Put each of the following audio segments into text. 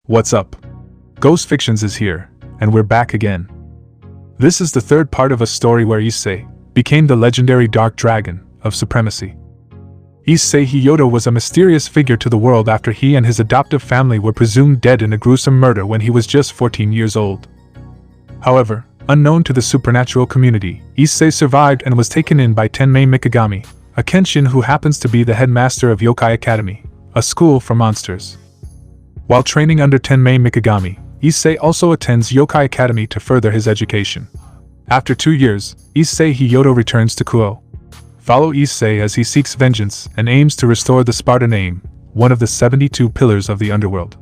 What's up? Ghost Fictions is here, and we're back again. This is the third part of a story where Issei became the legendary Dark Dragon of Supremacy. Issei Hyoudou was a mysterious figure to the world after he and his adoptive family were presumed dead in a gruesome murder when he was just 14 years old. However, unknown to the supernatural community, Issei survived and was taken in by Tenmei Mikogami, a Kenshin who happens to be the headmaster of Yokai Academy, a school for monsters. While training under Tenmei Mikogami, Issei also attends Yokai Academy to further his education. After 2 years, Issei Hyoudou returns to Kouh. Follow Issei as he seeks vengeance and aims to restore the Sparda name, one of the 72 pillars of the underworld.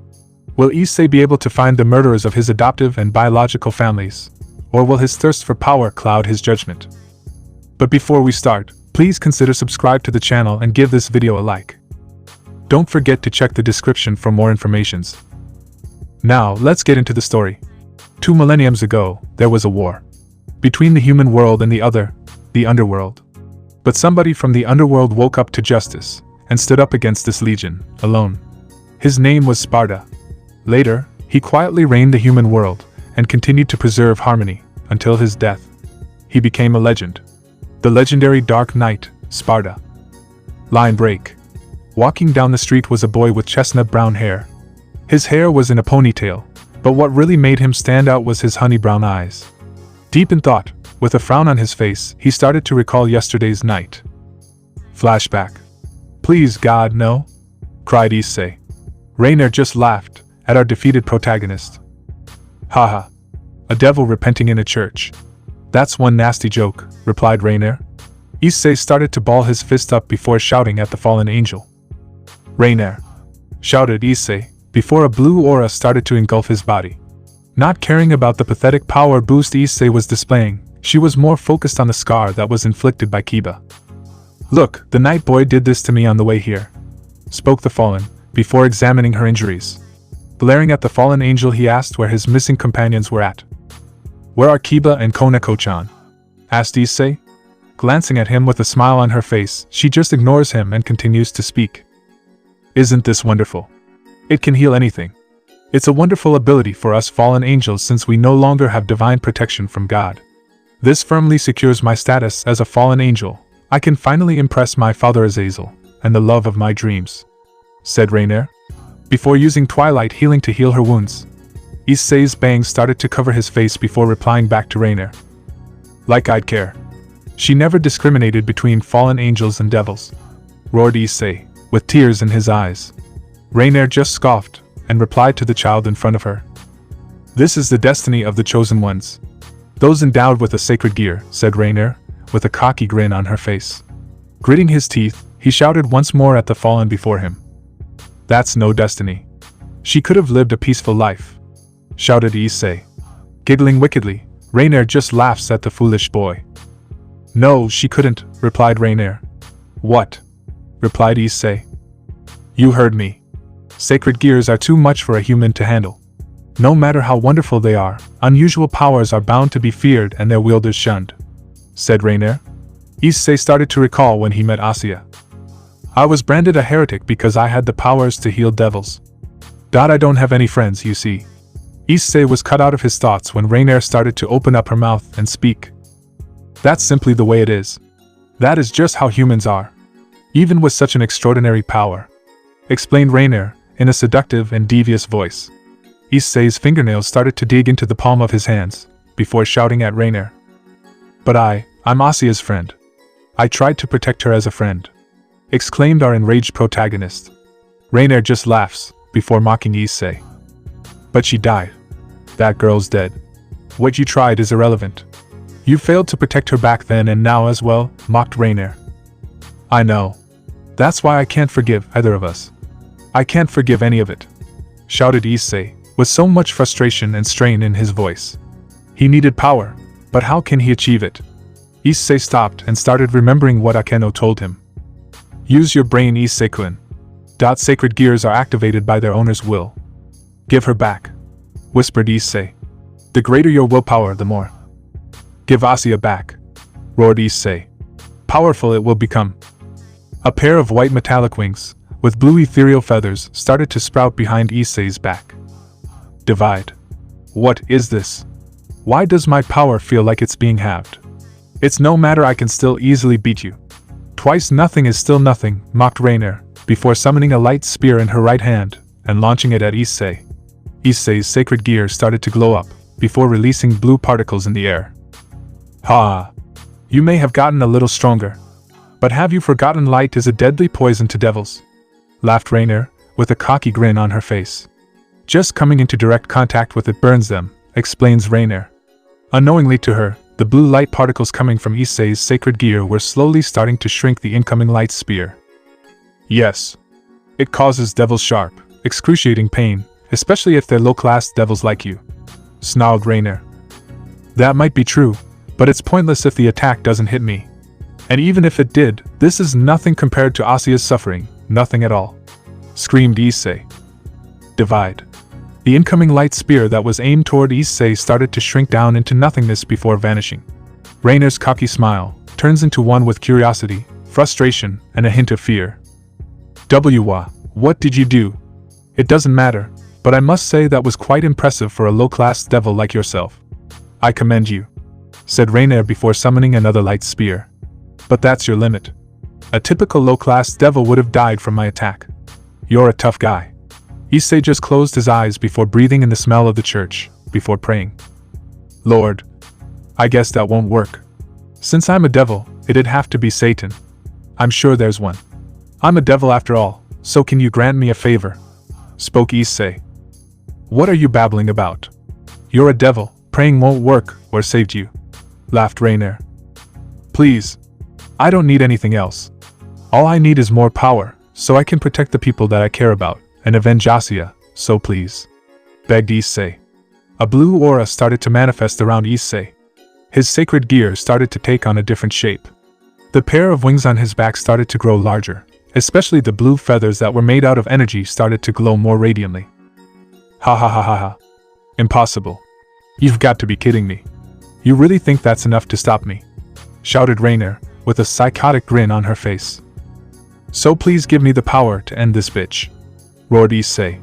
Will Issei be able to find the murderers of his adoptive and biological families? Or will his thirst for power cloud his judgment? But before we start, please consider subscribe to the channel and give this video a like. Don't forget to check the description for more informations. Now, let's get into the story. 2 millenniums ago, there was a war between the human world and the underworld. But somebody from the underworld woke up to justice and stood up against this legion, alone. His name was Sparda. Later, he quietly reigned the human world and continued to preserve harmony until his death. He became a legend. The legendary Dark Knight, Sparda. Line break. Walking down the street was a boy with chestnut brown hair. His hair was in a ponytail, but what really made him stand out was his honey brown eyes. Deep in thought, with a frown on his face, he started to recall yesterday's night. Flashback. Please God, no, cried Issei. Rainer just laughed at our defeated protagonist. Haha. A devil repenting in a church. That's one nasty joke, replied Rainer. Issei started to ball his fist up before shouting at the fallen angel. Rainer! Shouted Issei, before a blue aura started to engulf his body. Not caring about the pathetic power boost Issei was displaying, she was more focused on the scar that was inflicted by Kiba. Look, the night boy did this to me on the way here, spoke the fallen, before examining her injuries. Glaring at the fallen angel, he asked where his missing companions were at. Where are Kiba and Koneko-chan? Asked Issei. Glancing at him with a smile on her face, she just ignores him and continues to speak. Isn't this wonderful? It can heal anything. It's a wonderful ability for us fallen angels since we no longer have divine protection from God. This firmly secures my status as a fallen angel. I can finally impress my father Azazel, and the love of my dreams, said Rainer. Before using Twilight Healing to heal her wounds, Issei's bangs started to cover his face before replying back to Rainer. Like I'd care. She never discriminated between fallen angels and devils, roared Issei, with tears in his eyes. Rainer just scoffed and replied to the child in front of her. This is the destiny of the chosen ones. Those endowed with a sacred gear, said Rainer, with a cocky grin on her face. Gritting his teeth, he shouted once more at the fallen before him. That's no destiny. She could have lived a peaceful life, shouted Issei. Giggling wickedly, Rainer just laughs at the foolish boy. No, she couldn't, replied Rainer. What? Replied Issei. You heard me. Sacred gears are too much for a human to handle. No matter how wonderful they are, unusual powers are bound to be feared and their wielders shunned, said Rainer. Issei started to recall when he met Asuya. I was branded a heretic because I had the powers to heal devils. I don't have any friends, you see. Issei was cut out of his thoughts when Rainer started to open up her mouth and speak. That's simply the way it is. That is just how humans are. Even with such an extraordinary power, explained Rainer, in a seductive and devious voice. Issei's fingernails started to dig into the palm of his hands, before shouting at Rainer. But I'm Asuya's friend. I tried to protect her as a friend, exclaimed our enraged protagonist. Rainer just laughs, before mocking Issei. But she died. That girl's dead. What you tried is irrelevant. You failed to protect her back then and now as well, mocked Rainer. I know. That's why I can't forgive either of us. I can't forgive any of it, shouted Issei, with so much frustration and strain in his voice. He needed power, but how can he achieve it? Issei stopped and started remembering what Akeno told him. Use your brain, Issei-kun. Sacred gears are activated by their owner's will. Give her back, whispered Issei. The greater your willpower, the more. Give Asuya back, roared Issei. Powerful it will become. A pair of white metallic wings, with blue ethereal feathers, started to sprout behind Issei's back. Divide. What is this? Why does my power feel like it's being halved? It's no matter, I can still easily beat you. Twice nothing is still nothing, mocked Rainer, before summoning a light spear in her right hand and launching it at Issei. Issei's sacred gear started to glow up, before releasing blue particles in the air. Ha! You may have gotten a little stronger. But have you forgotten light is a deadly poison to devils? Laughed Rainer, with a cocky grin on her face. Just coming into direct contact with it burns them, explains Rainer. Unknowingly to her, the blue light particles coming from Issei's sacred gear were slowly starting to shrink the incoming light spear. Yes. It causes devils sharp, excruciating pain, especially if they're low-class devils like you. Snarled Rainer. That might be true, but it's pointless if the attack doesn't hit me. And even if it did, this is nothing compared to Asuya's suffering, nothing at all. Screamed Issei. Divide. The incoming light spear that was aimed toward Issei started to shrink down into nothingness before vanishing. Rainer's cocky smile turns into one with curiosity, frustration, and a hint of fear. What did you do? It doesn't matter, but I must say that was quite impressive for a low-class devil like yourself. I commend you, said Rainer before summoning another light spear. But that's your limit. A typical low-class devil would have died from my attack. You're a tough guy. Issei just closed his eyes before breathing in the smell of the church, before praying. Lord, I guess that won't work. Since I'm a devil, it'd have to be Satan. I'm sure there's one. I'm a devil after all, so can you grant me a favor? Spoke Issei. What are you babbling about? You're a devil, praying won't work, or saved you. Laughed Rainer. Please. I don't need anything else. All I need is more power, so I can protect the people that I care about, and avenge Asuya, so please. Begged Issei. A blue aura started to manifest around Issei. His sacred gear started to take on a different shape. The pair of wings on his back started to grow larger, especially the blue feathers that were made out of energy started to glow more radiantly. Ha ha ha ha ha. Impossible. You've got to be kidding me. You really think that's enough to stop me? Shouted Rainer, with a psychotic grin on her face. So please give me the power to end this bitch. Roared Issei.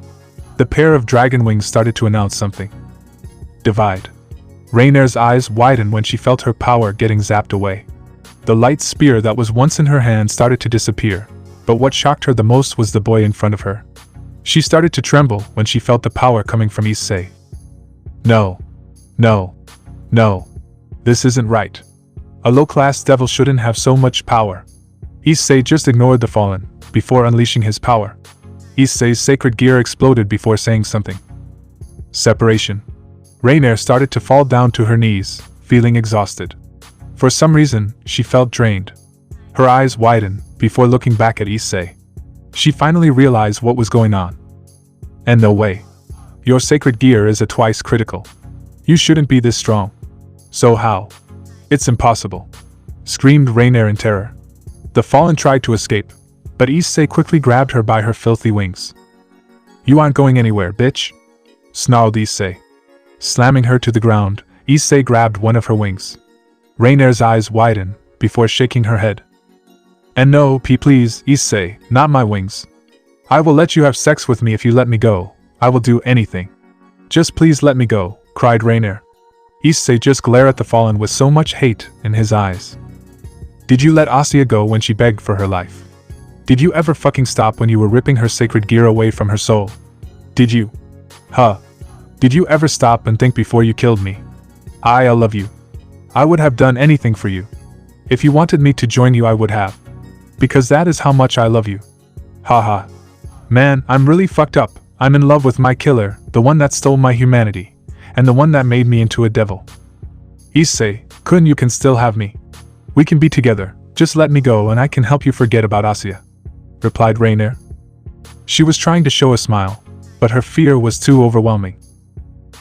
The pair of dragon wings started to announce something. Divide. Rainer's eyes widened when she felt her power getting zapped away. The light spear that was once in her hand started to disappear, but what shocked her the most was the boy in front of her. She started to tremble when she felt the power coming from Issei. No. No. No. This isn't right. A low-class devil shouldn't have so much power. Issei just ignored the fallen, before unleashing his power. Issei's sacred gear exploded before saying something. Separation. Rainer started to fall down to her knees, feeling exhausted. For some reason, she felt drained. Her eyes widened, before looking back at Issei. She finally realized what was going on. And no way. Your sacred gear is a twice critical. You shouldn't be this strong. So how? It's impossible. Screamed Rainer in terror. The fallen tried to escape, but Issei quickly grabbed her by her filthy wings. You aren't going anywhere, bitch! Snarled Issei. Slamming her to the ground, Issei grabbed one of her wings. Rainer's eyes widened, before shaking her head. And no, please, Issei, not my wings. I will let you have sex with me if you let me go. I will do anything. Just please let me go, cried Rainer. Issei just glared at the fallen with so much hate in his eyes. Did you let Asuya go when she begged for her life? Did you ever fucking stop when you were ripping her sacred gear away from her soul? Did you? Huh. Did you ever stop and think before you killed me? I love you. I would have done anything for you. If you wanted me to join you I would have. Because that is how much I love you. Haha. Man, I'm really fucked up. I'm in love with my killer, the one that stole my humanity, and the one that made me into a devil. Issei, couldn't you can still have me? We can be together, just let me go and I can help you forget about Asuya, replied Rainer. She was trying to show a smile, but her fear was too overwhelming.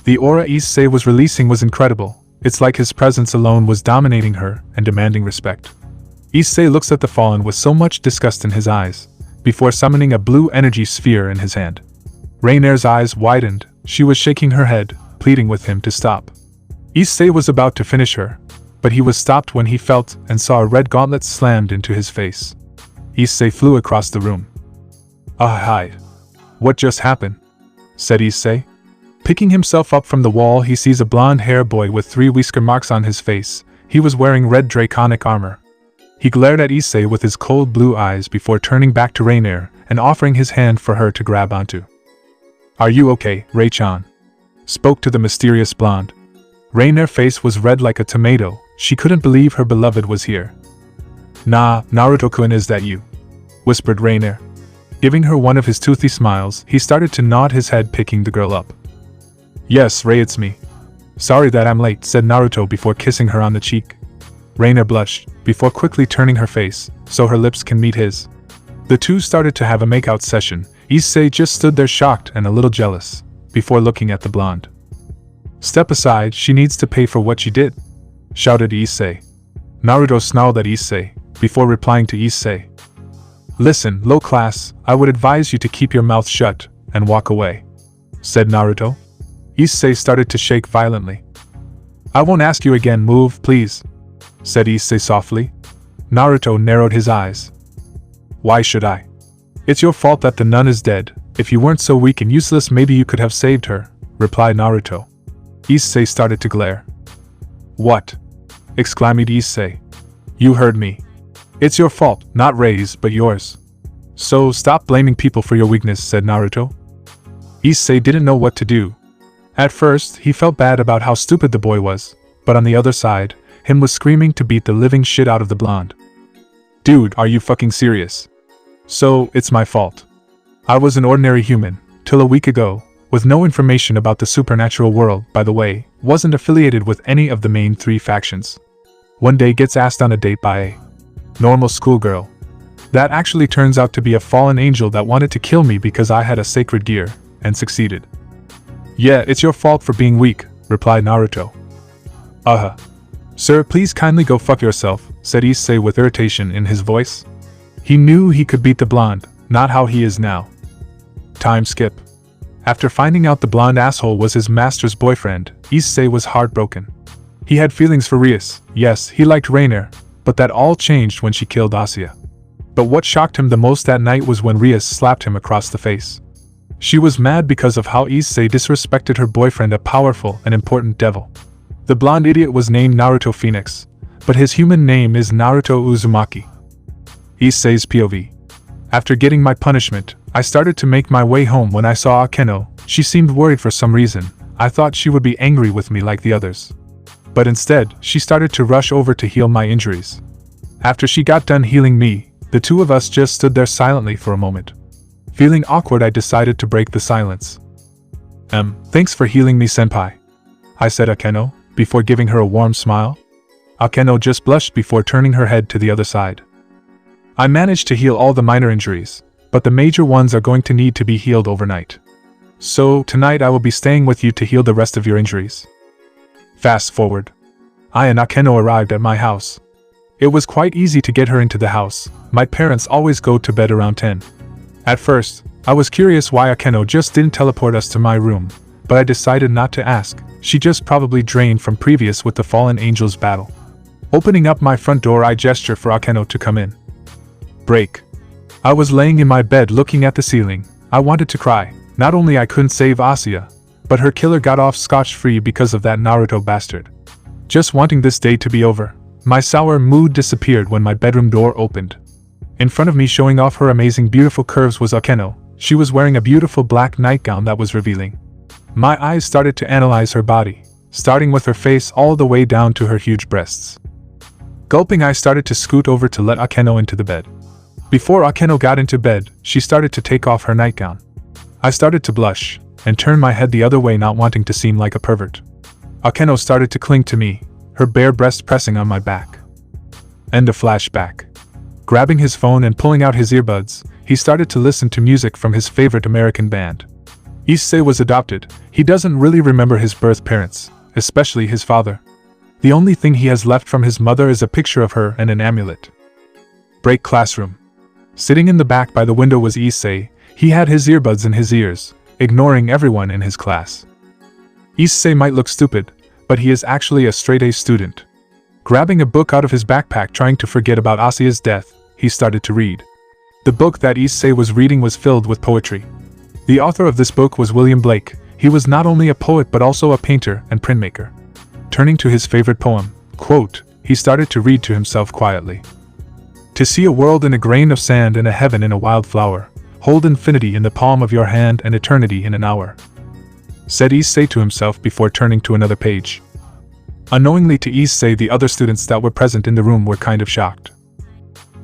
The aura Issei was releasing was incredible. It's like his presence alone was dominating her and demanding respect. Issei looks at the fallen with so much disgust in his eyes, before summoning a blue energy sphere in his hand. Rainer's eyes widened, she was shaking her head, pleading with him to stop. Issei was about to finish her, but he was stopped when he felt and saw a red gauntlet slammed into his face. Issei flew across the room. Ah, hi. What just happened? Said Issei. Picking himself up from the wall, he sees a blonde-haired boy with 3 whisker marks on his face. He was wearing red draconic armor. He glared at Issei with his cold blue eyes before turning back to Rainier and offering his hand for her to grab onto. "Are you okay, Ray-chan?" spoke to the mysterious blonde. Rainier's face was red like a tomato. She couldn't believe her beloved was here. "Nah, Naruto-kun, is that you?" whispered Rainier. Giving her one of his toothy smiles, he started to nod his head, picking the girl up. "Yes, Ray, it's me. Sorry that I'm late," said Naruto before kissing her on the cheek. Rainier blushed, before quickly turning her face, so her lips can meet his. The two started to have a makeout session. Issei just stood there shocked and a little jealous, before looking at the blonde. "Step aside, she needs to pay for what she did," shouted Issei. Naruto snarled at Issei, before replying to Issei. "Listen, low class, I would advise you to keep your mouth shut and walk away," said Naruto. Issei started to shake violently. "I won't ask you again, move, please," said Issei softly. Naruto narrowed his eyes. "Why should I? It's your fault that the nun is dead. If you weren't so weak and useless, maybe you could have saved her," replied Naruto. Issei started to glare. "What?" exclaimed Issei. "You heard me. It's your fault, not Ray's, but yours. So stop blaming people for your weakness," said Naruto. Issei didn't know what to do. At first, he felt bad about how stupid the boy was, but on the other side, him was screaming to beat the living shit out of the blonde. "Dude, are you fucking serious? So, it's my fault. I was an ordinary human, till a week ago, with no information about the supernatural world, by the way, wasn't affiliated with any of the main 3 factions. One day gets asked on a date by a normal schoolgirl. That actually turns out to be a fallen angel that wanted to kill me because I had a sacred gear, and succeeded." "Yeah, it's your fault for being weak," replied Naruto. "Sir, please kindly go fuck yourself," said Issei with irritation in his voice. He knew he could beat the blonde, not how he is now. Time skip. After finding out the blonde asshole was his master's boyfriend, Issei was heartbroken. He had feelings for Rias. Yes, he liked Rainier, but that all changed when she killed Asuya. But what shocked him the most that night was when Rias slapped him across the face. She was mad because of how Issei disrespected her boyfriend, a powerful and important devil. The blonde idiot was named Naruto Phoenix, but his human name is Naruto Uzumaki. Issei's POV. After getting my punishment, I started to make my way home when I saw Akeno. She seemed worried for some reason. I thought she would be angry with me like the others. But instead, she started to rush over to heal my injuries. After she got done healing me, the two of us just stood there silently for a moment. Feeling awkward, I decided to break the silence. Thanks for healing me, senpai," I said Akeno, before giving her a warm smile. Akeno just blushed before turning her head to the other side. "I managed to heal all the minor injuries, but the major ones are going to need to be healed overnight. So, tonight I will be staying with you to heal the rest of your injuries." Fast forward. I and Akeno arrived at my house. It was quite easy to get her into the house. My parents always go to bed around 10. At first, I was curious why Akeno just didn't teleport us to my room, but I decided not to ask. She just probably drained from previous with the fallen angels battle. Opening up my front door, I gestured for Akeno to come in. Break. I was laying in my bed looking at the ceiling. I wanted to cry. Not only I couldn't save Asuya, but her killer got off scotch-free because of that Naruto bastard. Just wanting this day to be over, my sour mood disappeared when my bedroom door opened. In front of me, showing off her amazing beautiful curves, was Akeno. She was wearing a beautiful black nightgown that was revealing. My eyes started to analyze her body, starting with her face all the way down to her huge breasts. Gulping, I started to scoot over to let Akeno into the bed. Before Akeno got into bed, she started to take off her nightgown. I started to blush, and turned my head the other way, not wanting to seem like a pervert. Akeno started to cling to me, her bare breast pressing on my back. End of flashback. Grabbing his phone and pulling out his earbuds, he started to listen to music from his favorite American band. Issei was adopted. He doesn't really remember his birth parents, especially his father. The only thing he has left from his mother is a picture of her and an amulet. Break classroom. Sitting in the back by the window was Issei. He had his earbuds in his ears, ignoring everyone in his class. Issei might look stupid, but he is actually a straight-A student. Grabbing a book out of his backpack, trying to forget about Asuya's death, he started to read. The book that Issei was reading was filled with poetry. The author of this book was William Blake. He was not only a poet but also a painter and printmaker. Turning to his favorite poem, quote, he started to read to himself quietly. To see a world in a grain of sand and a heaven in a wild flower, hold infinity in the palm of your hand and eternity in an hour, said Issei to himself before turning to another page. Unknowingly to Issei, the other students that were present in the room were kind of shocked.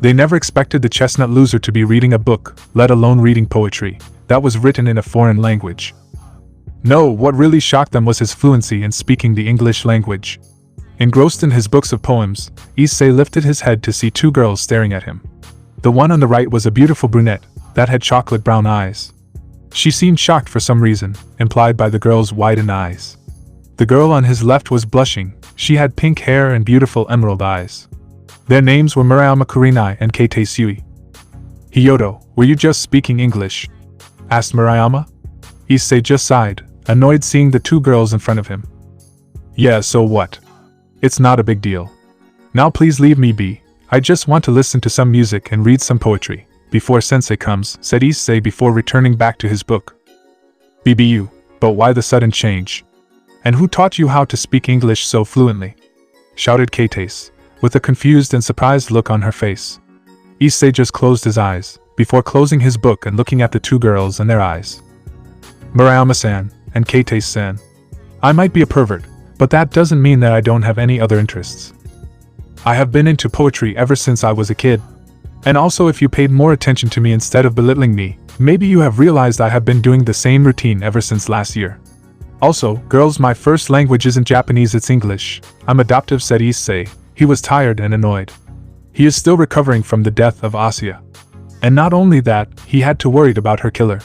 They never expected the chestnut loser to be reading a book, let alone reading poetry, that was written in a foreign language. No, what really shocked them was his fluency in speaking the English language. Engrossed in his books of poems, Issei lifted his head to see two girls staring at him. The one on the right was a beautiful brunette that had chocolate brown eyes. She seemed shocked for some reason, implied by the girl's widened eyes. The girl on his left was blushing. She had pink hair and beautiful emerald eyes. Their names were Murayama Kurinai and Kouh. Hyoudou, were you just speaking English? Asked Murayama. Issei just sighed, annoyed seeing the two girls in front of him. Yeah, so what? It's not a big deal. Now please leave me be, I just want to listen to some music and read some poetry, before sensei comes, said Issei before returning back to his book. BBU, but why the sudden change? And who taught you how to speak English so fluently? Shouted Kouh, with a confused and surprised look on her face. Issei just closed his eyes, before closing his book and looking at the two girls and their eyes. Murayama-san, and Kouh-san. I might be a pervert, but that doesn't mean that I don't have any other interests. I have been into poetry ever since I was a kid. And also, if you paid more attention to me instead of belittling me, maybe you have realized I have been doing the same routine ever since last year. Also, girls, my first language isn't Japanese, it's English. I'm adoptive, said Issei. He was tired and annoyed. He is still recovering from the death of Asuya. And not only that, he had to worry about her killer.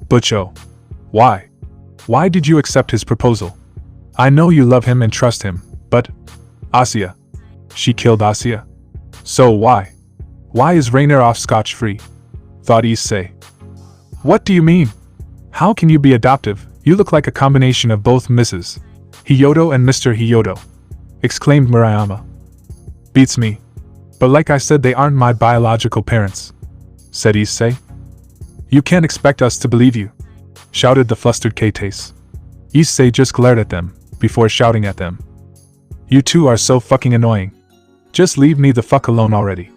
Butcho. Why? Why did you accept his proposal? I know you love him and trust him, but… Asuya. She killed Asuya. So why? Why is Rainer off scotch-free? Thought Issei. What do you mean? How can you be adoptive? You look like a combination of both Mrs. Hyoudou and Mr. Hyoudou, exclaimed Murayama. Beats me. But like I said, they aren't my biological parents, said Issei. You can't expect us to believe you, shouted the flustered Kouh. Issei just glared at them, before shouting at them. You two are so fucking annoying. Just leave me the fuck alone already.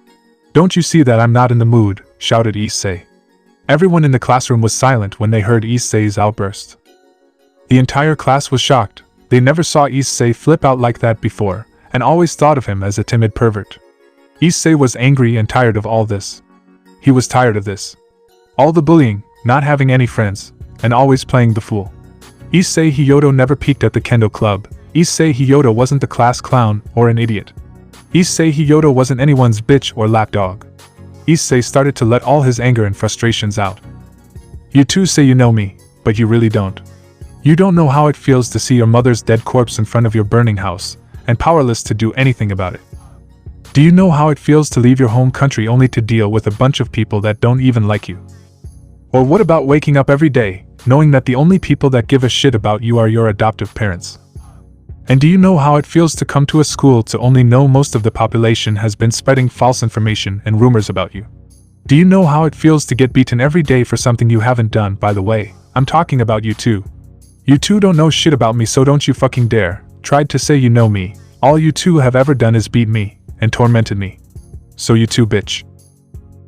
Don't you see that I'm not in the mood, shouted Issei. Everyone in the classroom was silent when they heard Issei's outburst. The entire class was shocked. They never saw Issei flip out like that before, and always thought of him as a timid pervert. Issei was angry and tired of all this. He was tired of this. All the bullying, not having any friends, and always playing the fool. Issei Hyoudou never peeked at the kendo club. Issei Hyoudou wasn't the class clown or an idiot. Issei Hyoudou wasn't anyone's bitch or lapdog. Issei started to let all his anger and frustrations out. You two say you know me, but you really don't. You don't know how it feels to see your mother's dead corpse in front of your burning house, and powerless to do anything about it. Do you know how it feels to leave your home country only to deal with a bunch of people that don't even like you? Or what about waking up every day, knowing that the only people that give a shit about you are your adoptive parents? And do you know how it feels to come to a school to only know most of the population has been spreading false information and rumors about you? Do you know how it feels to get beaten every day for something you haven't done? By the way, I'm talking about you too. You two don't know shit about me, so don't you fucking dare. Tried to say you know me. All you two have ever done is beat me and tormented me. So you two bitch.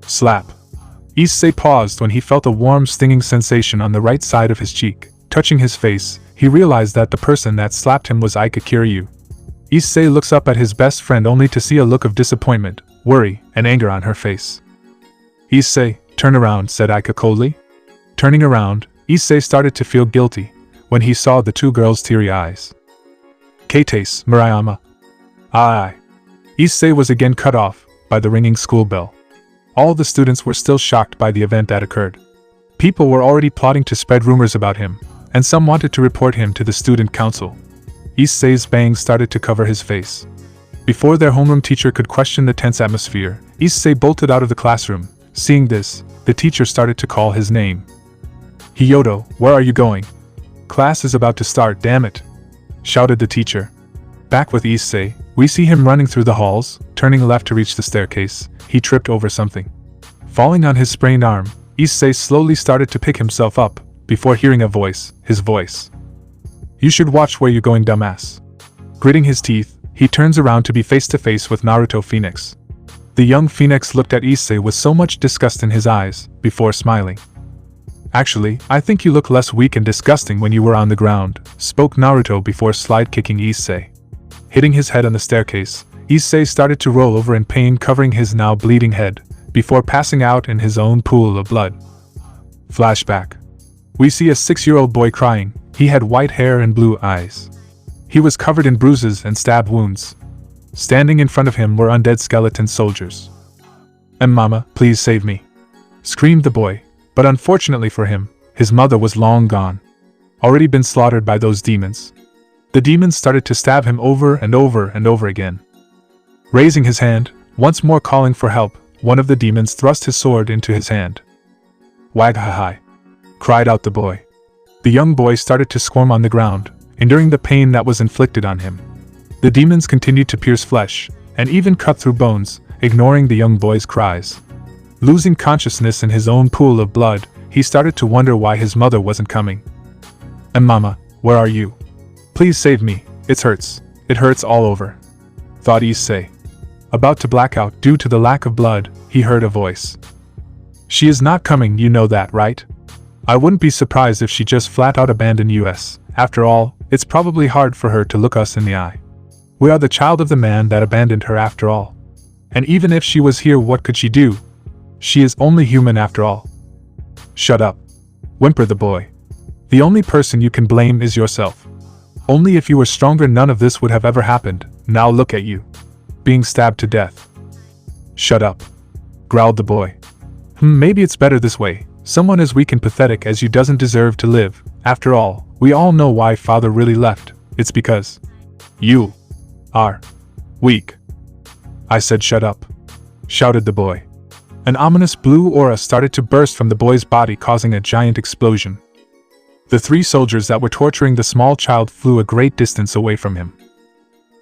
Slap. Issei paused when he felt a warm stinging sensation on the right side of his cheek. Touching his face, he realized that the person that slapped him was Aika Kiryu. Issei looks up at his best friend only to see a look of disappointment, worry, and anger on her face. Issei, turn around, said Aika coldly. Turning around, Issei started to feel guilty when he saw the two girls' teary eyes. Kouh, Murayama. Aye. Issei was again cut off by the ringing school bell. All the students were still shocked by the event that occurred. People were already plotting to spread rumors about him, and some wanted to report him to the student council. Issei's bangs started to cover his face. Before their homeroom teacher could question the tense atmosphere, Issei bolted out of the classroom. Seeing this, the teacher started to call his name. Hyoudou, where are you going? Class is about to start, damn it! Shouted the teacher. Back with Issei, we see him running through the halls. Turning left to reach the staircase, he tripped over something. Falling on his sprained arm, Issei slowly started to pick himself up, before hearing his voice. "You should watch where you're going, dumbass." Gritting his teeth, he turns around to be face to face with Naruto Phoenix. The young Phoenix looked at Issei with so much disgust in his eyes, before smiling. "Actually, I think you look less weak and disgusting when you were on the ground," spoke Naruto before slide-kicking Issei. Hitting his head on the staircase, Issei started to roll over in pain, covering his now bleeding head, before passing out in his own pool of blood. Flashback. We see a 6-year-old boy crying. He had white hair and blue eyes. He was covered in bruises and stab wounds. Standing in front of him were undead skeleton soldiers. "Mama, please save me," screamed the boy, but unfortunately for him, his mother was long gone. Already been slaughtered by those demons. The demons started to stab him over and over and over again. Raising his hand, once more calling for help, one of the demons thrust his sword into his hand. "Wag-ha-hi," cried out the boy. The young boy started to squirm on the ground, enduring the pain that was inflicted on him. The demons continued to pierce flesh, and even cut through bones, ignoring the young boy's cries. Losing consciousness in his own pool of blood, he started to wonder why his mother wasn't coming. "Mama, where are you? Please save me, it hurts all over," thought Issei. About to black out due to the lack of blood, he heard a voice. "She is not coming, you know that, right? I wouldn't be surprised if she just flat out abandoned us. After all, it's probably hard for her to look us in the eye. We are the child of the man that abandoned her after all. And even if she was here, what could she do? She is only human after all." "Shut up," whimpered the boy. "The only person you can blame is yourself. Only if you were stronger none of this would have ever happened. Now look at you. Being stabbed to death." "Shut up," growled the boy. Maybe it's better this way. Someone as weak and pathetic as you doesn't deserve to live. After all, we all know why father really left. It's because you are weak." "I said shut up," shouted the boy. An ominous blue aura started to burst from the boy's body, causing a giant explosion. The 3 soldiers that were torturing the small child flew a great distance away from him.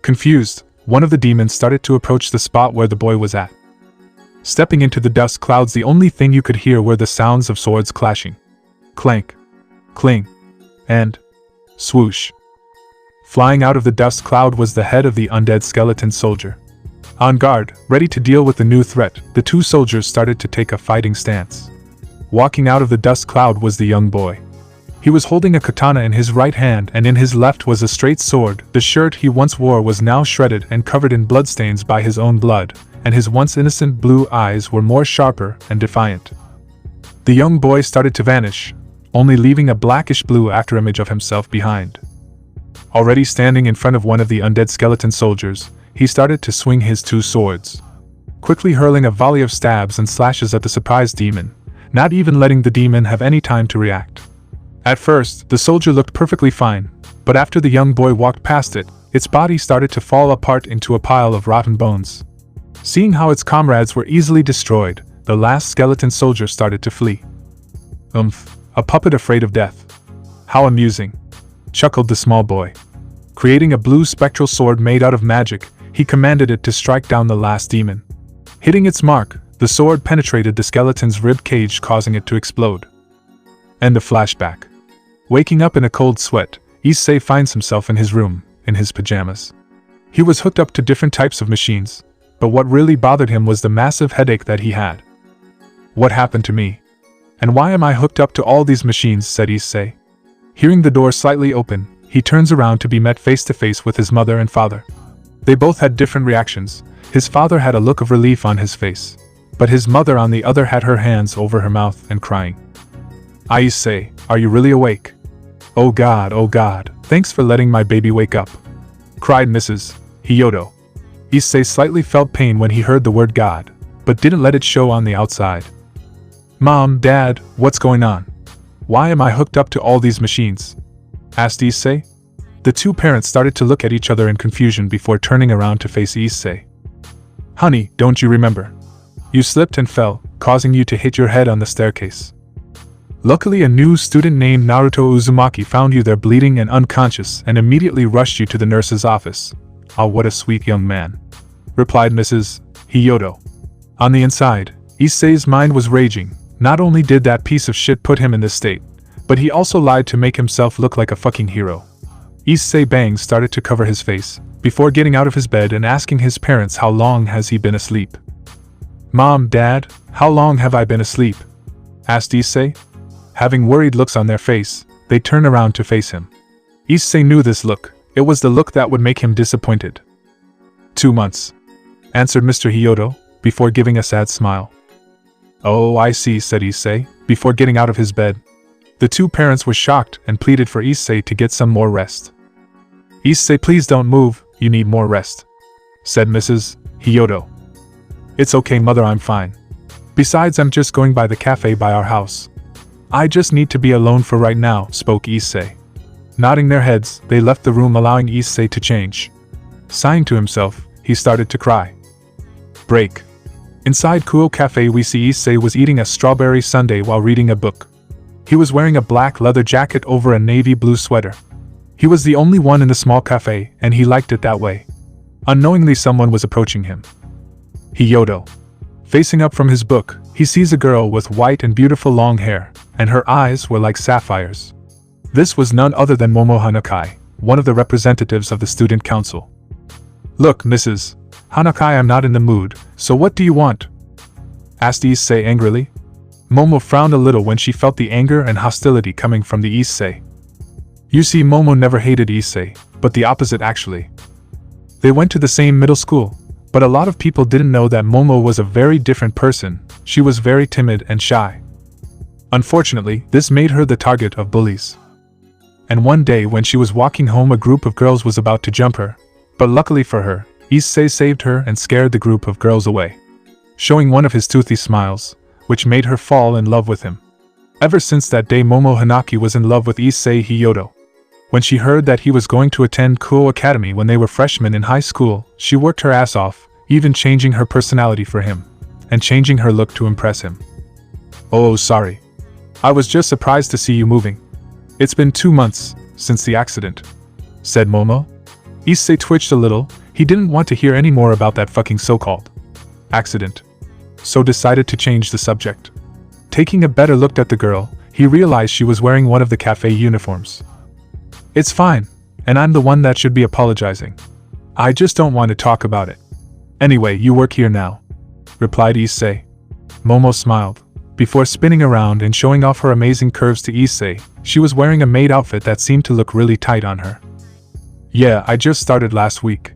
Confused, one of the demons started to approach the spot where the boy was at. Stepping into the dust clouds, the only thing you could hear were the sounds of swords clashing. Clank, cling, and swoosh. Flying out of the dust cloud was the head of the undead skeleton soldier. On guard, ready to deal with the new threat, the 2 soldiers started to take a fighting stance. Walking out of the dust cloud was the young boy. He was holding a katana in his right hand, and in his left was a straight sword. The shirt he once wore was now shredded and covered in bloodstains by his own blood, and his once innocent blue eyes were more sharper and defiant. The young boy started to vanish, only leaving a blackish blue afterimage of himself behind. Already standing in front of one of the undead skeleton soldiers, he started to swing his 2 swords, quickly hurling a volley of stabs and slashes at the surprised demon, not even letting the demon have any time to react. At first, the soldier looked perfectly fine, but after the young boy walked past it, its body started to fall apart into a pile of rotten bones. Seeing how its comrades were easily destroyed, the last skeleton soldier started to flee. A puppet afraid of death. How amusing, chuckled the small boy. Creating a blue spectral sword made out of magic, he commanded it to strike down the last demon. Hitting its mark, the sword penetrated the skeleton's rib cage, causing it to explode. End of flashback. Waking up in a cold sweat, Issei finds himself in his room, in his pajamas. He was hooked up to different types of machines, but what really bothered him was the massive headache that he had. "What happened to me? And why am I hooked up to all these machines?" said Issei. Hearing the door slightly open, he turns around to be met face to face with his mother and father. They both had different reactions. His father had a look of relief on his face, but his mother on the other had her hands over her mouth and crying. "Issei, are you really awake? Oh God, thanks for letting my baby wake up," cried Mrs. Hyoudou. Issei slightly felt pain when he heard the word God, but didn't let it show on the outside. "Mom, Dad, what's going on? Why am I hooked up to all these machines?" asked Issei. The 2 parents started to look at each other in confusion before turning around to face Issei. "Honey, don't you remember? You slipped and fell, causing you to hit your head on the staircase. Luckily, a new student named Naruto Uzumaki found you there bleeding and unconscious and immediately rushed you to the nurse's office." "Ah, what a sweet young man," replied Mrs. Hyoudou. On the inside, Issei's mind was raging. Not only did that piece of shit put him in this state, but he also lied to make himself look like a fucking hero. Issei Bang started to cover his face, before getting out of his bed and asking his parents how long has he been asleep. "Mom, Dad, how long have I been asleep?" asked Issei. Having worried looks on their face, they turned around to face him. Issei knew this look. It was the look that would make him disappointed. 2 months, answered Mr. Hyoudou, before giving a sad smile. "Oh, I see," said Issei, before getting out of his bed. The two parents were shocked and pleaded for Issei to get some more rest. "Issei, please don't move, you need more rest," said Mrs. Hyoudou. "It's okay, mother, I'm fine. Besides, I'm just going by the cafe by our house. I just need to be alone for right now," spoke Issei. Nodding their heads, they left the room, allowing Issei to change. Sighing to himself, he started to cry. Break. Inside Kouh Cafe, we see Issei was eating a strawberry sundae while reading a book. He was wearing a black leather jacket over a navy blue sweater. He was the only one in the small cafe, and he liked it that way. Unknowingly, someone was approaching him. Hyoudou. Facing up from his book, he sees a girl with white and beautiful long hair, and her eyes were like sapphires. This was none other than Momo Hanakai, one of the representatives of the student council. "Look, Mrs. Hanakai, I'm not in the mood, so what do you want?" asked Issei angrily. Momo frowned a little when she felt the anger and hostility coming from the Issei. You see, Momo never hated Issei, but the opposite actually. They went to the same middle school, but a lot of people didn't know that Momo was a very different person. She was very timid and shy. Unfortunately, this made her the target of bullies. And one day when she was walking home, a group of girls was about to jump her, but luckily for her, Issei saved her and scared the group of girls away, showing one of his toothy smiles, which made her fall in love with him. Ever since that day, Momo Hanaki was in love with Issei Hyoudou. When she heard that he was going to attend Kouh Academy when they were freshmen in high school, she worked her ass off, even changing her personality for him, and changing her look to impress him. "Oh, sorry. I was just surprised to see you moving. It's been 2 months since the accident," said Momo. Issei twitched a little. He didn't want to hear any more about that fucking so-called accident, so decided to change the subject. Taking a better look at the girl, he realized she was wearing one of the cafe uniforms. "It's fine, and I'm the one that should be apologizing. I just don't want to talk about it. Anyway, you work here now," replied Issei. Momo smiled, before spinning around and showing off her amazing curves to Issei. She was wearing a maid outfit that seemed to look really tight on her. "Yeah, I just started last week.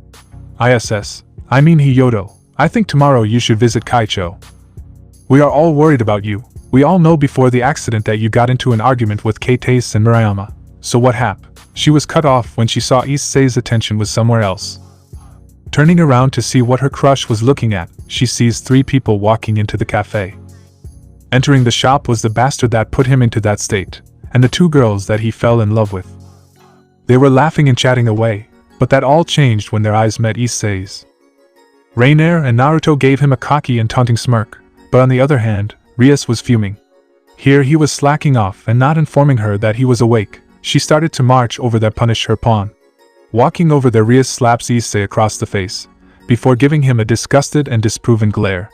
I mean Hyoudou, I think tomorrow you should visit Kaicho. We are all worried about you. We all know before the accident that you got into an argument with Keitase and Murayama. So what happened?" She was cut off when she saw Issei's attention was somewhere else. Turning around to see what her crush was looking at, she sees 3 people walking into the cafe. Entering the shop was the bastard that put him into that state, and the 2 girls that he fell in love with. They were laughing and chatting away, but that all changed when their eyes met Issei's. Rainier and Naruto gave him a cocky and taunting smirk, but on the other hand, Rias was fuming. Here he was slacking off and not informing her that he was awake. She started to march over there, punish her pawn. Walking over there, Rias slaps Issei across the face, before giving him a disgusted and disproven glare.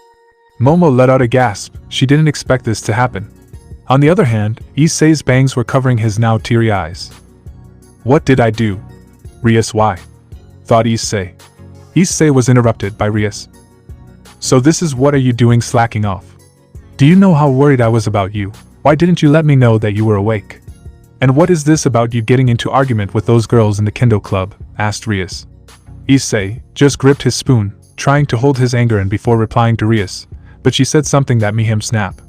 Momo let out a gasp. She didn't expect this to happen. On the other hand, Issei's bangs were covering his now teary eyes. "What did I do? Rias, why?" thought Issei. Issei was interrupted by Rias. "So this is what are you doing, slacking off? Do you know how worried I was about you? Why didn't you let me know that you were awake? And what is this about you getting into argument with those girls in the kendo club?" asked Rias. Issei just gripped his spoon, trying to hold his anger in before replying to Rias, but she said something that made him snap.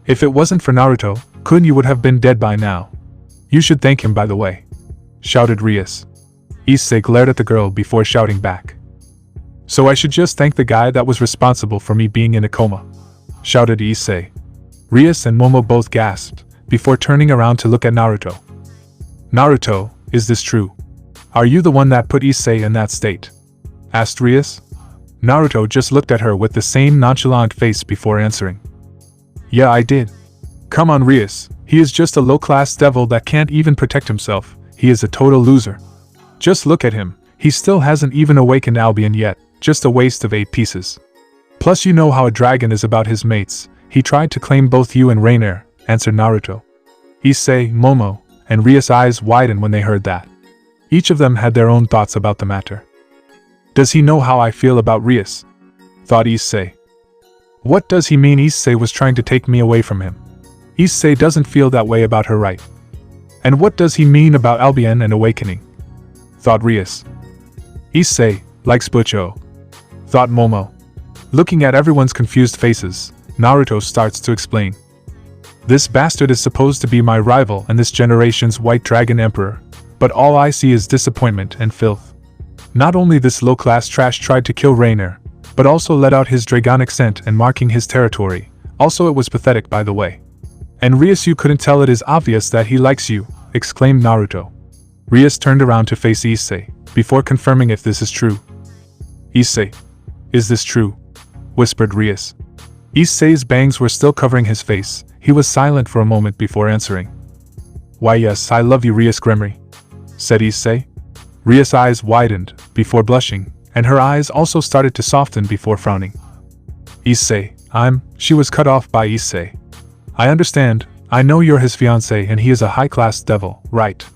"If it wasn't for Naruto, Kouh, you would have been dead by now. You should thank him, by the way," shouted Rias. Issei glared at the girl before shouting back. "So I should just thank the guy that was responsible for me being in a coma," shouted Issei. Rias and Momo both gasped, before turning around to look at Naruto. "Naruto, is this true? Are you the one that put Issei in that state?" asked Rias. Naruto just looked at her with the same nonchalant face before answering. "Yeah, I did. Come on, Rias, he is just a low-class devil that can't even protect himself. He is a total loser. Just look at him, he still hasn't even awakened Albion yet, just a waste of 8 pieces. Plus you know how a dragon is about his mates, he tried to claim both you and Rainier," answered Naruto. Issei, Momo, and Ria's eyes widened when they heard that. Each of them had their own thoughts about the matter. Does he know how I feel about Rias? Thought Issei. What does he mean Issei was trying to take me away from him? Issei doesn't feel that way about her, right? And what does he mean about Albion and awakening? Thought Rias. Issei likes Butcho. Thought Momo. Looking at everyone's confused faces, Naruto starts to explain. This bastard is supposed to be my rival and this generation's White Dragon Emperor, but all I see is disappointment and filth. Not only this low-class trash tried to kill Rainer, but also let out his dragonic scent and marking his territory. Also, it was pathetic, by the way. And Rias, you couldn't tell? It is obvious that he likes you, exclaimed Naruto. Rias turned around to face Issei, before confirming if this is true. Issei, is this true? Whispered Rias. Issei's bangs were still covering his face. He was silent for a moment before answering. Why yes, I love you, Rias Gremory, said Issei. Rias' eyes widened, before blushing, and her eyes also started to soften before frowning. Issei, she was cut off by Issei. I understand, I know you're his fiancé and he is a high-class devil, right?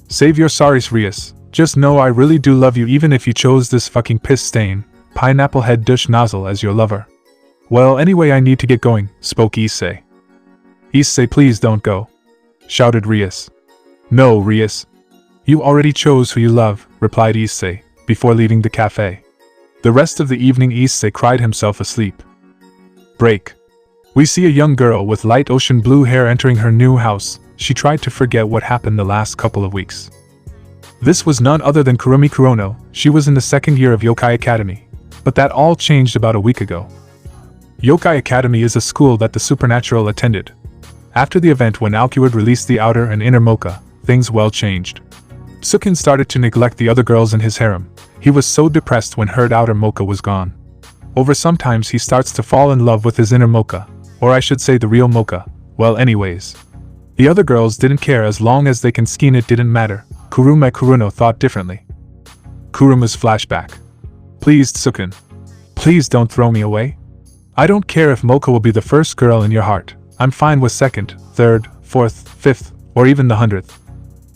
Save your sorries, Rias. Just know I really do love you even if you chose this fucking piss stain, pineapple head douche nozzle as your lover. Well, anyway, I need to get going, spoke Issei. Issei, please don't go, shouted Rias. No, Rias. You already chose who you love, replied Issei, before leaving the cafe. The rest of the evening Issei cried himself asleep. Break. We see a young girl with light ocean blue hair entering her new house. She tried to forget what happened the last couple of weeks. This was none other than Kurumi Kurono. She was in the second year of Yokai Academy, but that all changed about a week ago. Yokai Academy is a school that the supernatural attended. After the event when Alcuid released the outer and inner Mocha, things well changed. Sukin started to neglect the other girls in his harem. He was so depressed when her outer Mocha was gone. Over sometimes he starts to fall in love with his inner Mocha, or I should say the real Mocha. Well, anyways. The other girls didn't care as long as they can skin, it didn't matter. Kurumi Kurono thought differently. Kuruma's flashback. Please, Sukin. Please don't throw me away. I don't care if Mocha will be the first girl in your heart. I'm fine with second, third, fourth, fifth, or even the 100th.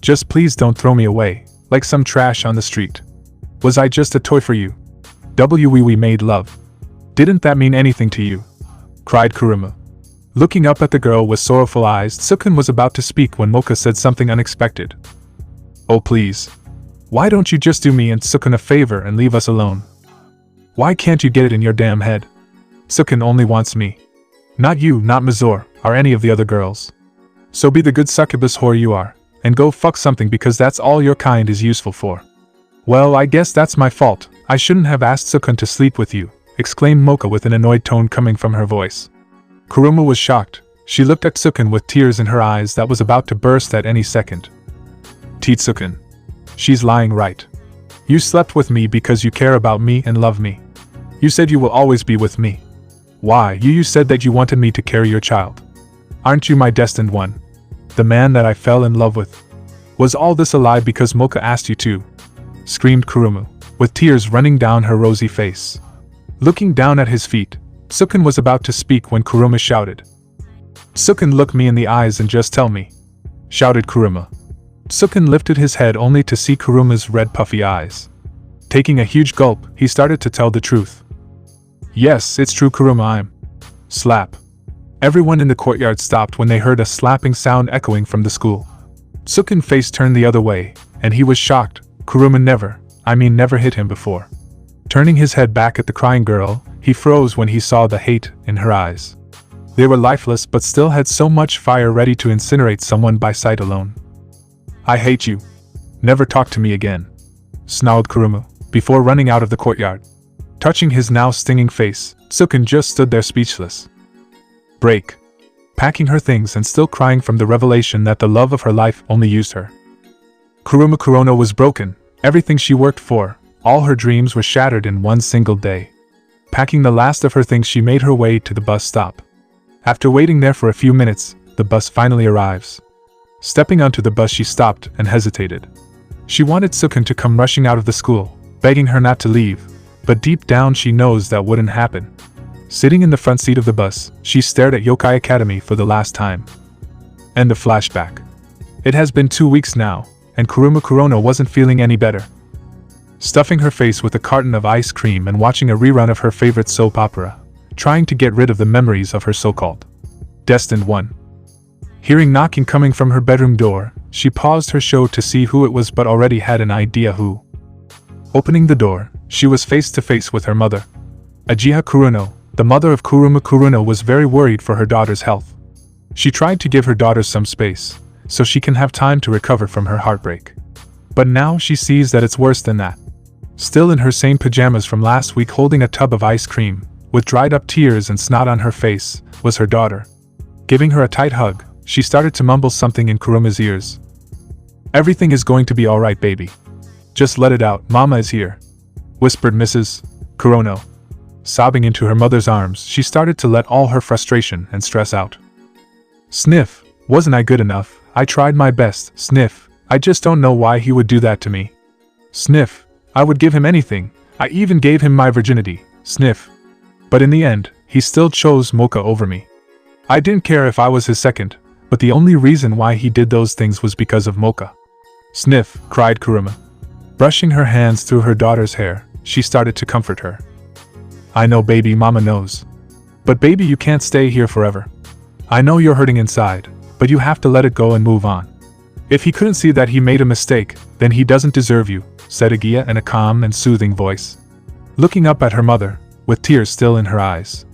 Just please don't throw me away, like some trash on the street. Was I just a toy for you? We made love. Didn't that mean anything to you? Cried Kuruma. Looking up at the girl with sorrowful eyes, Sukin was about to speak when Mocha said something unexpected. Oh please. Why don't you just do me and Sukin a favor and leave us alone? Why can't you get it in your damn head? Sukin only wants me. Not you, not Mizore, or any of the other girls. So be the good succubus whore you are, and go fuck something because that's all your kind is useful for. Well, I guess that's my fault. I shouldn't have asked Sukin to sleep with you, exclaimed Mocha with an annoyed tone coming from her voice. Kuruma was shocked. She looked at Sukin with tears in her eyes that was about to burst at any second. Sukin. She's lying, right? You slept with me because you care about me and love me. You said you will always be with me. Why, you said that you wanted me to carry your child. Aren't you my destined one? The man that I fell in love with. Was all this a lie because Mocha asked you to? Screamed Kuruma, with tears running down her rosy face. Looking down at his feet, Sukin was about to speak when Kuruma shouted. Sukin, look me in the eyes and just tell me, shouted Kuruma. Sukin lifted his head only to see Kuruma's red puffy eyes. Taking a huge gulp, he started to tell the truth. Yes, it's true, Kuruma, Slap. Everyone in the courtyard stopped when they heard a slapping sound echoing from the school. Sukin's face turned the other way, and he was shocked. Kuruma never hit him before. Turning his head back at the crying girl, he froze when he saw the hate in her eyes. They were lifeless but still had so much fire ready to incinerate someone by sight alone. I hate you. Never talk to me again, snarled Kuruma, before running out of the courtyard. Touching his now stinging face, Sukin just stood there speechless. Break. Packing her things and still crying from the revelation that the love of her life only used her. Kuruma Kurono was broken. Everything she worked for, all her dreams were shattered in one single day. Packing the last of her things, she made her way to the bus stop. After waiting there for a few minutes, the bus finally arrives. Stepping onto the bus, she stopped and hesitated. She wanted Sukin to come rushing out of the school, begging her not to leave, but deep down she knows that wouldn't happen. Sitting in the front seat of the bus, she stared at Yokai Academy for the last time. End of flashback. It has been 2 weeks now, and Kuruma Kurono wasn't feeling any better. Stuffing her face with a carton of ice cream and watching a rerun of her favorite soap opera, trying to get rid of the memories of her so-called destined one. Hearing knocking coming from her bedroom door, she paused her show to see who it was but already had an idea who. Opening the door, she was face to face with her mother. Ajiha Kuruno, the mother of Kuruma Kuruno, was very worried for her daughter's health. She tried to give her daughter some space, so she can have time to recover from her heartbreak. But now she sees that it's worse than that. Still in her same pajamas from last week, holding a tub of ice cream, with dried up tears and snot on her face, was her daughter. Giving her a tight hug, she started to mumble something in Kuruma's ears. "Everything is going to be alright, baby. Just let it out, Mama is here," whispered Mrs. Kurono. Sobbing into her mother's arms, she started to let all her frustration and stress out. Sniff, wasn't I good enough? I tried my best. Sniff, I just don't know why he would do that to me. Sniff, I would give him anything. I even gave him my virginity. Sniff. But in the end, he still chose Mocha over me. I didn't care if I was his second, but the only reason why he did those things was because of Mocha. Sniff, cried Kuruma. Brushing her hands through her daughter's hair, she started to comfort her. I know, baby, Mama knows. But baby, you can't stay here forever. I know you're hurting inside, but you have to let it go and move on. If he couldn't see that he made a mistake, then he doesn't deserve you, said Agia in a calm and soothing voice. Looking up at her mother, with tears still in her eyes.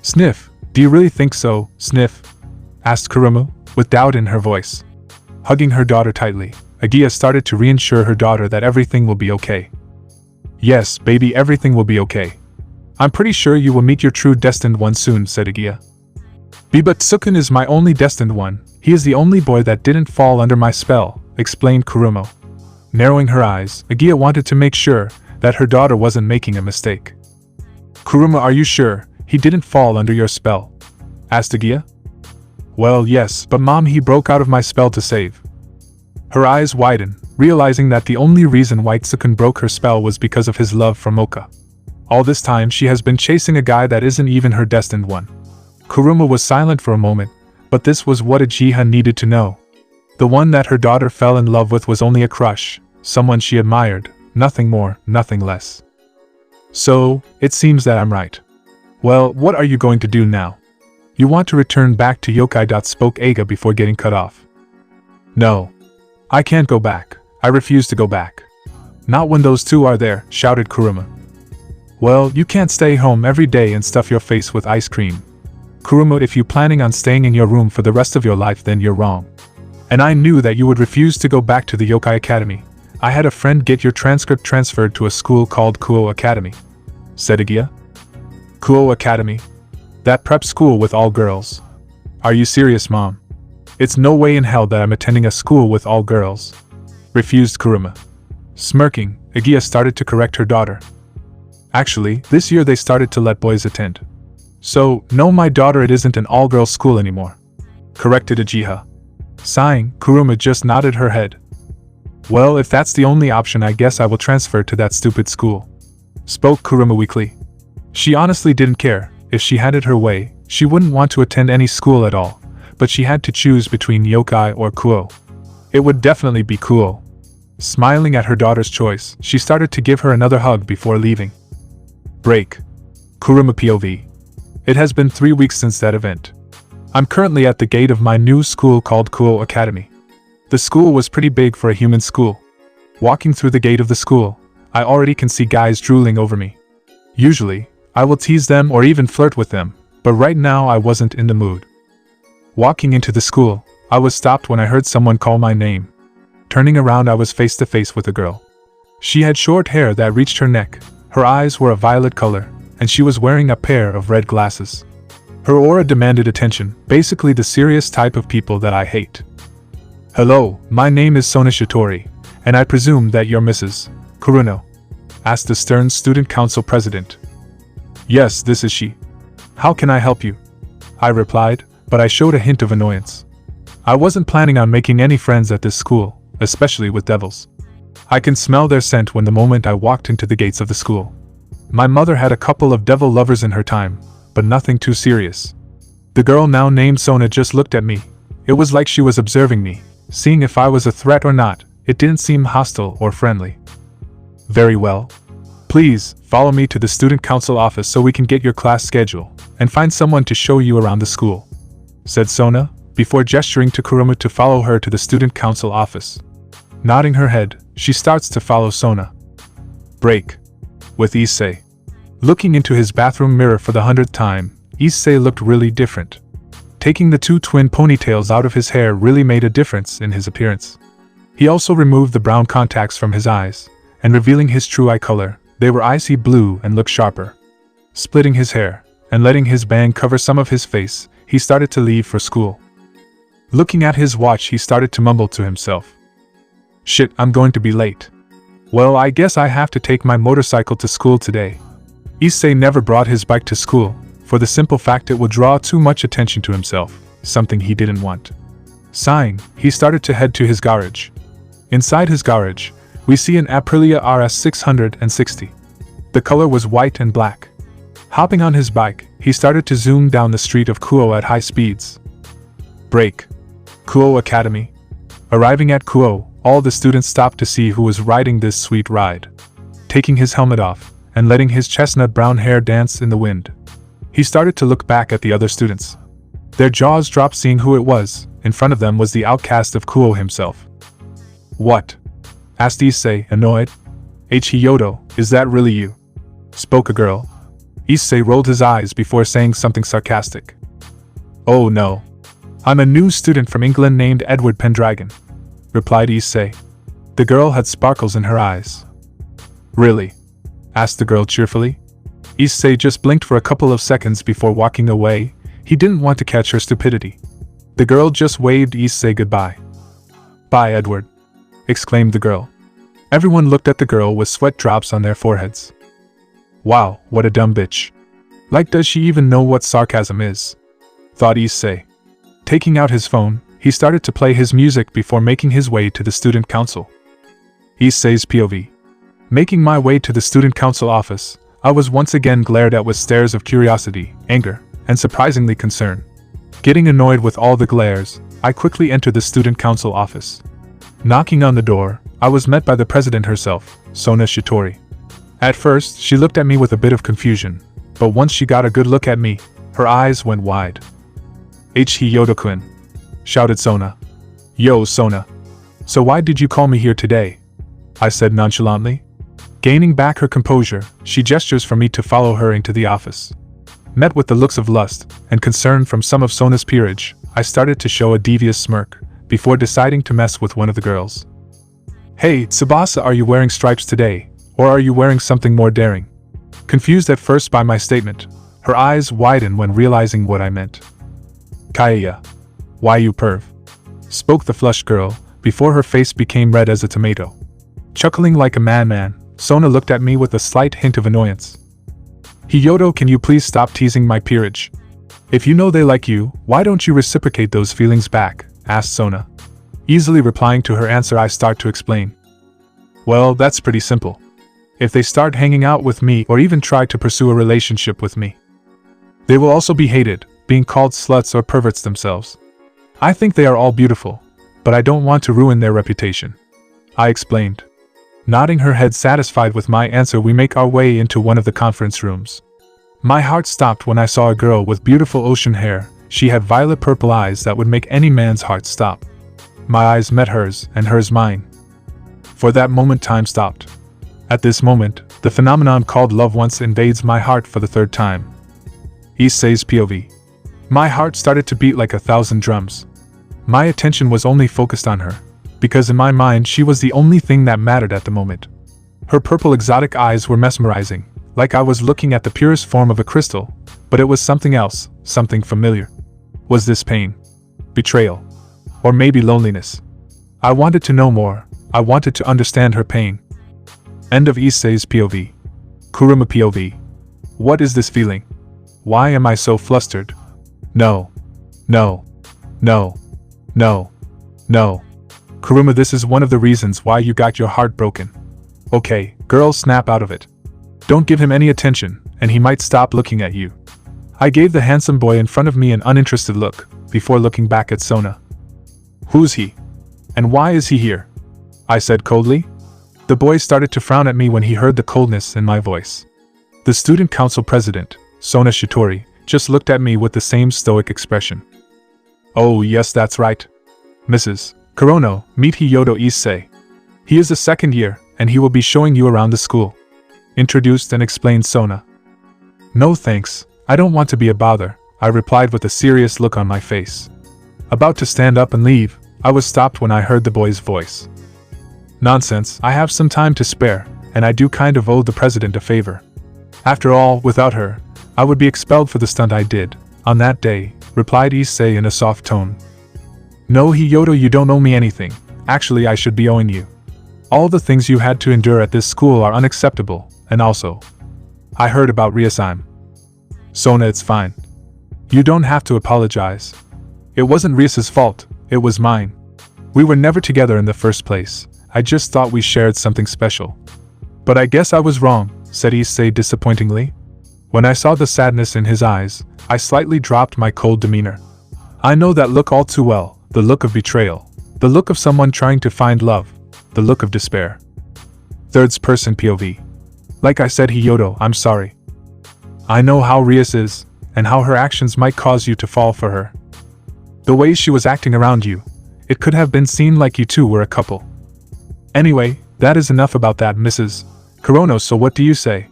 Sniff, do you really think so, Sniff? Asked Kuruma, with doubt in her voice. Hugging her daughter tightly, Agia started to reassure her daughter that everything will be okay. Yes, baby, everything will be okay. I'm pretty sure you will meet your true destined one soon, said Agia. But Tsukun is my only destined one. He is the only boy that didn't fall under my spell, explained Kuruma. Narrowing her eyes, Agia wanted to make sure that her daughter wasn't making a mistake. Kuruma, are you sure he didn't fall under your spell? Asked Agia. Well, yes, but Mom, he broke out of my spell to save. Her eyes widened, realizing that the only reason why Tsukun broke her spell was because of his love for Mocha. All this time she has been chasing a guy that isn't even her destined one. Kuruma was silent for a moment, but this was what Ajiha needed to know. The one that her daughter fell in love with was only a crush, someone she admired, nothing more, nothing less. So, it seems that I'm right. Well, what are you going to do now? You want to return back to Yokai. Spoke Eiga before getting cut off. No. I can't go back. I refuse to go back. Not when those two are there, shouted Kuruma. Well, you can't stay home every day and stuff your face with ice cream. Kuruma, if you're planning on staying in your room for the rest of your life, then you're wrong. And I knew that you would refuse to go back to the Yokai Academy. I had a friend get your transcript transferred to a school called Kouh Academy, said Agia. Kouh Academy? That prep school with all girls. Are you serious, Mom? It's no way in hell that I'm attending a school with all girls, refused Kuruma. Smirking, Agia started to correct her daughter. Actually, this year they started to let boys attend. So, no, my daughter, it isn't an all-girls school anymore, corrected Ajiha. Sighing, Kuruma just nodded her head. Well, if that's the only option, I guess I will transfer to that stupid school, spoke Kuruma weakly. She honestly didn't care. If she had it her way, she wouldn't want to attend any school at all, but she had to choose between Yokai or Kouh. It would definitely be Kouh. Smiling at her daughter's choice, she started to give her another hug before leaving. Break. Kuruma POV. It has been 3 weeks since that event. I'm currently at the gate of my new school called Kouh Academy. The school was pretty big for a human school. Walking through the gate of the school, I already can see guys drooling over me. Usually, I will tease them or even flirt with them, but right now I wasn't in the mood. Walking into the school, I was stopped when I heard someone call my name. Turning around, I was face to face with a girl. She had short hair that reached her neck, her eyes were a violet color, and she was wearing a pair of red glasses. Her aura demanded attention, basically the serious type of people that I hate. Hello, my name is Sona Shitori, and I presume that you're Mrs. Kuruno? Asked the stern student council president. Yes, this is she. How can I help you? I replied, but I showed a hint of annoyance. I wasn't planning on making any friends at this school, especially with devils. I can smell their scent when the moment I walked into the gates of the school. My mother had a couple of devil lovers in her time, but nothing too serious. The girl now named Sona just looked at me, It was like she was observing me, seeing if I was a threat or not. It didn't seem hostile or friendly. Very well. Please, follow me to the student council office so we can get your class schedule, and find someone to show you around the school, said Sona, before gesturing to Kuruma to follow her to the student council office. Nodding her head, she starts to follow Sona. Break. With Issei. Looking into his bathroom mirror for the 100th time, Issei looked really different. Taking the two twin ponytails out of his hair really made a difference in his appearance. He also removed the brown contacts from his eyes, and revealing his true eye color, they were icy blue and looked sharper. Splitting his hair, and letting his bang cover some of his face, he started to leave for school. Looking at his watch, he started to mumble to himself. Shit, I'm going to be late. Well, I guess I have to take my motorcycle to school today. Issei never brought his bike to school, for the simple fact it would draw too much attention to himself, something he didn't want. Sighing, he started to head to his garage. Inside his garage, we see an Aprilia RS 660. The color was white and black. Hopping on his bike, he started to zoom down the street of Kouh at high speeds. Break. Kouh Academy. Arriving at Kouh, all the students stopped to see who was riding this sweet ride. Taking his helmet off, and letting his chestnut brown hair dance in the wind, he started to look back at the other students. Their jaws dropped seeing who it was. In front of them was the outcast of Kouh himself. What? Asked Issei, annoyed. Issei Hyoudou, is that really you? Spoke a girl. Issei rolled his eyes before saying something sarcastic. Oh no. I'm a new student from England named Edward Pendragon, replied Issei. The girl had sparkles in her eyes. Really? Asked the girl cheerfully. Issei just blinked for a couple of seconds before walking away. He didn't want to catch her stupidity. The girl just waved Issei goodbye. Bye, Edward, exclaimed the girl. Everyone looked at the girl with sweat drops on their foreheads. Wow, what a dumb bitch. Like, does she even know what sarcasm is? Thought Issei. Taking out his phone, he started to play his music before making his way to the student council. Issei's POV. Making my way to the student council office, I was once again glared at with stares of curiosity, anger, and surprisingly concern. Getting annoyed with all the glares, I quickly entered the student council office. Knocking on the door, I was met by the president herself, Sona Shitori. At first, she looked at me with a bit of confusion, but once she got a good look at me, her eyes went wide. Issei Hyoudou-kun, shouted Sona. Yo, Sona. So why did you call me here today? I said nonchalantly. Gaining back her composure, she gestures for me to follow her into the office. Met with the looks of lust and concern from some of Sona's peerage, I started to show a devious smirk, before deciding to mess with one of the girls. Hey, Tsubasa, are you wearing stripes today, or are you wearing something more daring? Confused at first by my statement, her eyes widened when realizing what I meant. Kaya. Why you perv? Spoke the flushed girl, before her face became red as a tomato. Chuckling like a madman, Sona looked at me with a slight hint of annoyance. Hyoudou, can you please stop teasing my peerage? If you know they like you, why don't you reciprocate those feelings back? Asked Sona. Easily replying to her answer, I start to explain. Well, that's pretty simple. If they start hanging out with me or even try to pursue a relationship with me, they will also be hated, being called sluts or perverts themselves. I think they are all beautiful, but I don't want to ruin their reputation, I explained. Nodding her head satisfied with my answer, we make our way into one of the conference rooms. My heart stopped when I saw a girl with beautiful ocean hair. She had violet purple eyes that would make any man's heart stop. My eyes met hers, and hers mine. For that moment time stopped. At this moment, the phenomenon called love once invades my heart for the third time. Issei's POV. My heart started to beat like 1,000 drums. My attention was only focused on her, because in my mind she was the only thing that mattered at the moment. Her purple exotic eyes were mesmerizing, like I was looking at the purest form of a crystal, but it was something else, something familiar. Was this pain? Betrayal? Or maybe loneliness? I wanted to know more. I wanted to understand her pain. End of Issei's POV. Kuruma POV. What is this feeling? Why am I so flustered? No. No. No. No. No. Kuruma, this is one of the reasons why you got your heart broken. Okay, girl, snap out of it. Don't give him any attention, and he might stop looking at you. I gave the handsome boy in front of me an uninterested look, before looking back at Sona. Who's he? And why is he here? I said coldly. The boy started to frown at me when he heard the coldness in my voice. The student council president, Sona Shitori, just looked at me with the same stoic expression. Oh yes, that's right. Mrs. Kurono, meet Hyoudou Issei. He is a second year, and he will be showing you around the school. Introduced and explained Sona. No thanks, I don't want to be a bother, I replied with a serious look on my face. About to stand up and leave, I was stopped when I heard the boy's voice. Nonsense, I have some time to spare, and I do kind of owe the president a favor. After all, without her, I would be expelled for the stunt I did, on that day, replied Issei in a soft tone. No Hyoudou, you don't owe me anything, actually I should be owing you. All the things you had to endure at this school are unacceptable, and also, I heard about reassignment. Sona, it's fine. You don't have to apologize. It wasn't Rias's fault, it was mine. We were never together in the first place, I just thought we shared something special. But I guess I was wrong, said Issei disappointingly. When I saw the sadness in his eyes, I slightly dropped my cold demeanor. I know that look all too well, the look of betrayal, the look of someone trying to find love, the look of despair. Third person POV. Like I said, Hyoudou, I'm sorry. I know how Rias is, and how her actions might cause you to fall for her. The way she was acting around you, it could have been seen like you two were a couple. Anyway, that is enough about that, Mrs. Kurono, so what do you say?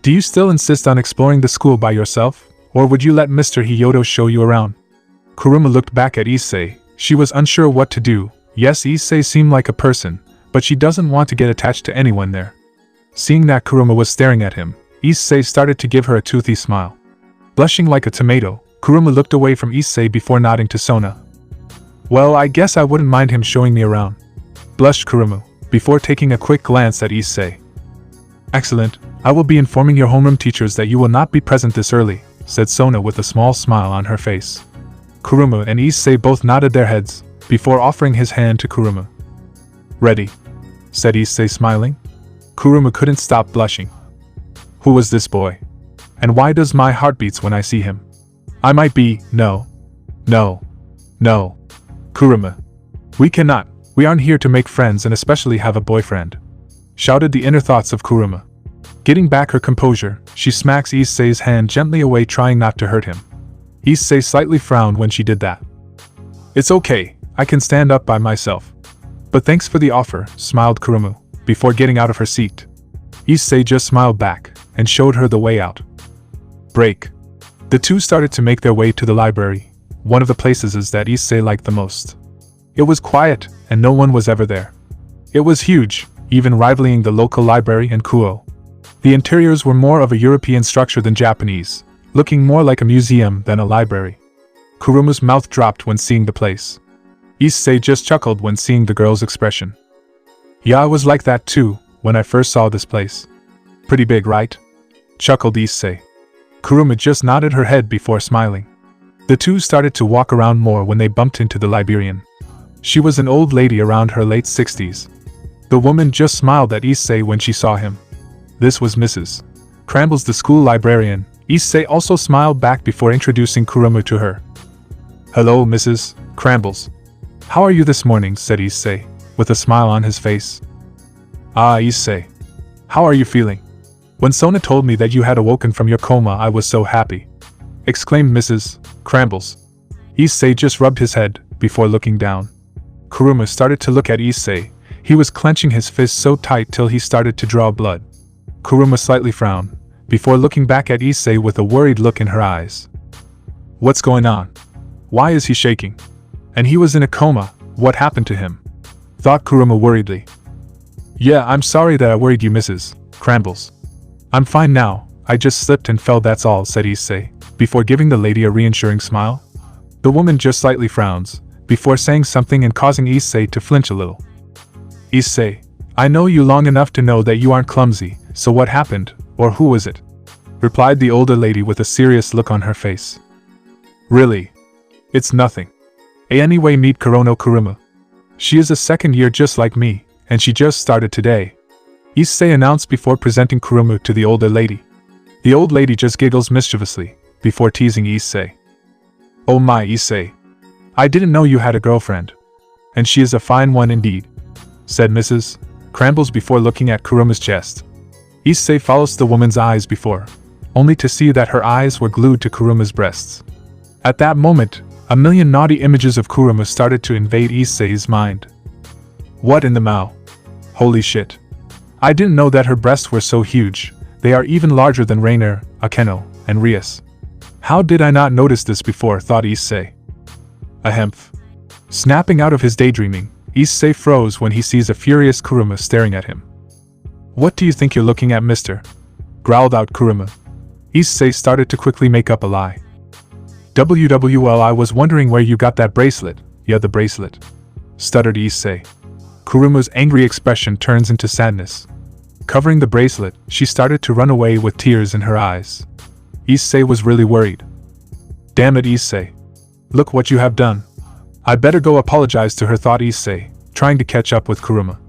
Do you still insist on exploring the school by yourself, or would you let Mr. Hyoudou show you around? Kuruma looked back at Issei, she was unsure what to do. Yes, Issei seemed like a person, but she doesn't want to get attached to anyone there. Seeing that Kuruma was staring at him, Issei started to give her a toothy smile. Blushing like a tomato, Kuruma looked away from Issei before nodding to Sona. Well, I guess I wouldn't mind him showing me around. Blushed Kuruma, before taking a quick glance at Issei. Excellent, I will be informing your homeroom teachers that you will not be present this early, said Sona with a small smile on her face. Kuruma and Issei both nodded their heads, before offering his hand to Kuruma. Ready, said Issei smiling. Kuruma couldn't stop blushing. Who was this boy? And why does my heart beats when I see him? I might be, no. Kuruma. We cannot, we aren't here to make friends and especially have a boyfriend. Shouted the inner thoughts of Kuruma. Getting back her composure, she smacks Issei's hand gently away, trying not to hurt him. Issei slightly frowned when she did that. It's okay, I can stand up by myself. But thanks for the offer, smiled Kuruma, before getting out of her seat. Issei just smiled back, and showed her the way out. Break. The two started to make their way to the library, one of the places that Issei liked the most. It was quiet, and no one was ever there. It was huge, even rivaling the local library in Kouh. The interiors were more of a European structure than Japanese, looking more like a museum than a library. Kuruma's mouth dropped when seeing the place. Issei just chuckled when seeing the girl's expression. Yeah, I was like that too, when I first saw this place. Pretty big, right? Chuckled Issei. Kuruma just nodded her head before smiling. The two started to walk around more when they bumped into the librarian. She was an old lady around her late 60s. The woman just smiled at Issei when she saw him. This was Mrs. Crambles, the school librarian. Issei also smiled back before introducing Kuruma to her. Hello, Mrs. Crambles. How are you this morning, said Issei, with a smile on his face. Ah, Issei. How are you feeling? When Sona told me that you had awoken from your coma, I was so happy. Exclaimed Mrs. Crambles. Issei just rubbed his head, before looking down. Kuruma started to look at Issei. He was clenching his fist so tight till he started to draw blood. Kuruma slightly frowned, before looking back at Issei with a worried look in her eyes. What's going on? Why is he shaking? And he was in a coma, what happened to him? Thought Kuruma worriedly. Yeah, I'm sorry that I worried you, Mrs. Crambles. I'm fine now, I just slipped and fell, that's all, said Issei, before giving the lady a reassuring smile. The woman just slightly frowns, before saying something and causing Issei to flinch a little. Issei, I know you long enough to know that you aren't clumsy, so what happened, or who was it? Replied the older lady with a serious look on her face. Really? It's nothing. Anyway, meet Kurono Kuruma. She is a second year just like me, and she just started today. Issei announced before presenting Kuruma to the older lady. The old lady just giggles mischievously, before teasing Issei. Oh my, Issei. I didn't know you had a girlfriend. And she is a fine one indeed, said Mrs. Crambles before looking at Kuruma's chest. Issei follows the woman's eyes before, only to see that her eyes were glued to Kuruma's breasts. At that moment, a million naughty images of Kuruma started to invade Issei's mind. What in the Mao? Holy shit. I didn't know that her breasts were so huge. They are even larger than Rainer, Akeno, and Rias. How did I not notice this before, thought Issei. Ahemph. Snapping out of his daydreaming, Issei froze when he sees a furious Kuruma staring at him. What do you think you're looking at, mister? Growled out Kuruma. Issei started to quickly make up a lie. WWL, I was wondering where you got that bracelet. Yeah, the bracelet, stuttered Issei. Kuruma's angry expression turns into sadness. Covering the bracelet, she started to run away with tears in her eyes. Issei was really worried. Damn it, Issei. Look what you have done. I'd better go apologize to her, thought Issei, trying to catch up with Kuruma.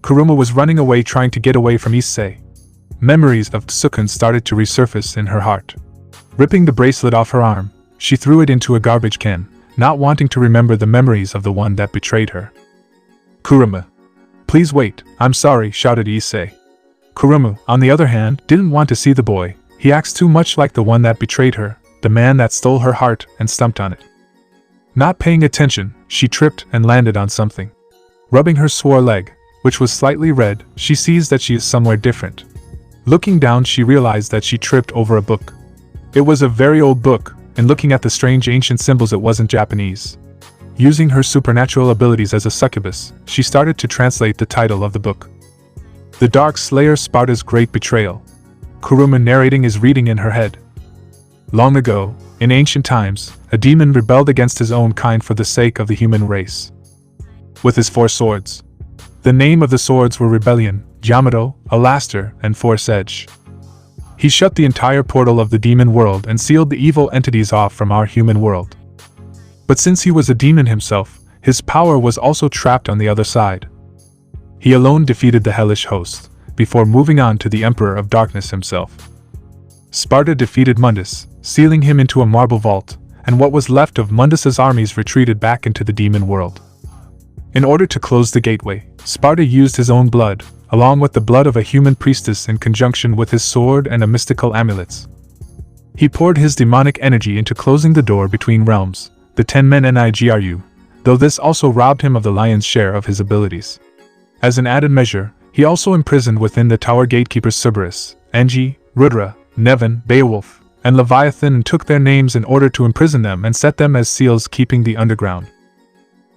Kuruma was running away, trying to get away from Issei. Memories of Tsukun started to resurface in her heart. Ripping the bracelet off her arm, she threw it into a garbage can, not wanting to remember the memories of the one that betrayed her. Kuruma. Please wait, I'm sorry, shouted Issei. Kuruma, on the other hand, didn't want to see the boy. He acts too much like the one that betrayed her, the man that stole her heart and stumped on it. Not paying attention, she tripped and landed on something. Rubbing her sore leg, which was slightly red, she sees that she is somewhere different. Looking down, she realized that she tripped over a book. It was a very old book, and looking at the strange ancient symbols, it wasn't Japanese. Using her supernatural abilities as a succubus, she started to translate the title of the book. The Dark Slayer, Sparda's Great Betrayal. Kuruma narrating is reading in her head. Long ago, in ancient times, a demon rebelled against his own kind for the sake of the human race. With his 4 swords. The name of the swords were Rebellion, Yamato, Alaster, and Force Edge. He shut the entire portal of the demon world and sealed the evil entities off from our human world. But since he was a demon himself, his power was also trapped on the other side. He alone defeated the hellish host, before moving on to the Emperor of Darkness himself. Sparda defeated Mundus, sealing him into a marble vault, and what was left of Mundus's armies retreated back into the demon world. In order to close the gateway, Sparda used his own blood, along with the blood of a human priestess in conjunction with his sword and a mystical amulets. He poured his demonic energy into closing the door between realms, the Tenmei Mikogami, though this also robbed him of the lion's share of his abilities. As an added measure, he also imprisoned within the tower gatekeepers Cerberus, Engi, Rudra, Nevin, Beowulf, and Leviathan, and took their names in order to imprison them and set them as seals keeping the underground.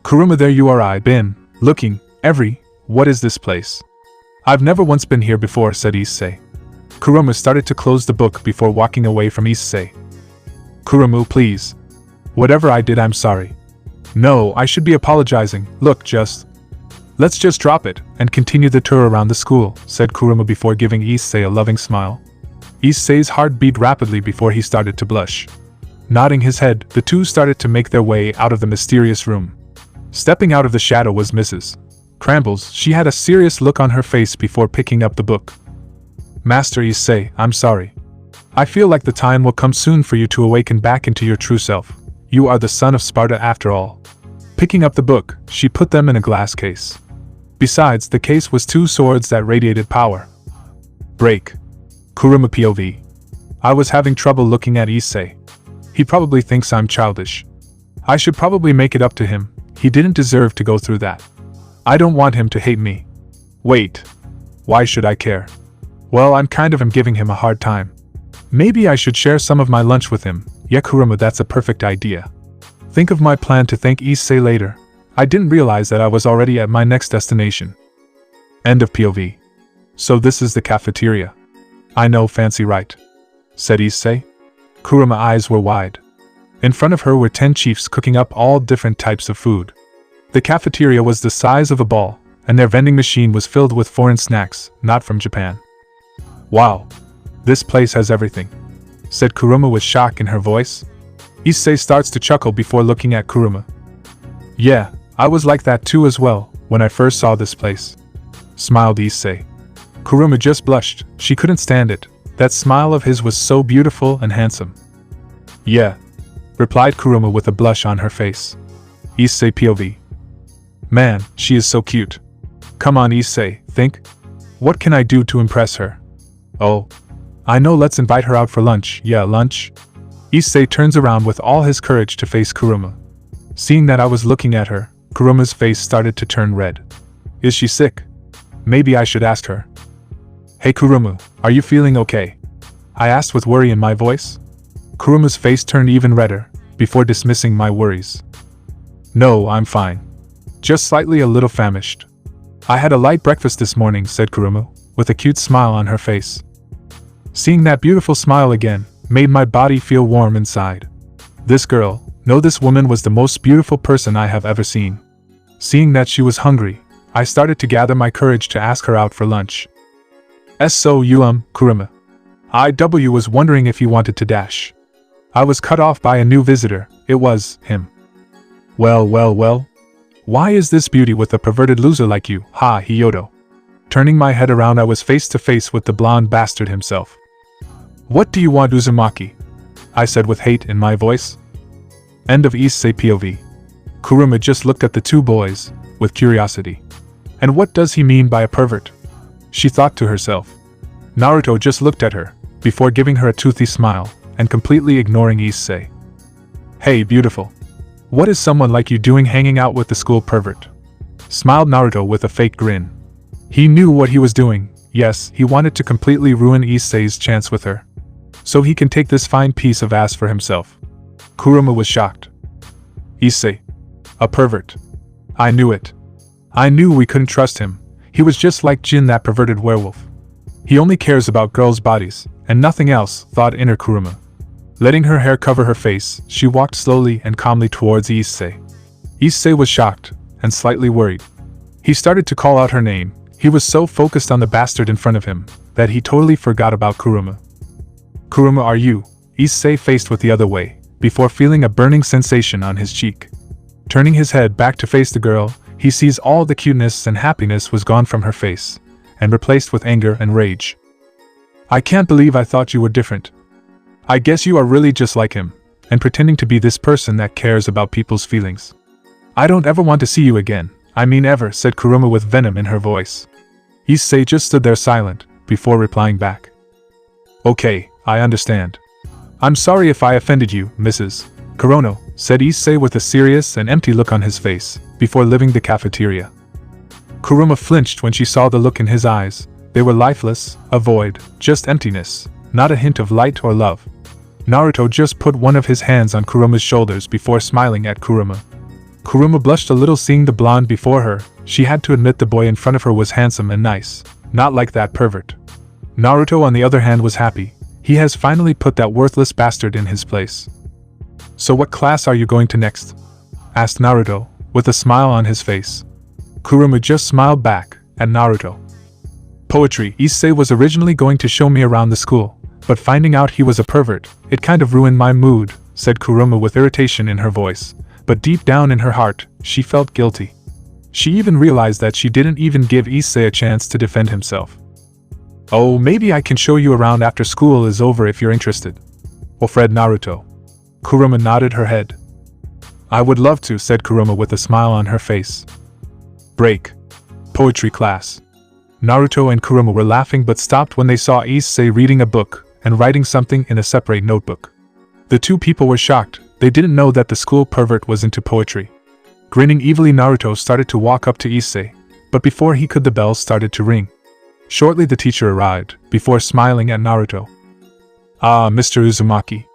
Kuruma, there you are. I've been looking what is this place? I've never once been here before, said Issei. Kuruma started to close the book before walking away from Issei. Kuruma, please. Whatever I did, I'm sorry. No, I should be apologizing. Look, let's just drop it and continue the tour around the school, said Kuruma before giving Issei a loving smile. Issei's heart beat rapidly before he started to blush. Nodding his head, the two started to make their way out of the mysterious room. Stepping out of the shadow was Mrs. Crambles. She had a serious look on her face before picking up the book. Master Issei, I'm sorry. I feel like the time will come soon for you to awaken back into your true self. You are the son of Sparda after all. Picking up the book, she put them in a glass case. Besides, the case was 2 swords that radiated power. Break. Kuruma POV. I was having trouble looking at Issei. He probably thinks I'm childish. I should probably make it up to him. He didn't deserve to go through that. I don't want him to hate me. Wait. Why should I care? Well, I'm giving him a hard time. Maybe I should share some of my lunch with him. Yeah, Kuruma, that's a perfect idea. Think of my plan to thank Issei later. I didn't realize that I was already at my next destination. End of POV. So this is the cafeteria. I know, fancy, right? Said Issei. Kuruma's eyes were wide. In front of her were 10 chiefs cooking up all different types of food. The cafeteria was the size of a ball, and their vending machine was filled with foreign snacks, not from Japan. Wow. This place has everything, said Kuruma with shock in her voice. Issei starts to chuckle before looking at Kuruma. Yeah, I was like that too as well, when I first saw this place. Smiled Issei. Kuruma just blushed. She couldn't stand it. That smile of his was so beautiful and handsome. Yeah, replied Kuruma with a blush on her face. Issei POV. Man, she is so cute. Come on, Issei, think. What can I do to impress her? Oh, I know, let's invite her out for lunch. Yeah, lunch. Issei turns around with all his courage to face Kuruma. Seeing that I was looking at her, Kuruma's face started to turn red. Is she sick? Maybe I should ask her. Hey Kuruma, are you feeling okay? I asked with worry in my voice. Kuruma's face turned even redder, before dismissing my worries. No, I'm fine. Just slightly a little famished. I had a light breakfast this morning, said Kuruma, with a cute smile on her face. Seeing that beautiful smile again, made my body feel warm inside. This girl, no, this woman was the most beautiful person I have ever seen. Seeing that she was hungry, I started to gather my courage to ask her out for lunch. So Kuruma. I was wondering if you wanted to dash. I was cut off by a new visitor, it was him. Well. Why is this beauty with a perverted loser like you, Hyoudou? Turning my head around, I was face to face with the blonde bastard himself. What do you want, Uzumaki? I said with hate in my voice. End of Issei POV. Kuruma just looked at the two boys, with curiosity. And what does he mean by a pervert? She thought to herself. Naruto just looked at her, before giving her a toothy smile, and completely ignoring Issei. Hey beautiful. What is someone like you doing hanging out with the school pervert? Smiled Naruto with a fake grin. He knew what he was doing, yes, he wanted to completely ruin Issei's chance with her. So he can take this fine piece of ass for himself. Kuruma was shocked. Issei. A pervert. I knew it. I knew we couldn't trust him. He was just like Jin, that perverted werewolf. He only cares about girls' bodies, and nothing else, thought inner Kuruma. Letting her hair cover her face, she walked slowly and calmly towards Issei. Issei was shocked, and slightly worried. He started to call out her name. He was so focused on the bastard in front of him, that he totally forgot about Kuruma. Kuruma, are you? Issei faced with the other way, before feeling a burning sensation on his cheek. Turning his head back to face the girl, he sees all the cuteness and happiness was gone from her face, and replaced with anger and rage. I can't believe I thought you were different. I guess you are really just like him, and pretending to be this person that cares about people's feelings. I don't ever want to see you again, I mean ever, said Kuruma with venom in her voice. Issei just stood there silent, before replying back. Okay, I understand. I'm sorry if I offended you, Mrs. Kurono, said Issei with a serious and empty look on his face, before leaving the cafeteria. Kuruma flinched when she saw the look in his eyes. They were lifeless, a void, just emptiness, not a hint of light or love. Naruto just put one of his hands on Kuruma's shoulders before smiling at Kuruma. Kuruma blushed a little seeing the blonde before her. She had to admit the boy in front of her was handsome and nice, not like that pervert. Naruto on the other hand was happy. He has finally put that worthless bastard in his place. So what class are you going to next? Asked Naruto, with a smile on his face. Kuruma just smiled back at Naruto. Poetry. Issei was originally going to show me around the school, but finding out he was a pervert, it kind of ruined my mood, said Kuruma with irritation in her voice, but deep down in her heart, she felt guilty. She even realized that she didn't even give Issei a chance to defend himself. Oh, maybe I can show you around after school is over if you're interested, offered Naruto. Kuruma nodded her head. I would love to, said Kuruma with a smile on her face. Break. Poetry class. Naruto and Kuruma were laughing but stopped when they saw Issei reading a book and writing something in a separate notebook. The two people were shocked. They didn't know that the school pervert was into poetry. Grinning evilly, Naruto started to walk up to Issei, but before he could, the bell started to ring. Shortly the teacher arrived, before smiling at Naruto. Ah, Mr. Uzumaki.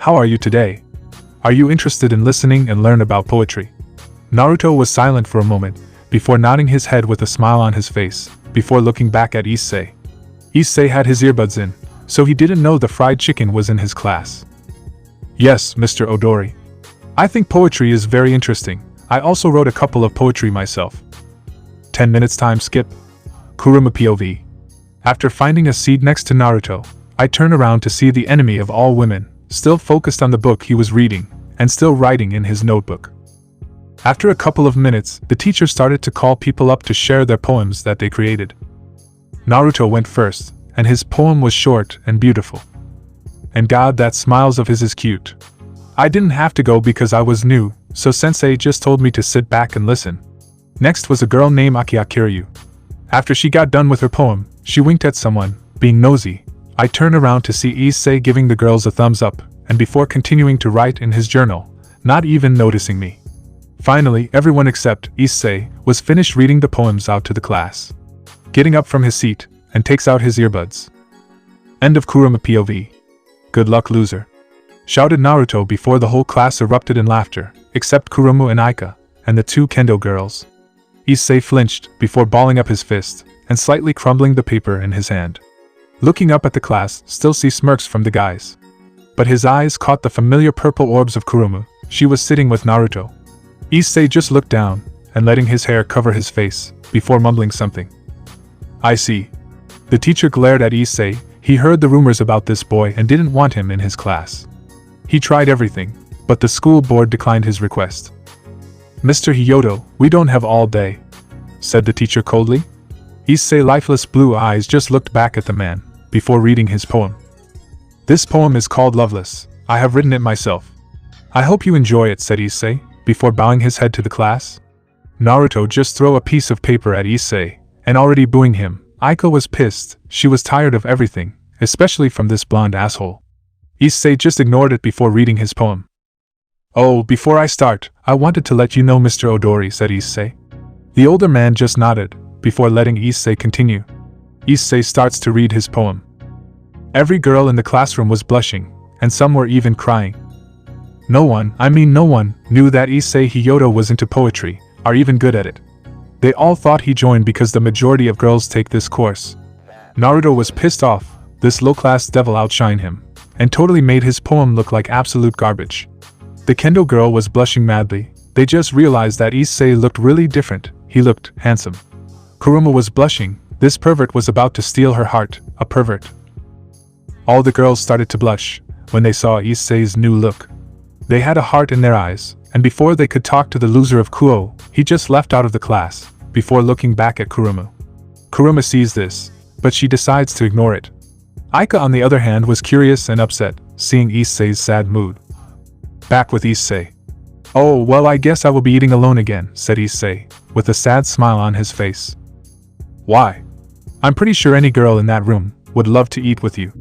How are you today? Are you interested in listening and learn about poetry? Naruto was silent for a moment, before nodding his head with a smile on his face, before looking back at Issei. Issei had his earbuds in, so he didn't know the fried chicken was in his class. Yes, Mr. Odori. I think poetry is very interesting. I also wrote a couple of poetry myself. 10 minutes time skip. Kuruma POV. After finding a seat next to Naruto, I turn around to see the enemy of all women, still focused on the book he was reading, and still writing in his notebook. After a couple of minutes, the teacher started to call people up to share their poems that they created. Naruto went first, and his poem was short and beautiful. And God, that smiles of his is cute. I didn't have to go because I was new, so sensei just told me to sit back and listen. Next was a girl named Akia Kiryu. After she got done with her poem, she winked at someone, being nosy. I turned around to see Issei giving the girls a thumbs up, and before continuing to write in his journal, not even noticing me. Finally, everyone except Issei was finished reading the poems out to the class. Getting up from his seat, and takes out his earbuds. End of Kurama POV. Good luck, loser. Shouted Naruto before the whole class erupted in laughter, except Kurumu and Aika, and the two kendo girls. Issei flinched before balling up his fist, and slightly crumbling the paper in his hand. Looking up at the class, still see smirks from the guys. But his eyes caught the familiar purple orbs of Kurumu. She was sitting with Naruto. Issei just looked down, and letting his hair cover his face, before mumbling something. I see. The teacher glared at Issei. He heard the rumors about this boy and didn't want him in his class. He tried everything, but the school board declined his request. Mr. Hyoudou, we don't have all day, said the teacher coldly. Issei's lifeless blue eyes just looked back at the man, before reading his poem. This poem is called Loveless. I have written it myself. I hope you enjoy it, said Issei, before bowing his head to the class. Naruto just threw a piece of paper at Issei, and already booing him. Aiko was pissed. She was tired of everything, especially from this blonde asshole. Issei just ignored it before reading his poem. Oh, before I start, I wanted to let you know, Mr. Odori, said Issei. The older man just nodded, before letting Issei continue. Issei starts to read his poem. Every girl in the classroom was blushing, and some were even crying. No one knew that Issei Hyoudou was into poetry, or even good at it. They all thought he joined because the majority of girls take this course. Naruto was pissed off. This low-class devil outshined him, and totally made his poem look like absolute garbage. The kendo girl was blushing madly. They just realized that Issei looked really different. He looked handsome. Kuruma was blushing. This pervert was about to steal her heart, a pervert. All the girls started to blush when they saw Issei's new look. They had a heart in their eyes, and before they could talk to the loser of Kouh, he just left out of the class, before looking back at Kuruma. Kuruma sees this, but she decides to ignore it. Aika, on the other hand, was curious and upset, seeing Issei's sad mood. Back with Issei. Oh, well, I guess I will be eating alone again, said Issei, with a sad smile on his face. Why? I'm pretty sure any girl in that room would love to eat with you.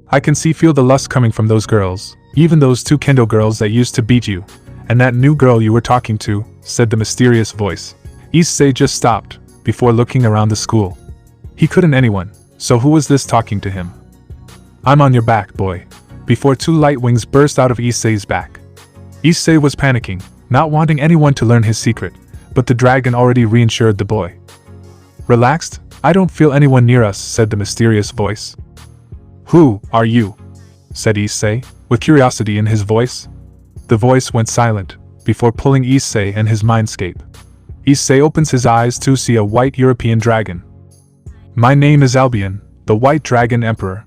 I can feel the lust coming from those girls, even those two kendo girls that used to beat you, and that new girl you were talking to, said the mysterious voice. Issei just stopped, before looking around the school. He couldn't anyone, so who was this talking to him? I'm on your back, boy. Before two light wings burst out of Issei's back. Issei was panicking, not wanting anyone to learn his secret, but the dragon already reassured the boy. Relaxed? I don't feel anyone near us, said the mysterious voice. Who are you? Said Issei, with curiosity in his voice. The voice went silent, before pulling Issei and his mindscape. Issei opens his eyes to see a white European dragon. My name is Albion, the White Dragon Emperor.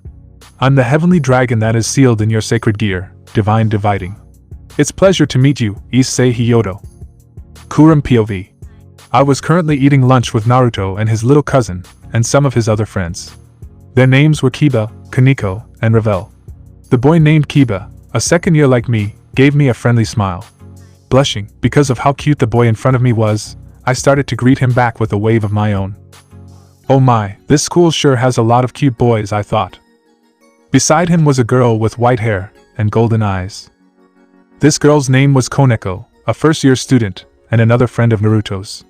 I'm the heavenly dragon that is sealed in your sacred gear, divine dividing. It's pleasure to meet you, Issei Hyoudou. Kurum POV. I was currently eating lunch with Naruto and his little cousin, and some of his other friends. Their names were Kiba, Kaneko, and Ravel. The boy named Kiba, a second year like me, gave me a friendly smile. Blushing, because of how cute the boy in front of me was, I started to greet him back with a wave of my own. Oh my, this school sure has a lot of cute boys, I thought. Beside him was a girl with white hair and golden eyes. This girl's name was Koneko, a first-year student, and another friend of Naruto's.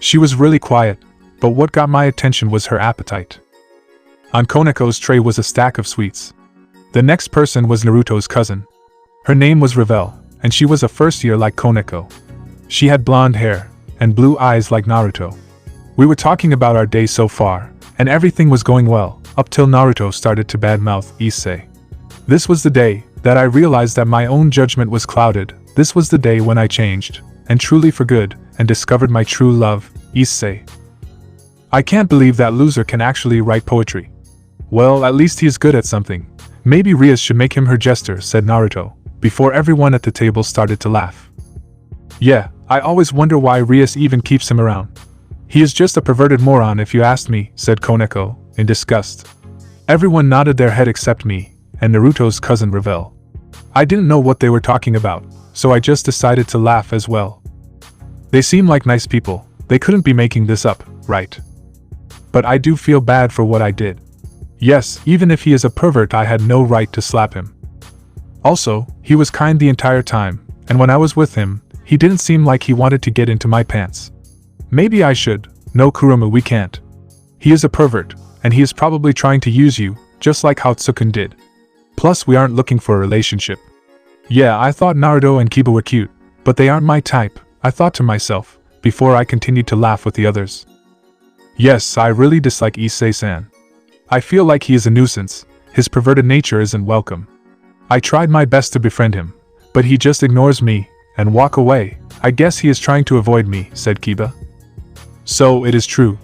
She was really quiet, but what got my attention was her appetite. On Koneko's tray was a stack of sweets. The next person was Naruto's cousin. Her name was Ravel, and she was a first-year like Koneko. She had blonde hair and blue eyes like Naruto. We were talking about our day so far, and everything was going well, up till Naruto started to badmouth Issei. This was the day that I realized that my own judgment was clouded. This was the day when I changed, and truly for good, and discovered my true love, Issei. I can't believe that loser can actually write poetry. Well, at least he is good at something. Maybe Rias should make him her jester, said Naruto, before everyone at the table started to laugh. Yeah, I always wonder why Rias even keeps him around. He is just a perverted moron if you asked me, said Koneko, in disgust. Everyone nodded their head except me, and Naruto's cousin Ravel. I didn't know what they were talking about, so I just decided to laugh as well. They seem like nice people. They couldn't be making this up, right? But I do feel bad for what I did. Yes, even if he is a pervert, I had no right to slap him. Also, he was kind the entire time, and when I was with him, he didn't seem like he wanted to get into my pants. Maybe I should. No, Kurama, we can't. He is a pervert, and he is probably trying to use you, just like how Tsukun did. Plus, we aren't looking for a relationship. Yeah, I thought Naruto and Kiba were cute, but they aren't my type, I thought to myself, before I continued to laugh with the others. Yes, I really dislike Issei-san. I feel like he is a nuisance, his perverted nature isn't welcome. I tried my best to befriend him, but he just ignores me, and walk away. I guess he is trying to avoid me, said Kiba. So, it is true.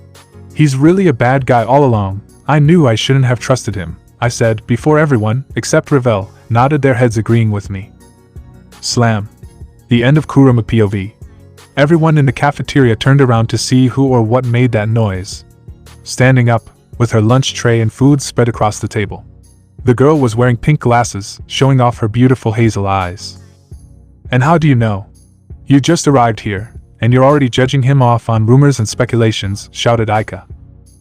He's really a bad guy all along. I knew I shouldn't have trusted him, I said, before everyone, except Revel, nodded their heads agreeing with me. Slam. The end of Kurama POV. Everyone in the cafeteria turned around to see who or what made that noise. Standing up, with her lunch tray and food spread across the table. The girl was wearing pink glasses, showing off her beautiful hazel eyes. And how do you know? You just arrived here, and you're already judging him off on rumors and speculations, shouted Aika.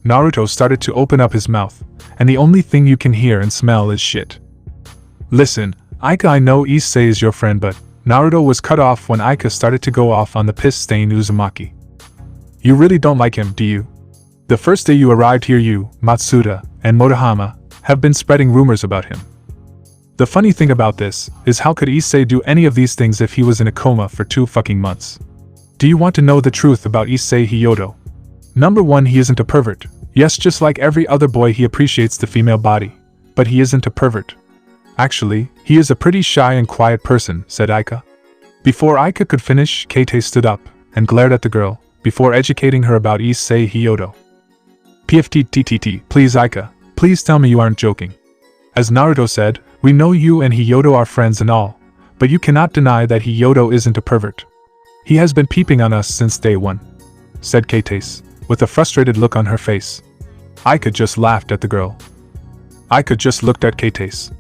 Naruto started to open up his mouth, and the only thing you can hear and smell is shit. Listen, Aika, I know Issei is your friend, but Naruto was cut off when Aika started to go off on the piss-stained Uzumaki. You really don't like him, do you? The first day you arrived here, you, Matsuda, and Motohama have been spreading rumors about him. The funny thing about this is, how could Issei do any of these things if he was in a coma for 2 fucking months? Do you want to know the truth about Issei Hyoudou? Number 1, he isn't a pervert. Yes, just like every other boy, he appreciates the female body. But he isn't a pervert. Actually, he is a pretty shy and quiet person, said Aika. Before Aika could finish, Kate stood up and glared at the girl, before educating her about Issei Hyoudou. PFTTTT, please Aika, please tell me you aren't joking. As Naruto said, we know you and Hyoudou are friends and all, but you cannot deny that Hyoudou isn't a pervert. He has been peeping on us since day 1, said Kate, with a frustrated look on her face. Aika just laughed at the girl. Aika just looked at Kate.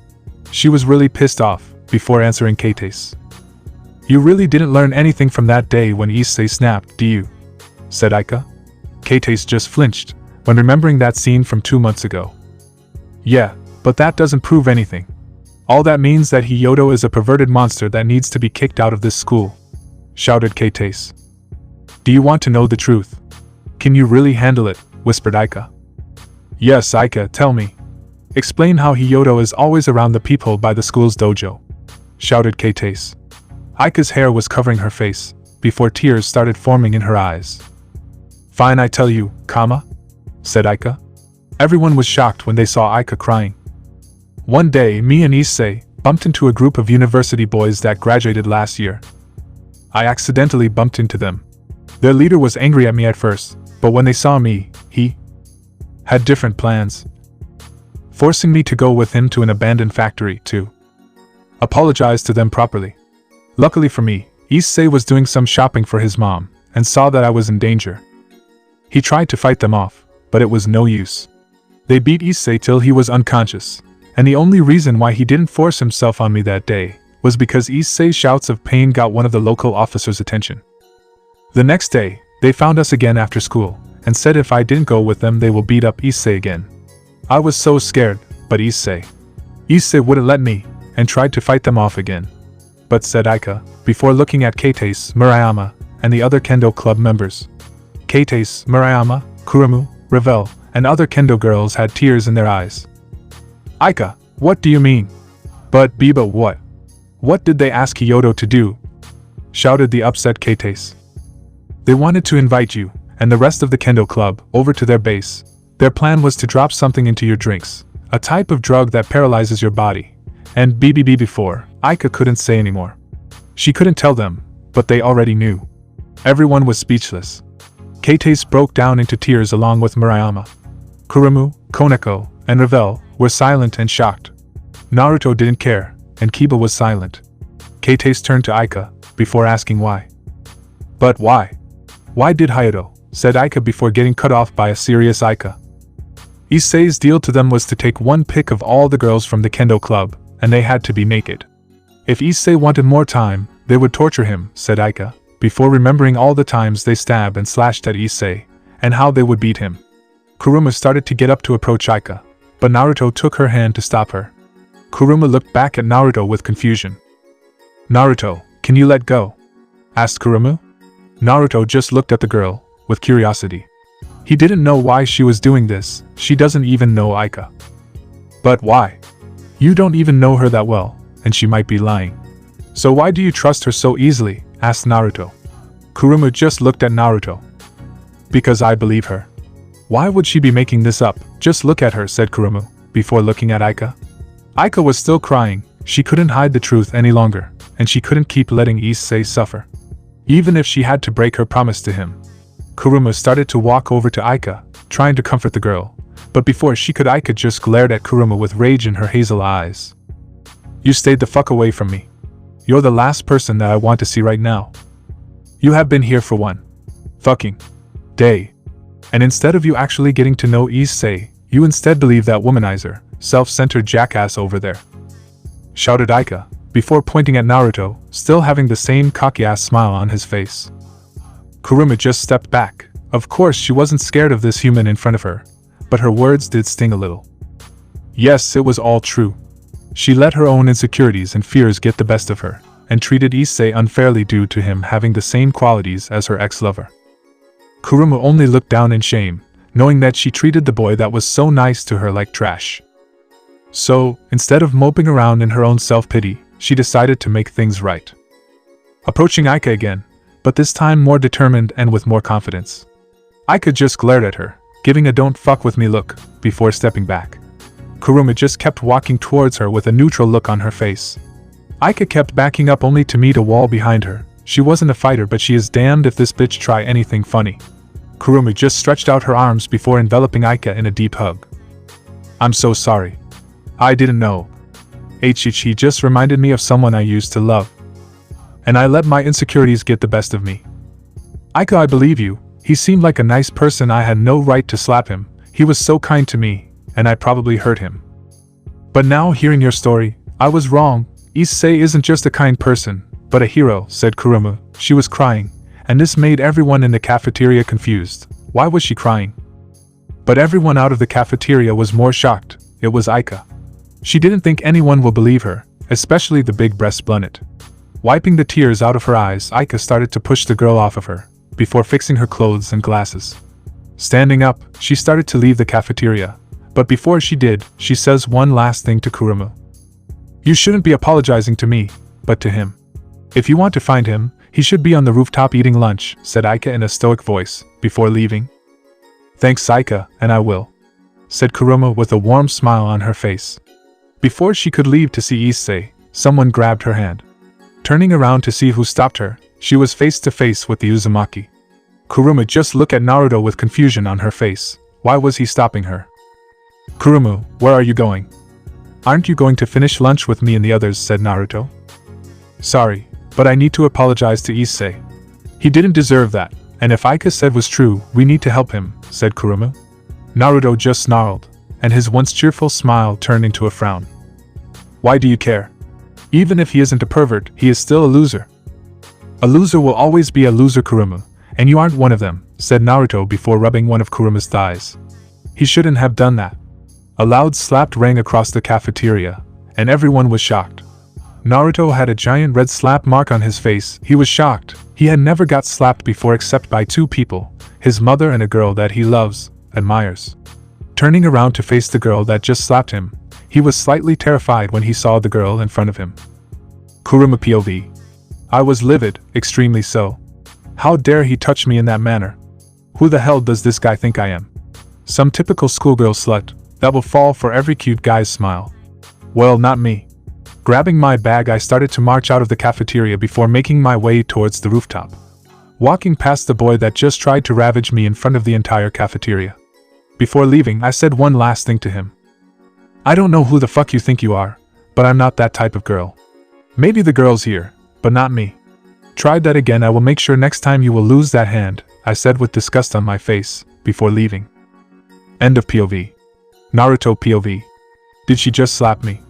She was really pissed off, before answering Kate. You really didn't learn anything from that day when Issei snapped, do you? Said Aika. Kate just flinched, when remembering that scene from 2 months ago. Yeah, but that doesn't prove anything. All that means that Hyoudou is a perverted monster that needs to be kicked out of this school, shouted Kate. Do you want to know the truth? Can you really handle it? Whispered Aika. Yes, Aika, tell me. Explain how Hyoudou is always around the peephole by the school's dojo, shouted Kate. Aika's hair was covering her face, before tears started forming in her eyes. Fine, I tell you, said Aika. Everyone was shocked when they saw Aika crying. One day, me and Issei bumped into a group of university boys that graduated last year. I accidentally bumped into them. Their leader was angry at me at first, but when they saw me, he had different plans, forcing me to go with him to an abandoned factory to apologize to them properly. Luckily for me, Issei was doing some shopping for his mom and saw that I was in danger. He tried to fight them off, but it was no use. They beat Issei till he was unconscious, and the only reason why he didn't force himself on me that day was because Issei's shouts of pain got one of the local officers' attention. The next day, they found us again after school, and said if I didn't go with them they will beat up Issei again. I was so scared, but Issei wouldn't let me, and tried to fight them off again. But said Aika, before looking at Kate, Murayama, and the other kendo club members. Kate, Murayama, Kurama, Revel, and other kendo girls had tears in their eyes. Aika, what do you mean? But Biba, what? What did they ask Hyoudou to do? Shouted the upset Kate. They wanted to invite you, and the rest of the kendo club, over to their base. Their plan was to drop something into your drinks, a type of drug that paralyzes your body. And BBB before, Aika couldn't say anymore. She couldn't tell them, but they already knew. Everyone was speechless. Kate broke down into tears along with Murayama. Kurama, Koneko, and Revel were silent and shocked. Naruto didn't care, and Kiba was silent. Kate turned to Aika, before asking why. But why? Why did Hyoudou? Said Aika before getting cut off by a serious Aika. Issei's deal to them was to take one pick of all the girls from the kendo club, and they had to be naked. If Issei wanted more time, they would torture him, said Aika, before remembering all the times they stabbed and slashed at Issei, and how they would beat him. Kuruma started to get up to approach Aika, but Naruto took her hand to stop her. Kuruma looked back at Naruto with confusion. "Naruto, can you let go?" asked Kuruma. Naruto just looked at the girl, with curiosity. He didn't know why she was doing this, she doesn't even know Aika. "But why? You don't even know her that well, and she might be lying. So why do you trust her so easily?" asked Naruto. Kuruma just looked at Naruto. "Because I believe her." "Why would she be making this up? Just look at her," said Kuruma, before looking at Aika. Aika was still crying, she couldn't hide the truth any longer, and she couldn't keep letting Issei suffer. Even if she had to break her promise to him. Kuruma started to walk over to Aika, trying to comfort the girl, but before she could, Aika just glared at Kuruma with rage in her hazel eyes. "You stayed the fuck away from me. You're the last person that I want to see right now. You have been here for one fucking day. And instead of you actually getting to know Issei, you instead believe that womanizer, self-centered jackass over there," shouted Aika, before pointing at Naruto, still having the same cocky-ass smile on his face. Kuruma just stepped back. Of course she wasn't scared of this human in front of her, but her words did sting a little. Yes, it was all true. She let her own insecurities and fears get the best of her, and treated Issei unfairly due to him having the same qualities as her ex-lover. Kuruma only looked down in shame, knowing that she treated the boy that was so nice to her like trash. So, instead of moping around in her own self-pity, she decided to make things right. Approaching Aika again, but this time more determined and with more confidence. Aika just glared at her, giving a "don't fuck with me" look, before stepping back. Kuruma just kept walking towards her with a neutral look on her face. Aika kept backing up only to meet a wall behind her. She wasn't a fighter, but she is damned if this bitch try anything funny. Kuruma just stretched out her arms before enveloping Aika in a deep hug. "I'm so sorry. I didn't know. He just reminded me of someone I used to love. And I let my insecurities get the best of me. Aika, I believe you. He seemed like a nice person. I had no right to slap him. He was so kind to me, and I probably hurt him. But now, hearing your story, I was wrong. Issei isn't just a kind person, but a hero," said Kuruma. She was crying, and this made everyone in the cafeteria confused. Why was she crying? But everyone out of the cafeteria was more shocked. It was Aika. She didn't think anyone will believe her, especially the big-breast blunted. Wiping the tears out of her eyes, Aika started to push the girl off of her, before fixing her clothes and glasses. Standing up, she started to leave the cafeteria, but before she did, she says one last thing to Kuruma. "You shouldn't be apologizing to me, but to him. If you want to find him, he should be on the rooftop eating lunch," said Aika in a stoic voice, before leaving. "Thanks, Aika, and I will," said Kuruma with a warm smile on her face. Before she could leave to see Issei, someone grabbed her hand. Turning around to see who stopped her, she was face to face with the Uzumaki. Kuruma just looked at Naruto with confusion on her face. Why was he stopping her? "Kuruma, where are you going?" "Aren't you going to finish lunch with me and the others?" said Naruto. "Sorry, but I need to apologize to Issei. He didn't deserve that, and if Aika said was true, we need to help him," said Kuruma. Naruto just snarled, and his once cheerful smile turned into a frown. "Why do you care? Even if he isn't a pervert, he is still a loser." "A loser will always be a loser, Kuruma, and you aren't one of them," said Naruto before rubbing one of Kuruma's thighs. "He shouldn't have done that." A loud slap rang across the cafeteria, and everyone was shocked. Naruto had a giant red slap mark on his face. He was shocked. He had never got slapped before except by two people, his mother and a girl that he loves, admires. Turning around to face the girl that just slapped him, he was slightly terrified when he saw the girl in front of him. Kuruma POV. I was livid, extremely so. How dare he touch me in that manner? Who the hell does this guy think I am? Some typical schoolgirl slut that will fall for every cute guy's smile. Well, not me. Grabbing my bag, I started to march out of the cafeteria before making my way towards the rooftop. Walking past the boy that just tried to ravage me in front of the entire cafeteria. Before leaving, I said one last thing to him. I don't know who the fuck you think you are, but I'm not that type of girl. Maybe the girls here, but not me. Try that again, I will make sure next time you will lose that hand, I said with disgust on my face, before leaving. End of POV. Naruto POV. Did she just slap me?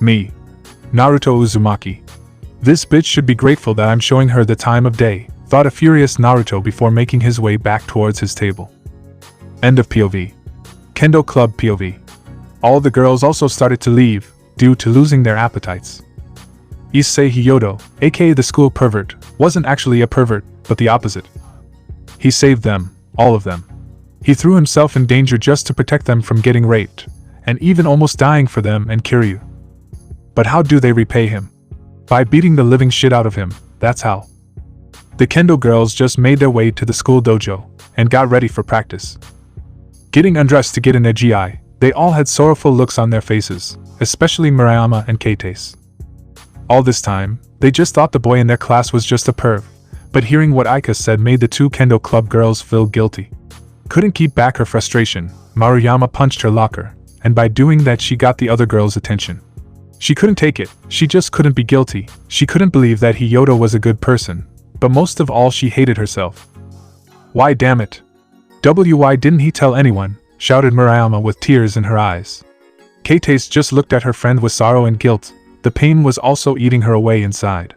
Me. Naruto Uzumaki. This bitch should be grateful that I'm showing her the time of day, thought a furious Naruto before making his way back towards his table. End of POV. Kendo Club POV. All the girls also started to leave, due to losing their appetites. Issei Hyoudou, aka the school pervert, wasn't actually a pervert, but the opposite. He saved them, all of them. He threw himself in danger just to protect them from getting raped, and even almost dying for them and Kiryu. But how do they repay him? By beating the living shit out of him, that's how. The Kendo girls just made their way to the school dojo, and got ready for practice. Getting undressed to get in their GI, they all had sorrowful looks on their faces, especially Murayama and Keitase. All this time, they just thought the boy in their class was just a perv, but hearing what Aika said made the two Kendo Club girls feel guilty. Couldn't keep back her frustration, Maruyama punched her locker, and by doing that she got the other girls' attention. She couldn't take it, she just couldn't be guilty, she couldn't believe that Hyoudou was a good person, but most of all she hated herself. Why damn it? Why didn't he tell anyone? Shouted Murayama with tears in her eyes. Keitase just looked at her friend with sorrow and guilt, the pain was also eating her away inside.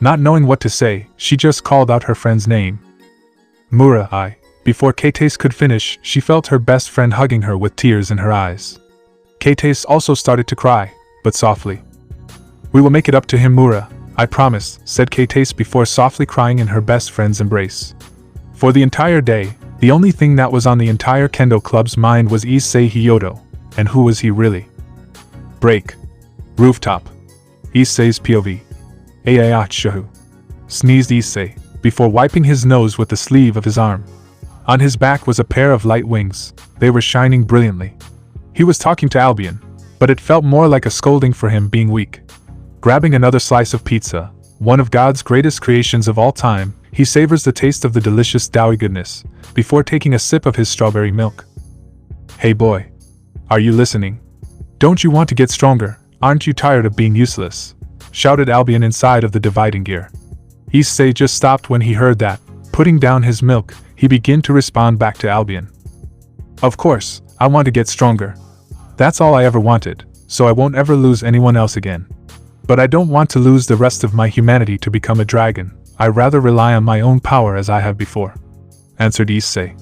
Not knowing what to say, she just called out her friend's name. Murai. Before Keitase could finish, she felt her best friend hugging her with tears in her eyes. Keitase also started to cry, but softly. We will make it up to him, Mura, I promise, said Keitase before softly crying in her best friend's embrace. For the entire day, the only thing that was on the entire Kendo Club's mind was Issei Hyoudou, and who was he really? Break. Rooftop. Issei's POV. Ayayachahu. Sneezed Issei, before wiping his nose with the sleeve of his arm. On his back was a pair of light wings, they were shining brilliantly. He was talking to Albion, but it felt more like a scolding for him being weak. Grabbing another slice of pizza, one of God's greatest creations of all time, he savors the taste of the delicious doughy goodness, before taking a sip of his strawberry milk. Hey boy. Are you listening? Don't you want to get stronger? Aren't you tired of being useless? Shouted Albion inside of the dividing gear. Issei just stopped when he heard that. Putting down his milk, he began to respond back to Albion. Of course, I want to get stronger. That's all I ever wanted, so I won't ever lose anyone else again. But I don't want to lose the rest of my humanity to become a dragon, I rather rely on my own power as I have before. Answered Issei.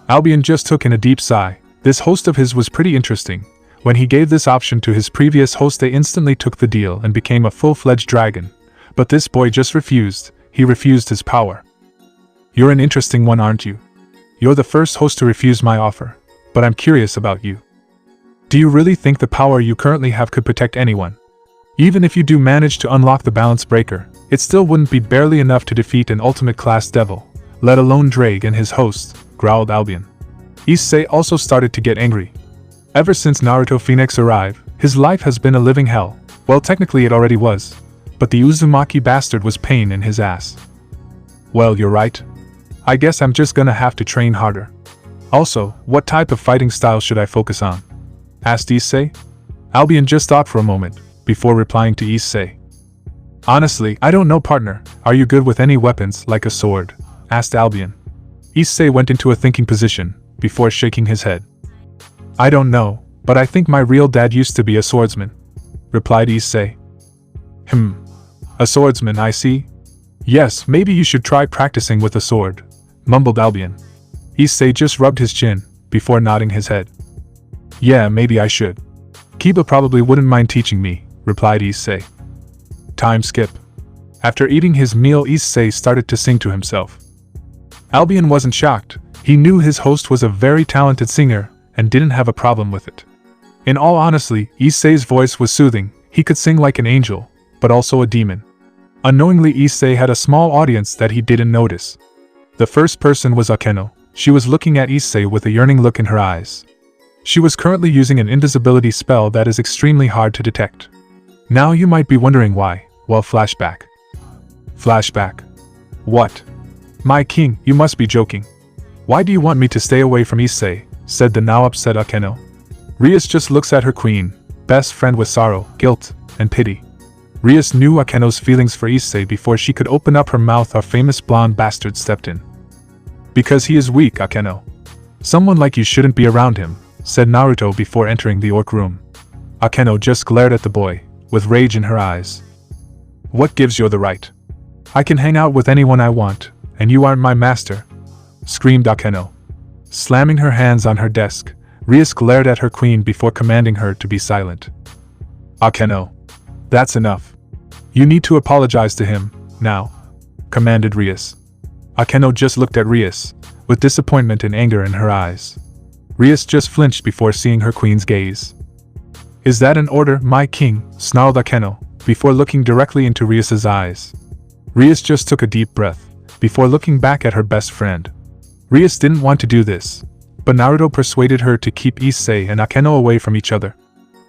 Albion just took in a deep sigh, this host of his was pretty interesting. When he gave this option to his previous host they instantly took the deal and became a full-fledged dragon. But this boy just refused, he refused his power. You're an interesting one, aren't you? You're the first host to refuse my offer, but I'm curious about you. Do you really think the power you currently have could protect anyone? Even if you do manage to unlock the balance breaker, it still wouldn't be barely enough to defeat an ultimate class devil, let alone Drake and his host, growled Albion. Issei also started to get angry. Ever since Naruto Phoenix arrived, his life has been a living hell. Well, technically it already was, but the Uzumaki bastard was pain in his ass. Well, you're right. I guess I'm just gonna have to train harder. Also, what type of fighting style should I focus on? Asked Issei. Albion just thought for a moment, before replying to Issei. Honestly, I don't know, partner. Are you good with any weapons, like a sword? Asked Albion. Issei went into a thinking position, before shaking his head. I don't know, but I think my real dad used to be a swordsman. Replied Issei. A swordsman, I see. Yes, maybe you should try practicing with a sword, mumbled Albion. Issei just rubbed his chin, before nodding his head. Yeah, maybe I should. Kiba probably wouldn't mind teaching me, replied Issei. Time skip. After eating his meal, Issei started to sing to himself. Albion wasn't shocked, he knew his host was a very talented singer, and didn't have a problem with it. In all honesty, Issei's voice was soothing, he could sing like an angel, but also a demon. Unknowingly, Issei had a small audience that he didn't notice. The first person was Akeno. She was looking at Issei with a yearning look in her eyes. She was currently using an invisibility spell that is extremely hard to detect. Now you might be wondering why. Well, flashback. Flashback. What? My king, you must be joking. Why do you want me to stay away from Issei? Said the now upset Akeno. Rias just looks at her queen, best friend with sorrow, guilt, and pity. Rias knew Akeno's feelings for Issei before she could open up her mouth. Our famous blonde bastard stepped in. Because he is weak, Akeno. Someone like you shouldn't be around him, said Naruto before entering the orc room. Akeno just glared at the boy, with rage in her eyes. What gives you the right? I can hang out with anyone I want, and you aren't my master," screamed Akeno. Slamming her hands on her desk, Rias glared at her queen before commanding her to be silent. "Akeno, that's enough. You need to apologize to him, now," commanded Rias. Akeno just looked at Rias, with disappointment and anger in her eyes. Rias just flinched before seeing her queen's gaze. "Is that an order, my king?" snarled Akeno, before looking directly into Rias's eyes. Rias just took a deep breath, before looking back at her best friend. Rias didn't want to do this, but Naruto persuaded her to keep Issei and Akeno away from each other.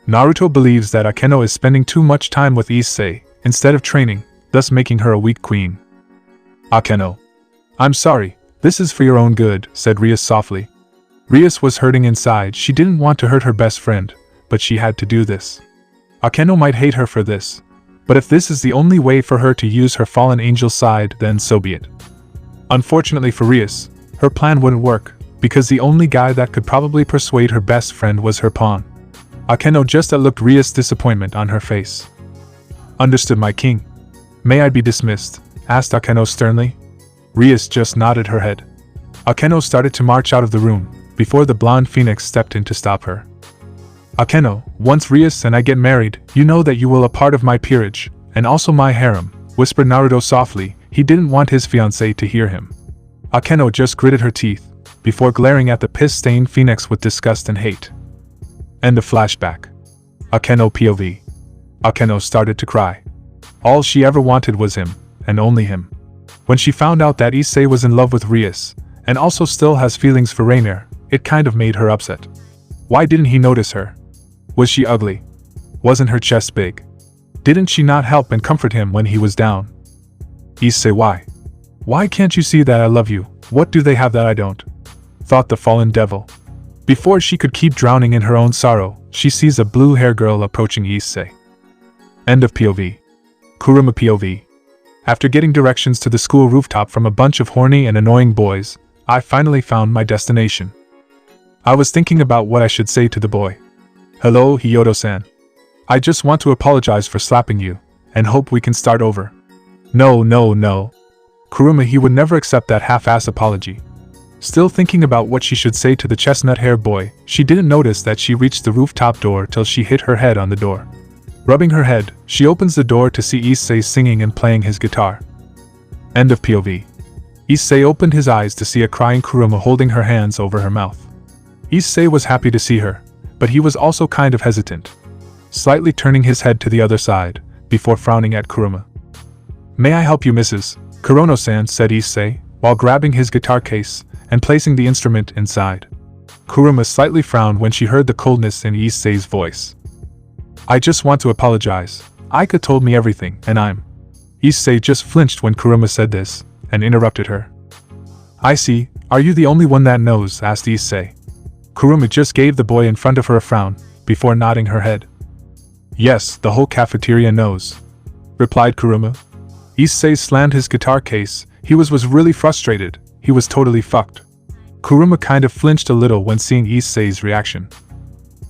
Naruto believes that Akeno is spending too much time with Issei, instead of training, thus making her a weak queen. "Akeno, I'm sorry, this is for your own good," said Rias softly. Rias was hurting inside. She didn't want to hurt her best friend, but she had to do this. Akeno might hate her for this, but if this is the only way for her to use her fallen angel side, then so be it. Unfortunately for Rias, her plan wouldn't work, because the only guy that could probably persuade her best friend was her pawn. Akeno just looked Rias' disappointment on her face. "Understood, my king. May I be dismissed?" asked Akeno sternly. Rias just nodded her head. Akeno started to march out of the room, before the blonde phoenix stepped in to stop her. "Akeno, once Rias and I get married, you know that you will a part of my peerage, and also my harem," whispered Naruto softly. He didn't want his fiancée to hear him. Akeno just gritted her teeth, before glaring at the piss-stained phoenix with disgust and hate. End of flashback. Akeno POV. Akeno started to cry. All she ever wanted was him, and only him. When she found out that Issei was in love with Rias, and also still has feelings for Rainier, it kind of made her upset. Why didn't he notice her? Was she ugly? Wasn't her chest big? Didn't she not help and comfort him when he was down? Issei, why? Why can't you see that I love you? What do they have that I don't? Thought the fallen devil. Before she could keep drowning in her own sorrow, she sees a blue-haired girl approaching Issei. End of POV. Kurama POV. After getting directions to the school rooftop from a bunch of horny and annoying boys, I finally found my destination. I was thinking about what I should say to the boy. "Hello, Hyodo-san. I just want to apologize for slapping you, and hope we can start over." No. Kuruma, he would never accept that half-ass apology. Still thinking about what she should say to the chestnut-haired boy, she didn't notice that she reached the rooftop door till she hit her head on the door. Rubbing her head, she opens the door to see Issei singing and playing his guitar. End of POV. Issei opened his eyes to see a crying Kuruma holding her hands over her mouth. Issei was happy to see her, but he was also kind of hesitant, slightly turning his head to the other side, before frowning at Kuruma. "May I help you, Mrs. Kurono-san?" said Issei, while grabbing his guitar case and placing the instrument inside. Kuruma slightly frowned when she heard the coldness in Issei's voice. "I just want to apologize. Aika told me everything, and I'm..." Issei just flinched when Kuruma said this, and interrupted her. "I see, are you the only one that knows?" asked Issei. Kuruma just gave the boy in front of her a frown, before nodding her head. "Yes, the whole cafeteria knows," replied Kuruma. Issei slammed his guitar case. He was really frustrated. He was totally fucked. Kuruma kind of flinched a little when seeing Issei's reaction.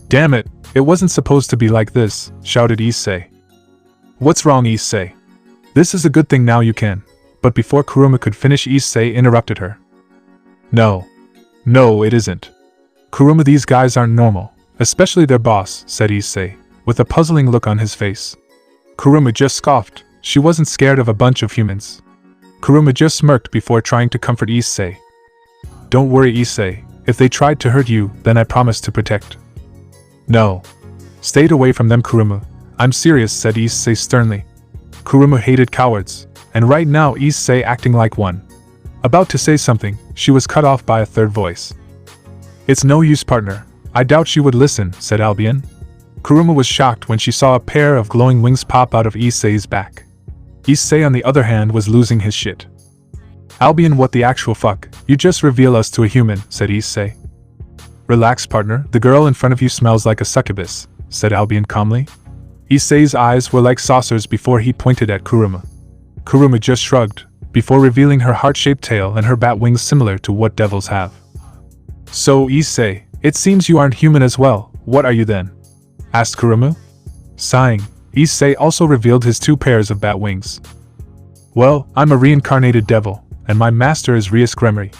"Damn it, it wasn't supposed to be like this," shouted Issei. "What's wrong, Issei? This is a good thing now you can." But before Kuruma could finish, Issei interrupted her. No, it isn't. Kuruma, these guys aren't normal, especially their boss," said Issei, with a puzzling look on his face. Kuruma just scoffed. She wasn't scared of a bunch of humans. Kuruma just smirked before trying to comfort Issei. "Don't worry, Issei. If they tried to hurt you, then I promise to protect." "No. Stayed away from them, Kuruma. I'm serious," said Issei sternly. Kuruma hated cowards, and right now Issei acting like one. About to say something, she was cut off by a third voice. "It's no use, partner. I doubt she would listen," said Albion. Kuruma was shocked when she saw a pair of glowing wings pop out of Issei's back. Issei, on the other hand, was losing his shit. "Albion, what the actual fuck? You just reveal us to a human," said Issei. "Relax, partner, the girl in front of you smells like a succubus," said Albion calmly. Issei's eyes were like saucers before he pointed at Kuruma. Kuruma just shrugged, before revealing her heart-shaped tail and her bat wings similar to what devils have. "So, Issei, it seems you aren't human as well. What are you then?" asked Kuruma. Sighing, Issei also revealed his two pairs of bat wings. "Well, I'm a reincarnated devil, and my master is Rias Gremory.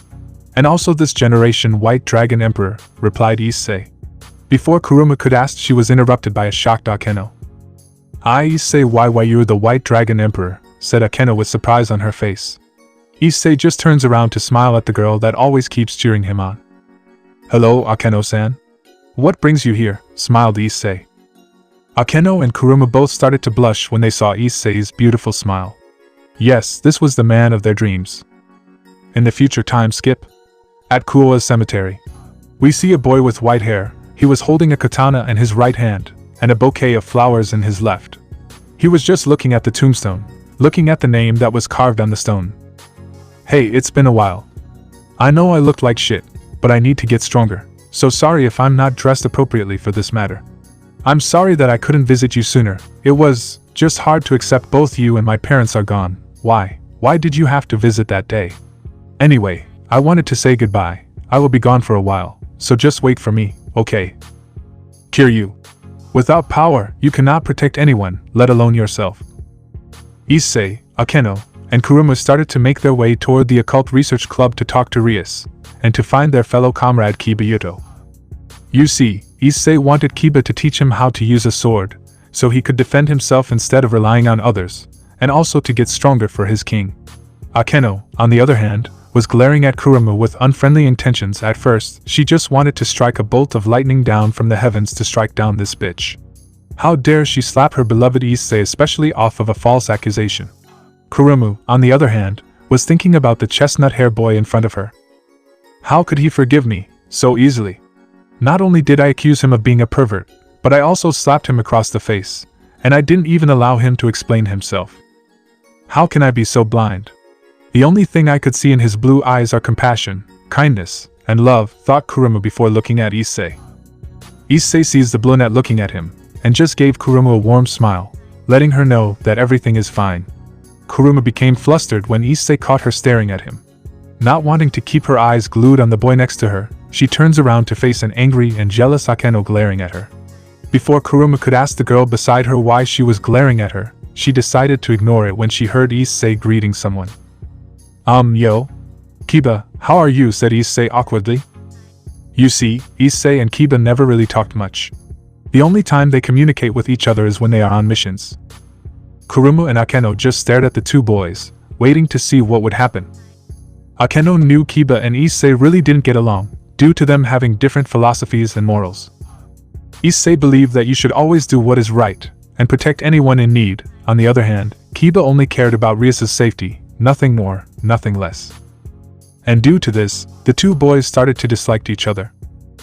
And also this generation White Dragon Emperor, replied Issei. Before Kuruma could ask, she was interrupted by a shocked Akeno. Issei, why you're the White Dragon Emperor, said Akeno with surprise on her face. Issei just turns around to smile at the girl that always keeps cheering him on. Hello, Akeno-san. What brings you here? Smiled Issei. Akeno and Kuruma both started to blush when they saw Issei's beautiful smile. Yes, this was the man of their dreams. In the future time skip. At Kouh's cemetery. We see a boy with white hair. He was holding a katana in his right hand, and a bouquet of flowers in his left. He was just looking at the tombstone, looking at the name that was carved on the stone. Hey, it's been a while. I know I looked like shit, but I need to get stronger, so sorry if I'm not dressed appropriately for this matter. I'm sorry that I couldn't visit you sooner. It was just hard to accept both you and my parents are gone. Why did you have to visit that day? Anyway, I wanted to say goodbye. I will be gone for a while, so just wait for me, okay? Kiryu. Without power, you cannot protect anyone, let alone yourself. Issei, Akeno, and Kuruma started to make their way toward the Occult Research Club to talk to Rias, and to find their fellow comrade Kiba Yuto. You see, Issei wanted Kiba to teach him how to use a sword, so he could defend himself instead of relying on others, and also to get stronger for his king. Akeno, on the other hand, was glaring at Kuruma with unfriendly intentions. At first, she just wanted to strike a bolt of lightning down from the heavens to strike down this bitch. How dare she slap her beloved Issei, especially off of a false accusation. Kuruma, on the other hand, was thinking about the chestnut-hair boy in front of her. How could he forgive me so easily? Not only did I accuse him of being a pervert, but I also slapped him across the face, and I didn't even allow him to explain himself. How can I be so blind? The only thing I could see in his blue eyes are compassion, kindness, and love, thought Kuruma before looking at Issei. Issei sees the brunette looking at him, and just gave Kuruma a warm smile, letting her know that everything is fine. Kuruma became flustered when Issei caught her staring at him. Not wanting to keep her eyes glued on the boy next to her, she turns around to face an angry and jealous Akeno glaring at her. Before Kuruma could ask the girl beside her why she was glaring at her, she decided to ignore it when she heard Issei greeting someone. Yo? Kiba, how are you? Said Issei awkwardly. You see, Issei and Kiba never really talked much. The only time they communicate with each other is when they are on missions. Kuruma and Akeno just stared at the two boys, waiting to see what would happen. Akeno knew Kiba and Issei really didn't get along, due to them having different philosophies and morals. Issei believed that you should always do what is right, and protect anyone in need. On the other hand, Kiba only cared about Rias' safety, nothing more, nothing less. And due to this, the two boys started to dislike each other.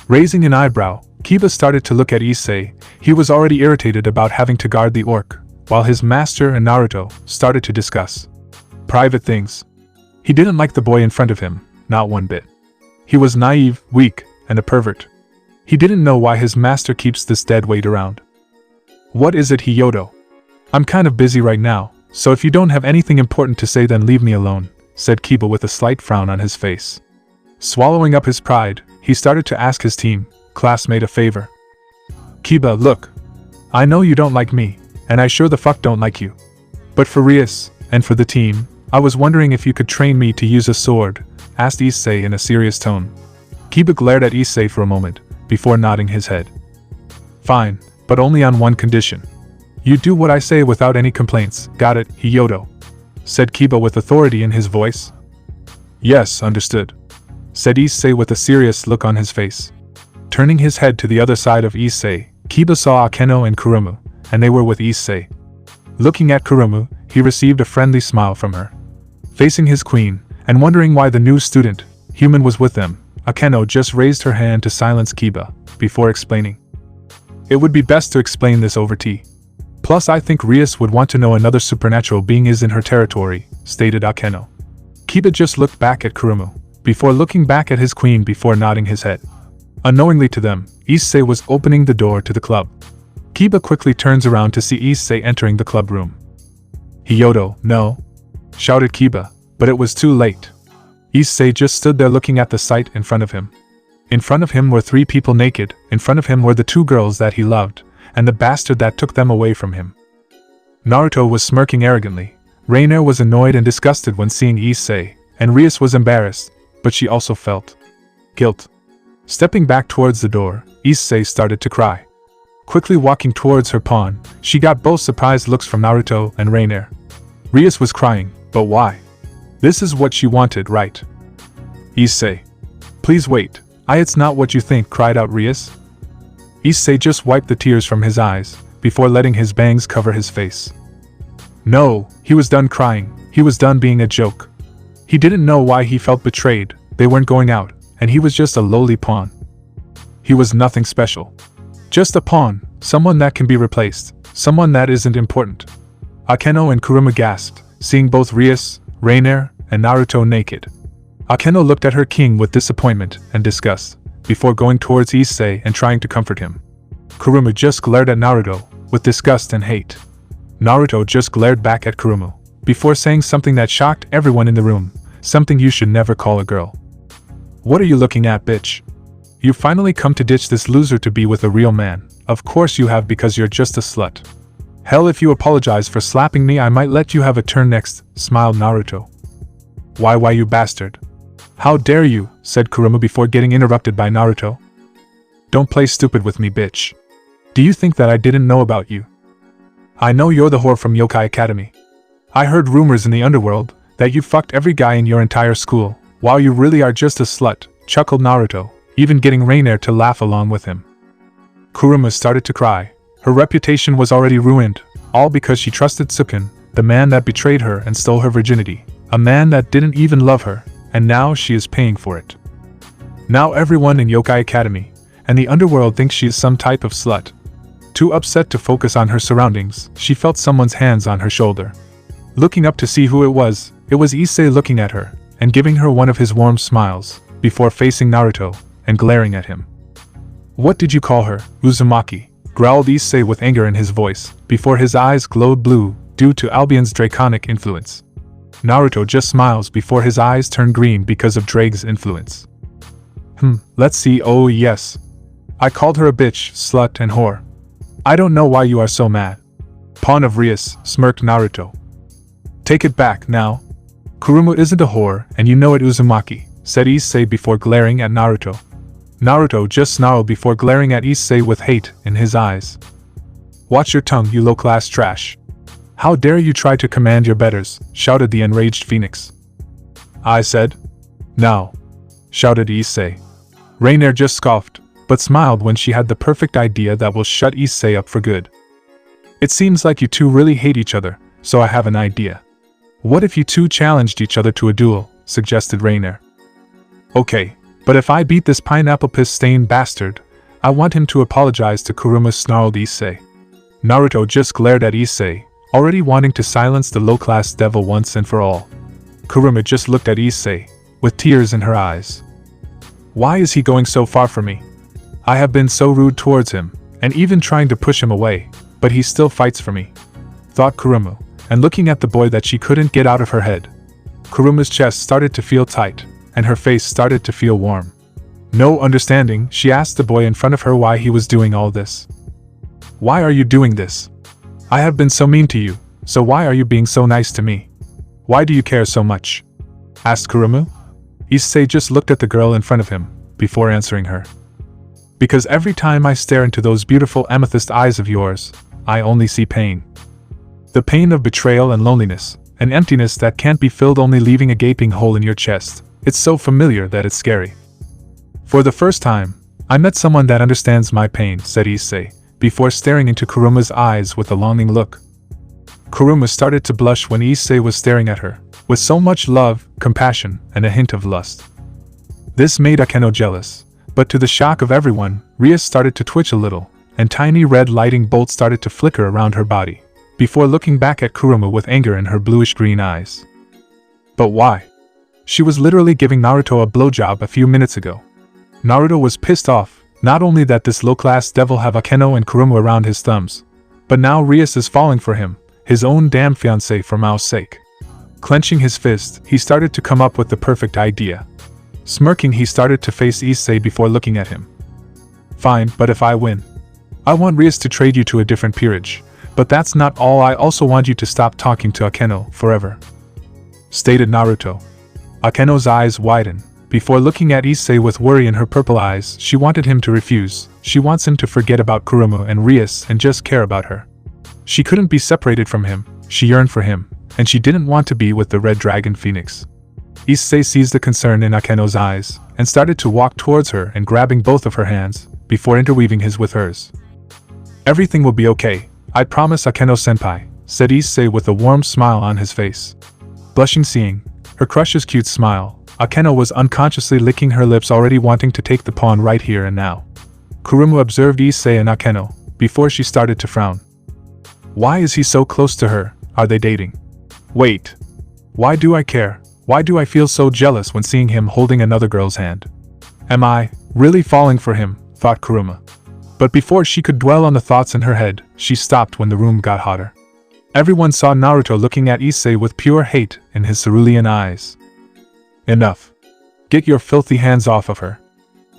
Raising an eyebrow, Kiba started to look at Issei. He was already irritated about having to guard the orc, while his master and Naruto started to discuss private things. He didn't like the boy in front of him, not one bit. He was naive, weak, and a pervert. He didn't know why his master keeps this dead weight around. What is it, Hyoudou? I'm kind of busy right now, so if you don't have anything important to say then leave me alone, said Kiba with a slight frown on his face. Swallowing up his pride, he started to ask his classmate a favor. Kiba, look. I know you don't like me, and I sure the fuck don't like you. But for Rias, and for the team, I was wondering if you could train me to use a sword, asked Issei in a serious tone. Kiba glared at Issei for a moment, before nodding his head. Fine, but only on one condition. You do what I say without any complaints, got it, Hyoudou? Said Kiba with authority in his voice. Yes, understood, said Issei with a serious look on his face. Turning his head to the other side of Issei, Kiba saw Akeno and Kuruma, and they were with Issei. Looking at Kuruma, he received a friendly smile from her. Facing his queen, and wondering why the new student, human, was with them, Akeno just raised her hand to silence Kiba, before explaining. It would be best to explain this over tea. Plus I think Rias would want to know another supernatural being is in her territory, stated Akeno. Kiba just looked back at Kuruma, before looking back at his queen before nodding his head. Unknowingly to them, Issei was opening the door to the club. Kiba quickly turns around to see Issei entering the club room. Hyoudou, no! Shouted Kiba, but it was too late. Issei just stood there looking at the sight in front of him. In front of him were three people naked, in front of him were the two girls that he loved, and the bastard that took them away from him. Naruto was smirking arrogantly. Reiner was annoyed and disgusted when seeing Issei, and Rias was embarrassed, but she also felt guilt. Stepping back towards the door, Issei started to cry. Quickly walking towards her pawn, she got both surprised looks from Naruto and Rainier. Rias was crying, but why? This is what she wanted, right? Issei. Please wait, it's not what you think, cried out Rias. Issei just wiped the tears from his eyes, before letting his bangs cover his face. No, he was done crying, he was done being a joke. He didn't know why he felt betrayed, they weren't going out, and he was just a lowly pawn. He was nothing special. Just a pawn, someone that can be replaced, someone that isn't important. Akeno and Kuruma gasped, seeing both Rias, Rainier, and Naruto naked. Akeno looked at her king with disappointment and disgust, before going towards Issei and trying to comfort him. Kuruma just glared at Naruto, with disgust and hate. Naruto just glared back at Kuruma, before saying something that shocked everyone in the room, something you should never call a girl. What are you looking at, bitch? You finally come to ditch this loser to be with a real man. Of course you have, because you're just a slut. Hell, if you apologize for slapping me, I might let you have a turn next, smiled Naruto. Why you bastard? How dare you, said Kuruma before getting interrupted by Naruto. Don't play stupid with me, bitch. Do you think that I didn't know about you? I know you're the whore from Yokai Academy. I heard rumors in the underworld that you fucked every guy in your entire school, while you really are just a slut, chuckled Naruto, even getting Rainier to laugh along with him. Kuruma started to cry. Her reputation was already ruined, all because she trusted Sukun, the man that betrayed her and stole her virginity, a man that didn't even love her, and now she is paying for it. Now everyone in Yokai Academy and the underworld thinks she is some type of slut. Too upset to focus on her surroundings, she felt someone's hands on her shoulder. Looking up to see who it was Issei looking at her and giving her one of his warm smiles, before facing Naruto and glaring at him. What did you call her, Uzumaki? Growled Issei with anger in his voice, before his eyes glowed blue due to Albion's draconic influence. Naruto just smiles before his eyes turn green because of Drake's influence. Let's see. Oh yes. I called her a bitch, slut, and whore. I don't know why you are so mad. Pawn of Rias, smirked Naruto. Take it back now. Kuruma isn't a whore, and you know it, Uzumaki, said Issei before glaring at Naruto. Naruto just snarled before glaring at Issei with hate in his eyes. Watch your tongue, you low-class trash. How dare you try to command your betters, shouted the enraged phoenix. I said. No, shouted Issei. Rainier just scoffed, but smiled when she had the perfect idea that will shut Issei up for good. It seems like you two really hate each other, so I have an idea. What if you two challenged each other to a duel, suggested Rainier. Okay, but if I beat this pineapple piss-stained bastard, I want him to apologize to Kuruma, snarled Issei. Naruto just glared at Issei, already wanting to silence the low-class devil once and for all. Kuruma just looked at Issei, with tears in her eyes. Why is he going so far from me? I have been so rude towards him, and even trying to push him away, but he still fights for me, thought Kuruma, and looking at the boy that she couldn't get out of her head. Kuruma's chest started to feel tight, and her face started to feel warm. No understanding, she asked the boy in front of her why he was doing all this. Why are you doing this? I have been so mean to you, so why are you being so nice to me? Why do you care so much? Asked Kuruma. Issei just looked at the girl in front of him, before answering her. Because every time I stare into those beautiful amethyst eyes of yours, I only see pain. The pain of betrayal and loneliness, an emptiness that can't be filled, only leaving a gaping hole in your chest. It's so familiar that it's scary. For the first time, I met someone that understands my pain, said Issei, before staring into Kuruma's eyes with a longing look. Kuruma started to blush when Issei was staring at her, with so much love, compassion, and a hint of lust. This made Akeno jealous, but to the shock of everyone, Rias started to twitch a little, and tiny red lighting bolts started to flicker around her body, before looking back at Kuruma with anger in her bluish-green eyes. But why? She was literally giving Naruto a blowjob a few minutes ago. Naruto was pissed off, not only that this low-class devil have Akeno and Kuruma around his thumbs, but now Rias is falling for him, his own damn fiancé, for Mao's sake. Clenching his fist, he started to come up with the perfect idea. Smirking, he started to face Issei before looking at him. Fine, but if I win, I want Rias to trade you to a different peerage, but that's not all, I also want you to stop talking to Akeno forever, stated Naruto. Akeno's eyes widen. Before looking at Issei with worry in her purple eyes, she wanted him to refuse. She wants him to forget about Kurumu and Rias and just care about her. She couldn't be separated from him, she yearned for him, and she didn't want to be with the Red Dragon Phoenix. Issei sees the concern in Akeno's eyes, and started to walk towards her and grabbing both of her hands, before interweaving his with hers. "Everything will be okay, I promise Akeno-senpai," said Issei with a warm smile on his face. Blushing seeing her crush's cute smile, Akeno was unconsciously licking her lips, already wanting to take the pawn right here and now. Kurumu observed Issei and Akeno, before she started to frown. Why is he so close to her? Are they dating? Wait. Why do I care? Why do I feel so jealous when seeing him holding another girl's hand? Am I really falling for him? Thought Kuruma. But before she could dwell on the thoughts in her head, she stopped when the room got hotter. Everyone saw Naruto looking at Issei with pure hate in his cerulean eyes. Enough. Get your filthy hands off of her.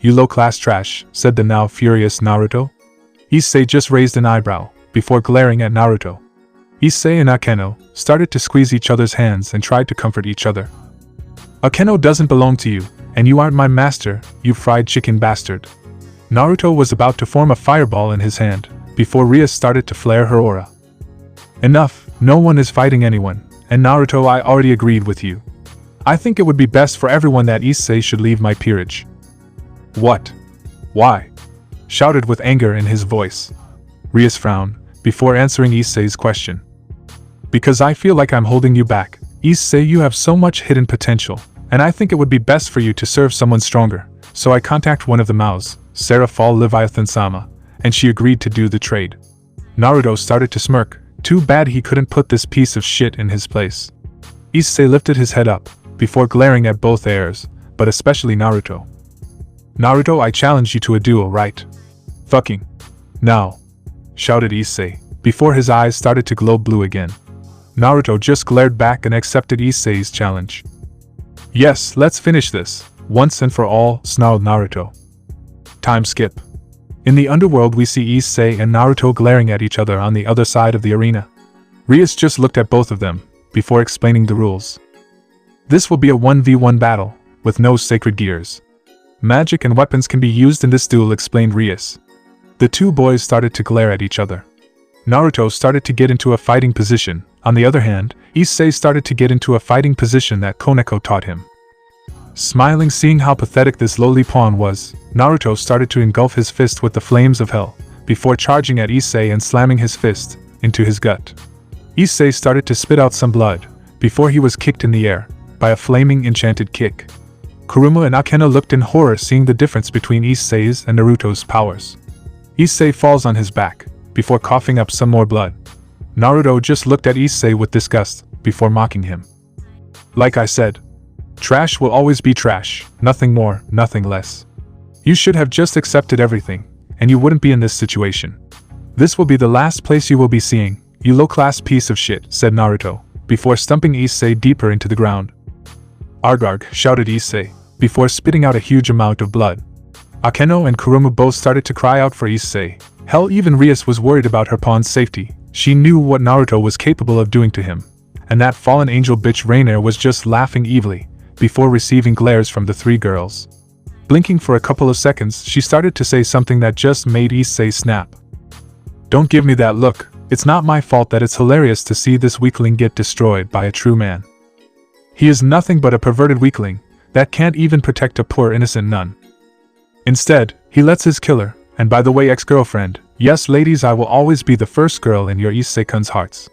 You low-class trash, said the now furious Naruto. Issei just raised an eyebrow, before glaring at Naruto. Issei and Akeno started to squeeze each other's hands and tried to comfort each other. Akeno doesn't belong to you, and you aren't my master, you fried chicken bastard. Naruto was about to form a fireball in his hand, before Rias started to flare her aura. Enough, no one is fighting anyone, and Naruto, I already agreed with you. I think it would be best for everyone that Issei should leave my peerage. What? Why? Shouted with anger in his voice. Rias frowned, before answering Issei's question. Because I feel like I'm holding you back. Issei, you have so much hidden potential, and I think it would be best for you to serve someone stronger, so I contact one of the Maos, Sarah Fall Leviathan-sama, and she agreed to do the trade. Naruto started to smirk, too bad he couldn't put this piece of shit in his place. Issei lifted his head up, before glaring at both heirs, but especially Naruto. Naruto, I challenge you to a duel, right? Fucking. Now. Shouted Issei, before his eyes started to glow blue again. Naruto just glared back and accepted Issei's challenge. Yes, let's finish this, once and for all, snarled Naruto. Time skip. In the underworld we see Issei and Naruto glaring at each other on the other side of the arena. Rias just looked at both of them, before explaining the rules. This will be a 1v1 battle, with no sacred gears. Magic and weapons can be used in this duel, explained Rias. The two boys started to glare at each other. Naruto started to get into a fighting position. On the other hand, Issei started to get into a fighting position that Koneko taught him. Smiling, seeing how pathetic this lowly pawn was, Naruto started to engulf his fist with the flames of hell, before charging at Issei and slamming his fist into his gut. Issei started to spit out some blood, before he was kicked in the air by a flaming enchanted kick. Kuruma and Akeno looked in horror, seeing the difference between Issei's and Naruto's powers. Issei falls on his back, before coughing up some more blood. Naruto just looked at Issei with disgust, before mocking him. Like I said, trash will always be trash, nothing more, nothing less. You should have just accepted everything, and you wouldn't be in this situation. This will be the last place you will be seeing, you low-class piece of shit, said Naruto, before stumping Issei deeper into the ground. Arg, shouted Issei, before spitting out a huge amount of blood. Akeno and Kuruma both started to cry out for Issei. Hell, even Rias was worried about her pawn's safety. She knew what Naruto was capable of doing to him. And that fallen angel bitch Rainer was just laughing evilly, before receiving glares from the three girls. Blinking for a couple of seconds, she started to say something that just made Issei snap. Don't give me that look, it's not my fault that it's hilarious to see this weakling get destroyed by a true man. He is nothing but a perverted weakling, that can't even protect a poor innocent nun. Instead, he lets his killer, and by the way ex-girlfriend, yes ladies, I will always be the first girl in your Issei-kun's hearts.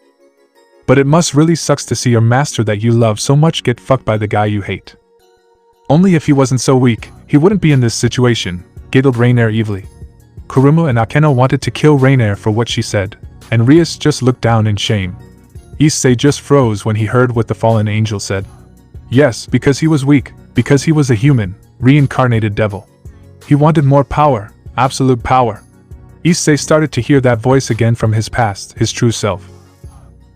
But it must really sucks to see your master that you love so much get fucked by the guy you hate. Only if he wasn't so weak, he wouldn't be in this situation, giggled Rainer evilly. Kuruma and Akeno wanted to kill Rainer for what she said, and Rias just looked down in shame. Issei just froze when he heard what the fallen angel said. Yes, because he was weak, because he was a human, reincarnated devil. He wanted more power, absolute power. Issei started to hear that voice again from his past, his true self.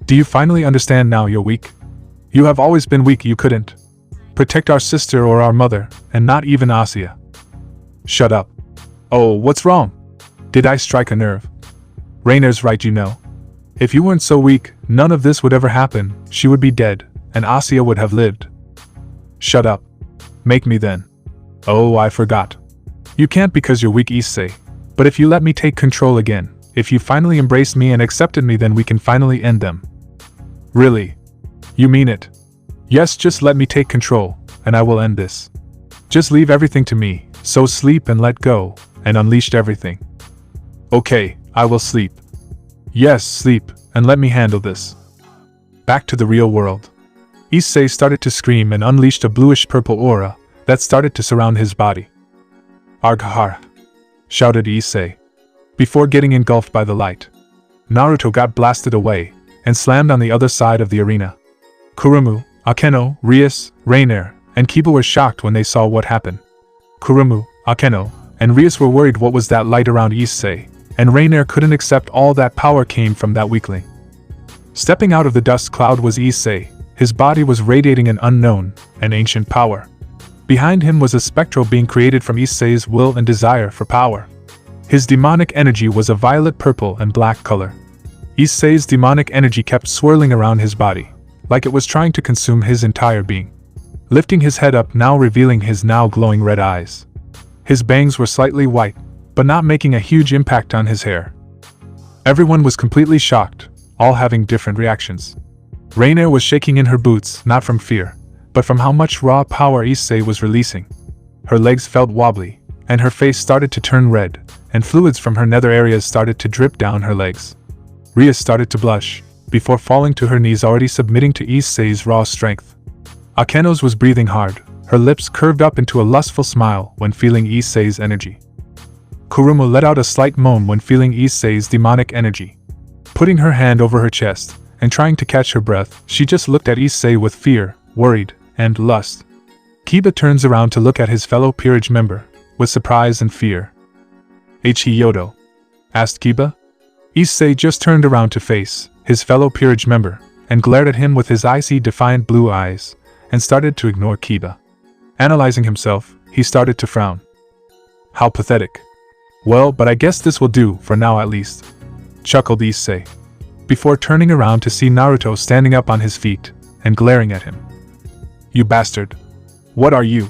Do you finally understand now you're weak? You have always been weak, you couldn't protect our sister or our mother, and not even Asuya. Shut up. Oh, what's wrong? Did I strike a nerve? Rainer's right, you know. If you weren't so weak, none of this would ever happen, she would be dead, and Asuya would have lived. Shut up. Make me then. Oh, I forgot. You can't because you're weak, Issei. But if you let me take control again, if you finally embraced me and accepted me, then we can finally end them. Really? You mean it? Yes, just let me take control, and I will end this. Just leave everything to me, so sleep and let go, and unleashed everything. Okay, I will sleep. Yes, sleep, and let me handle this. Back to the real world. Issei started to scream and unleashed a bluish-purple aura that started to surround his body. Arghar! Shouted Issei. Before getting engulfed by the light, Naruto got blasted away and slammed on the other side of the arena. Kurumi, Akeno, Rias, Reiner, and Kiba were shocked when they saw what happened. Kurumi, Akeno, and Rias were worried what was that light around Issei, and Reiner couldn't accept all that power came from that weakling. Stepping out of the dust cloud was Issei. His body was radiating an unknown and ancient power. Behind him was a spectral being created from Issei's will and desire for power. His demonic energy was a violet, purple, and black color. Issei's demonic energy kept swirling around his body, like it was trying to consume his entire being. Lifting his head up, now revealing his now glowing red eyes. His bangs were slightly white, but not making a huge impact on his hair. Everyone was completely shocked, all having different reactions. Reiner was shaking in her boots, not from fear, but from how much raw power Issei was releasing. Her legs felt wobbly, and her face started to turn red, and fluids from her nether areas started to drip down her legs. Ria started to blush, before falling to her knees, already submitting to Issei's raw strength. Akeno's was breathing hard, her lips curved up into a lustful smile when feeling Issei's energy. Kurumi let out a slight moan when feeling Issei's demonic energy. Putting her hand over her chest, and trying to catch her breath, she just looked at Issei with fear, worried, and lust. Kiba turns around to look at his fellow peerage member, with surprise and fear. Issei Hyoudou? Asked Kiba. Issei just turned around to face his fellow peerage member, and glared at him with his icy, defiant blue eyes, and started to ignore Kiba. Analyzing himself, he started to frown. How pathetic. Well, but I guess this will do, for now at least. Chuckled Issei, before turning around to see Naruto standing up on his feet, and glaring at him. You bastard. What are you?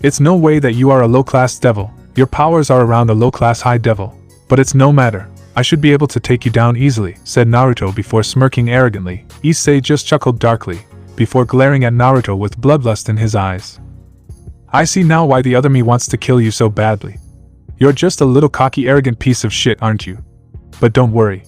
It's no way that you are a low-class devil, your powers are around a low-class high devil, but it's no matter, I should be able to take you down easily, said Naruto before smirking arrogantly. Issei just chuckled darkly, before glaring at Naruto with bloodlust in his eyes. I see now why the other me wants to kill you so badly. You're just a little cocky, arrogant piece of shit, aren't you? But don't worry.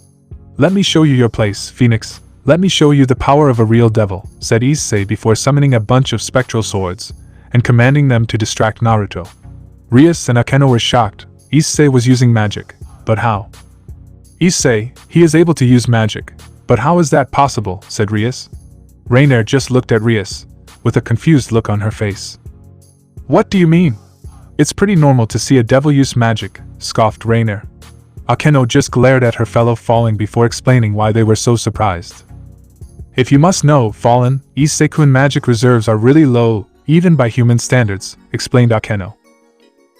Let me show you your place, Phoenix. Let me show you the power of a real devil, said Issei before summoning a bunch of spectral swords, and commanding them to distract Naruto. Rias and Akeno were shocked. Issei was using magic, but how? Issei, he is able to use magic, but how is that possible, said Rias. Reiner just looked at Rias, with a confused look on her face. What do you mean? It's pretty normal to see a devil use magic, scoffed Reiner. Akeno just glared at her fellow Fallen before explaining why they were so surprised. If you must know, Fallen, Issei-kun magic reserves are really low, even by human standards, explained Akeno.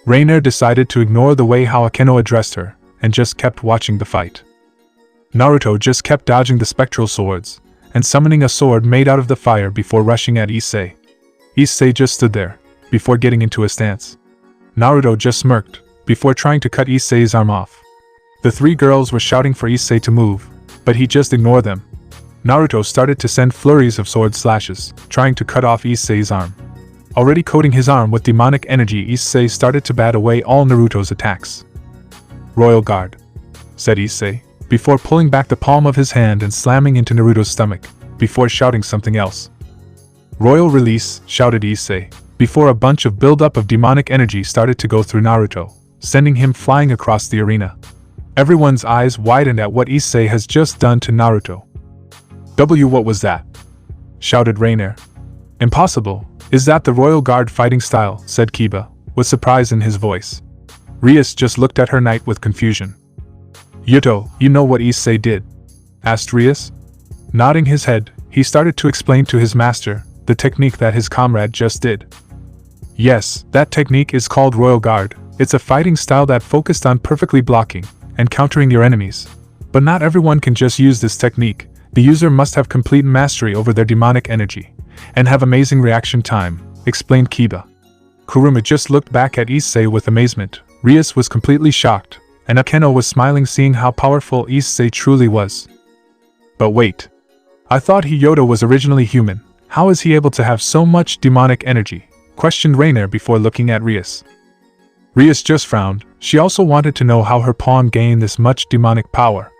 Reiner decided to ignore the way how Akeno addressed her, and just kept watching the fight. Naruto just kept dodging the spectral swords, and summoning a sword made out of the fire before rushing at Issei. Issei just stood there, before getting into a stance. Naruto just smirked, before trying to cut Issei's arm off. The three girls were shouting for Issei to move, but he just ignored them. Naruto started to send flurries of sword slashes, trying to cut off Issei's arm. Already coating his arm with demonic energy, Issei started to bat away all Naruto's attacks. Royal Guard, said Issei, before pulling back the palm of his hand and slamming into Naruto's stomach, before shouting something else. Royal Release, shouted Issei, before a bunch of buildup of demonic energy started to go through Naruto, sending him flying across the arena. Everyone's eyes widened at what Issei has just done to Naruto. What was that? Shouted Reiner. Impossible, is that the Royal Guard fighting style, said Kiba, with surprise in his voice. Rias just looked at her knight with confusion. Hyoudou, you know what Issei did? Asked Rias. Nodding his head, he started to explain to his master the technique that his comrade just did. Yes, that technique is called Royal Guard. It's a fighting style that focused on perfectly blocking and countering your enemies. But not everyone can just use this technique. The user must have complete mastery over their demonic energy and have amazing reaction time, explained Kiba. Kuruma just looked back at Issei with amazement. Rias was completely shocked, and Akeno was smiling seeing how powerful Issei truly was. But wait. I thought Hyoudou was originally human. How is he able to have so much demonic energy? Questioned Rainer before looking at Rias. Rias just frowned. She also wanted to know how her pawn gained this much demonic power.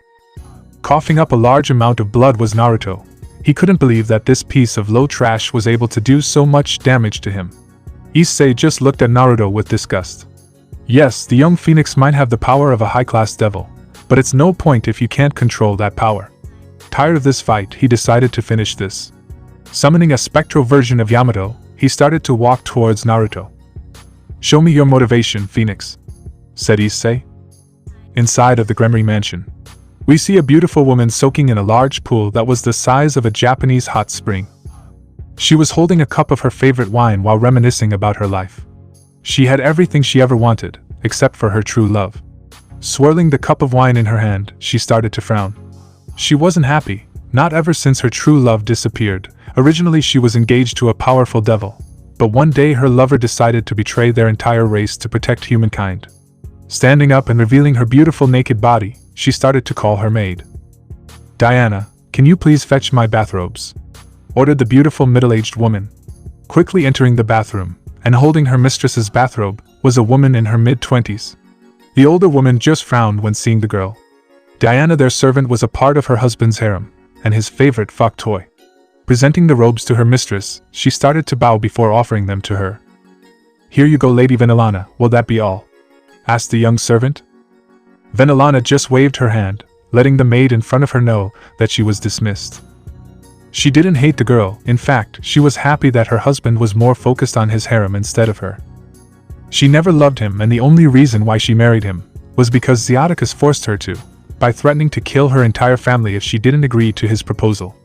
Coughing up a large amount of blood was Naruto. He couldn't believe that this piece of low trash was able to do so much damage to him. Issei just looked at Naruto with disgust. Yes, the young phoenix might have the power of a high-class devil, but it's no point if you can't control that power. Tired of this fight, he decided to finish this. Summoning a spectral version of Yamato, he started to walk towards Naruto. "Show me your motivation, Phoenix," said Issei. Inside of the Gremory mansion, we see a beautiful woman soaking in a large pool that was the size of a Japanese hot spring. She was holding a cup of her favorite wine while reminiscing about her life. She had everything she ever wanted, except for her true love. Swirling the cup of wine in her hand, she started to frown. She wasn't happy, not ever since her true love disappeared. Originally she was engaged to a powerful devil, but one day her lover decided to betray their entire race to protect humankind. Standing up and revealing her beautiful naked body, she started to call her maid. "Diana, can you please fetch my bathrobes?" ordered the beautiful middle-aged woman. Quickly entering the bathroom, and holding her mistress's bathrobe, was a woman in her mid-20s. The older woman just frowned when seeing the girl. Diana, their servant, was a part of her husband's harem, and his favorite fuck toy. Presenting the robes to her mistress, she started to bow before offering them to her. "Here you go, Lady Venelana, will that be all?" asked the young servant. Venelana just waved her hand, letting the maid in front of her know that she was dismissed. She didn't hate the girl. In fact, she was happy that her husband was more focused on his harem instead of her. She never loved him, and the only reason why she married him was because Zeoticus forced her to, by threatening to kill her entire family if she didn't agree to his proposal.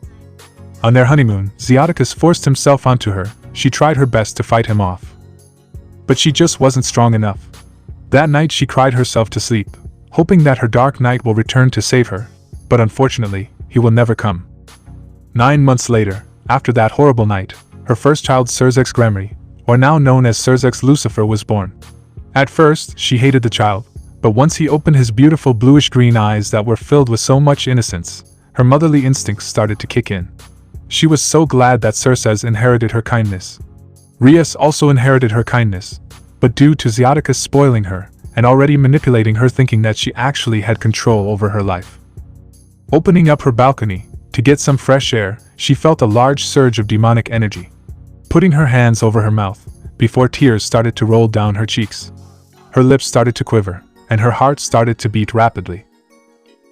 On their honeymoon, Zeoticus forced himself onto her. She tried her best to fight him off, but she just wasn't strong enough. That night she cried herself to sleep, hoping that her dark knight will return to save her, but unfortunately, he will never come. 9 months later, after that horrible night, her first child Surzex Gremory, or now known as Surzex Lucifer, was born. At first, she hated the child, but once he opened his beautiful bluish-green eyes that were filled with so much innocence, her motherly instincts started to kick in. She was so glad that Surzex inherited her kindness. Rias also inherited her kindness, but due to Zeoticus spoiling her, and already manipulating her thinking that she actually had control over her life. Opening up her balcony, to get some fresh air, she felt a large surge of demonic energy. Putting her hands over her mouth, before tears started to roll down her cheeks. Her lips started to quiver, and her heart started to beat rapidly.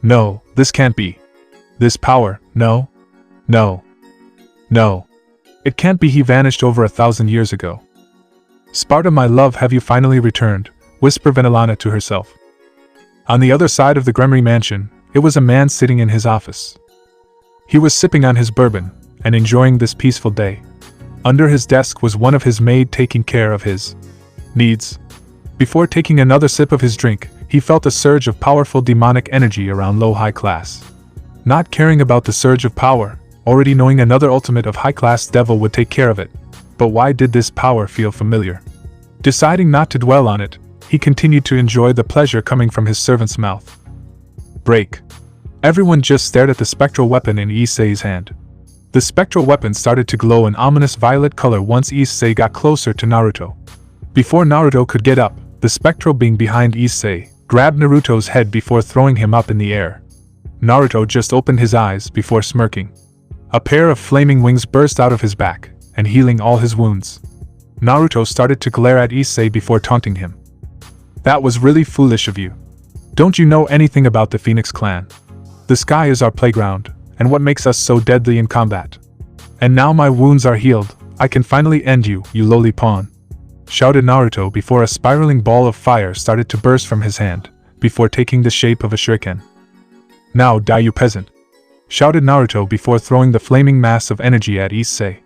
"No, this can't be. This power, no. No. No. It can't be. He vanished over 1,000 years ago." "Sparda, my love, have you finally returned?" whispered Venelana to herself. On the other side of the Gremory mansion, it was a man sitting in his office. He was sipping on his bourbon, and enjoying this peaceful day. Under his desk was one of his maid taking care of his needs. Before taking another sip of his drink, he felt a surge of powerful demonic energy around low high class. Not caring about the surge of power, already knowing another ultimate of high-class devil would take care of it, but why did this power feel familiar? Deciding not to dwell on it, he continued to enjoy the pleasure coming from his servant's mouth. Break. Everyone just stared at the spectral weapon in Issei's hand. The spectral weapon started to glow an ominous violet color once Issei got closer to Naruto. Before Naruto could get up, the spectral being behind Issei grabbed Naruto's head before throwing him up in the air. Naruto just opened his eyes before smirking. A pair of flaming wings burst out of his back, and healing all his wounds. Naruto started to glare at Issei before taunting him. "That was really foolish of you. Don't you know anything about the Phoenix clan? The sky is our playground, and what makes us so deadly in combat? And now my wounds are healed, I can finally end you, you lowly pawn," shouted Naruto before a spiraling ball of fire started to burst from his hand, before taking the shape of a shuriken. "Now die, you peasant," shouted Naruto before throwing the flaming mass of energy at Issei.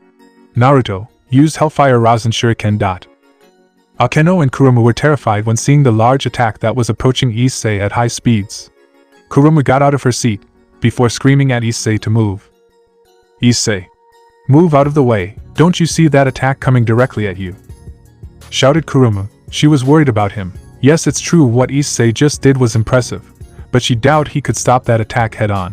Naruto used Hellfire Rasen Shuriken. Akeno and Kuruma were terrified when seeing the large attack that was approaching Issei at high speeds. Kuruma got out of her seat, before screaming at Issei to move. "Issei, Move out of the way, don't you see that attack coming directly at you? Shouted Kuruma. She was worried about him. Yes, it's true what Issei just did was impressive, but she doubted he could stop that attack head-on.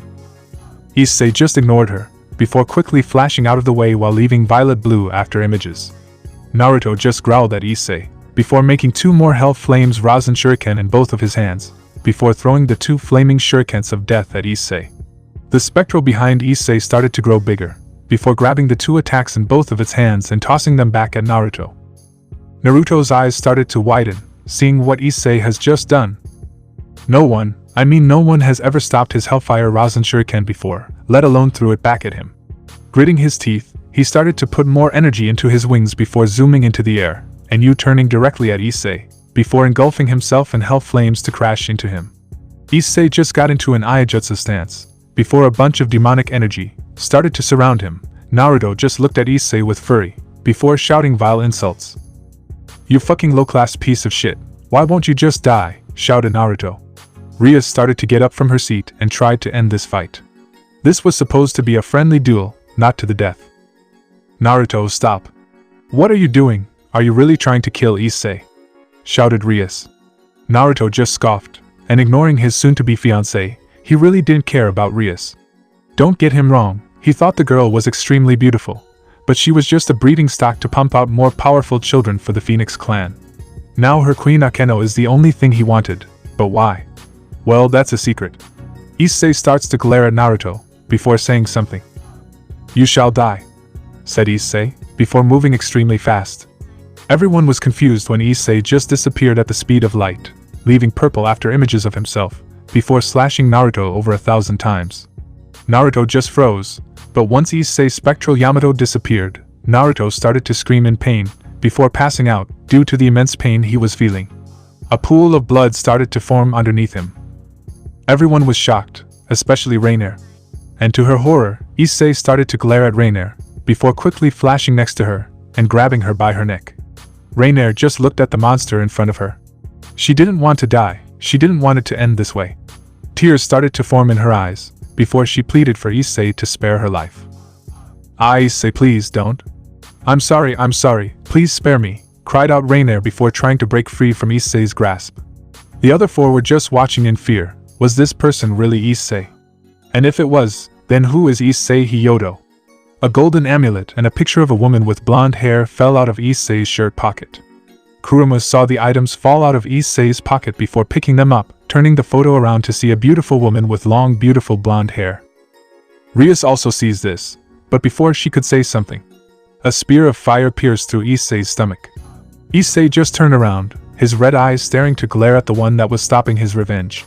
Issei just ignored her, before quickly flashing out of the way while leaving violet blue after images. Naruto just growled at Issei, before making 2 more hell flames Rasen shuriken in both of his hands, before throwing the 2 flaming shurikens of death at Issei. The spectral behind Issei started to grow bigger, before grabbing the 2 attacks in both of its hands and tossing them back at Naruto. Naruto's eyes started to widen, seeing what Issei has just done. No one has ever stopped his Hellfire Rasen Shuriken before, let alone threw it back at him. Gritting his teeth, he started to put more energy into his wings before zooming into the air, and turning directly at Issei, before engulfing himself in hell flames to crash into him. Issei just got into an Iaijutsu stance, before a bunch of demonic energy started to surround him. Naruto just looked at Issei with fury, before shouting vile insults. "You fucking low-class piece of shit, why won't you just die?" shouted Naruto. Ria started to get up from her seat and tried to end this fight. This was supposed to be a friendly duel, not to the death. "Naruto, stop. What are you doing? Are you really trying to kill Issei?" shouted Rias. Naruto just scoffed, and ignoring his soon-to-be fiancée, he really didn't care about Rias. Don't get him wrong, he thought the girl was extremely beautiful, but she was just a breeding stock to pump out more powerful children for the Phoenix clan. Now her Queen Akeno is the only thing he wanted, but why? Well, that's a secret. Issei starts to glare at Naruto, before saying something. "You shall die," said Issei, before moving extremely fast. Everyone was confused when Issei just disappeared at the speed of light, leaving purple after images of himself, before slashing Naruto over 1,000 times. Naruto just froze, but once Issei's spectral Yamato disappeared, Naruto started to scream in pain, before passing out, due to the immense pain he was feeling. A pool of blood started to form underneath him. Everyone was shocked, especially Rainier. And to her horror, Issei started to glare at Rainier, before quickly flashing next to her, and grabbing her by her neck. Rainier just looked at the monster in front of her. She didn't want to die, she didn't want it to end this way. Tears started to form in her eyes, before she pleaded for Issei to spare her life. "Issei, please don't. I'm sorry, please spare me," cried out Rainier before trying to break free from Issei's grasp. The other 4 were just watching in fear. Was this person really Issei? And if it was, then who is Issei Hyoudou? A golden amulet and a picture of a woman with blonde hair fell out of Issei's shirt pocket. Kuruma saw the items fall out of Issei's pocket before picking them up, turning the photo around to see a beautiful woman with long, beautiful blonde hair. Rias also sees this, but before she could say something, a spear of fire pierced through Issei's stomach. Issei just turned around, his red eyes staring to glare at the one that was stopping his revenge.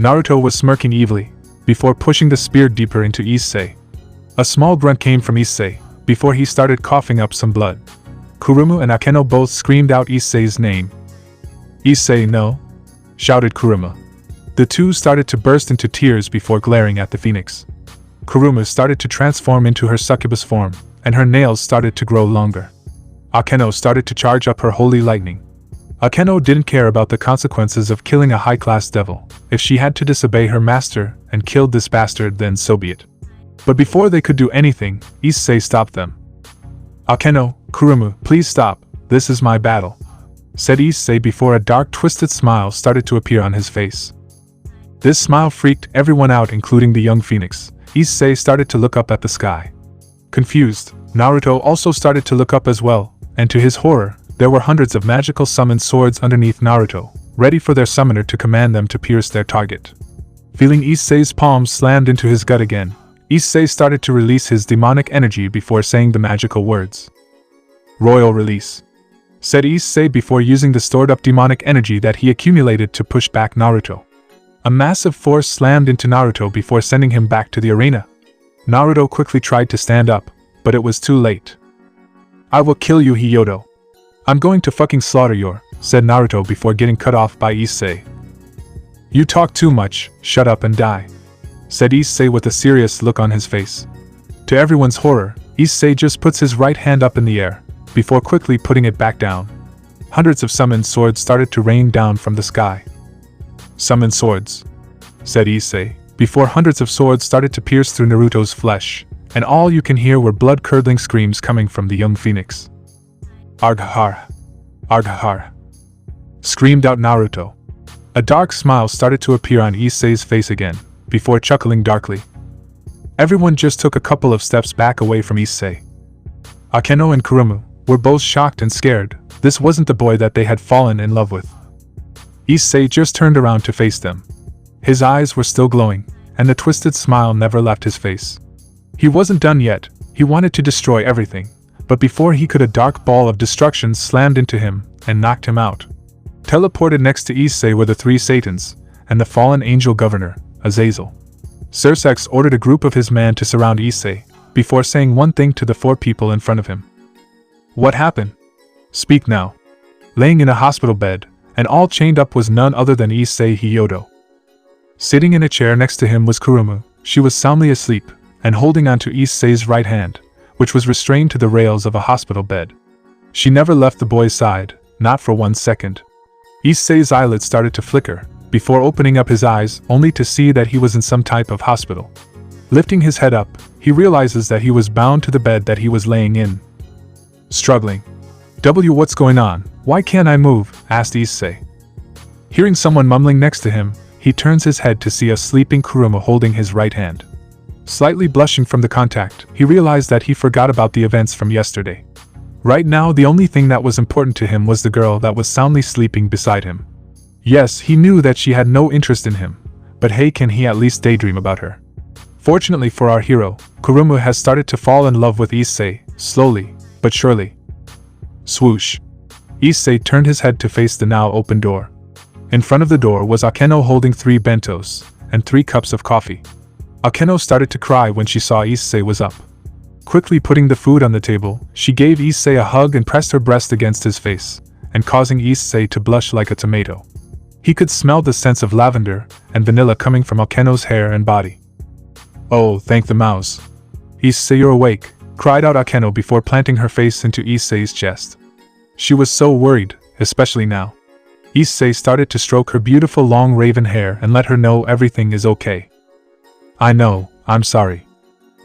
Naruto was smirking evilly, before pushing the spear deeper into Issei. A small grunt came from Issei, before he started coughing up some blood. Kuruma and Akeno both screamed out Issei's name. "Issei, no!" shouted Kuruma. The 2 started to burst into tears before glaring at the phoenix. Kuruma started to transform into her succubus form, and her nails started to grow longer. Akeno started to charge up her holy lightning. Akeno didn't care about the consequences of killing a high-class devil. If she had to disobey her master and killed this bastard, then so be it. But before they could do anything, Issei stopped them. "Akeno, Kuruma, please stop, this is my battle," said Issei before a dark twisted smile started to appear on his face. This smile freaked everyone out, including the young phoenix. Issei started to look up at the sky. Confused, Naruto also started to look up as well, and to his horror, there were hundreds of magical summoned swords underneath Naruto, ready for their summoner to command them to pierce their target. Feeling Issei's palm slammed into his gut again, Issei started to release his demonic energy before saying the magical words. "Royal release," said Issei before using the stored-up demonic energy that he accumulated to push back Naruto. A massive force slammed into Naruto before sending him back to the arena. Naruto quickly tried to stand up, but it was too late. "I will kill you, Hyoudou. I'm going to fucking slaughter you," said Naruto before getting cut off by Issei. "You talk too much, shut up and die," said Issei with a serious look on his face. To everyone's horror, Issei just puts his right hand up in the air, before quickly putting it back down. Hundreds of summoned swords started to rain down from the sky. "Summoned swords," said Issei, before hundreds of swords started to pierce through Naruto's flesh, and all you can hear were blood-curdling screams coming from the young phoenix. Arghar! Arghar! Screamed out Naruto. A dark smile started to appear on Issei's face again, before chuckling darkly. Everyone just took a couple of steps back away from Issei. Akeno and Kurumu were both shocked and scared. This wasn't the boy that they had fallen in love with. Issei just turned around to face them. His eyes were still glowing, and the twisted smile never left his face. He wasn't done yet. He wanted to destroy everything, but before he could, a dark ball of destruction slammed into him and knocked him out. Teleported next to Issei were the three Satans and the fallen angel governor, Azazel. Sursex ordered a group of his men to surround Issei, before saying one thing to the four people in front of him. What happened? Speak now. Laying in a hospital bed, and all chained up, was none other than Issei Hyoudou. Sitting in a chair next to him was Kurumu. She was soundly asleep, and holding onto Issei's right hand, which was restrained to the rails of a hospital bed. She never left the boy's side, not for 1 second. Issei's eyelids started to flicker, before opening up his eyes only to see that he was in some type of hospital. Lifting his head up, he realizes that he was bound to the bed that he was laying in. Struggling. What's going on? Why can't I move? Asked Issei. Hearing someone mumbling next to him, he turns his head to see a sleeping Kurumu holding his right hand. Slightly blushing from the contact, he realized that he forgot about the events from yesterday. Right now, the only thing that was important to him was the girl that was soundly sleeping beside him. Yes, he knew that she had no interest in him, but hey, can he at least daydream about her? Fortunately for our hero, Kurumu has started to fall in love with Issei, slowly, but surely. Swoosh. Issei turned his head to face the now open door. In front of the door was Akeno holding 3 bentos and 3 cups of coffee. Akeno started to cry when she saw Issei was up. Quickly putting the food on the table, she gave Issei a hug and pressed her breast against his face, and causing Issei to blush like a tomato. He could smell the scents of lavender and vanilla coming from Akeno's hair and body. Oh, thank the mouse. Issei, you're awake, cried out Akeno before planting her face into Issei's chest. She was so worried, especially now. Issei started to stroke her beautiful long raven hair and let her know everything is okay. I know, I'm sorry.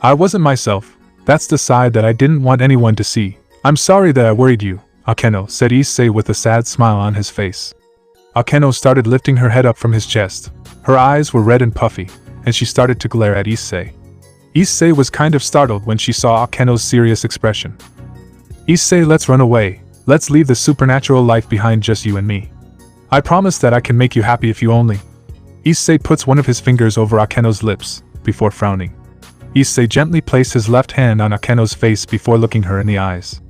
I wasn't myself. That's the side that I didn't want anyone to see. I'm sorry that I worried you, Akeno, said Issei with a sad smile on his face. Akeno started lifting her head up from his chest. Her eyes were red and puffy, and she started to glare at Issei. Issei was kind of startled when she saw Akeno's serious expression. Issei, let's run away. Let's leave the supernatural life behind, just you and me. I promise that I can make you happy if you only. Issei puts one of his fingers over Akeno's lips, before frowning. Issei gently placed his left hand on Akeno's face before looking her in the eyes.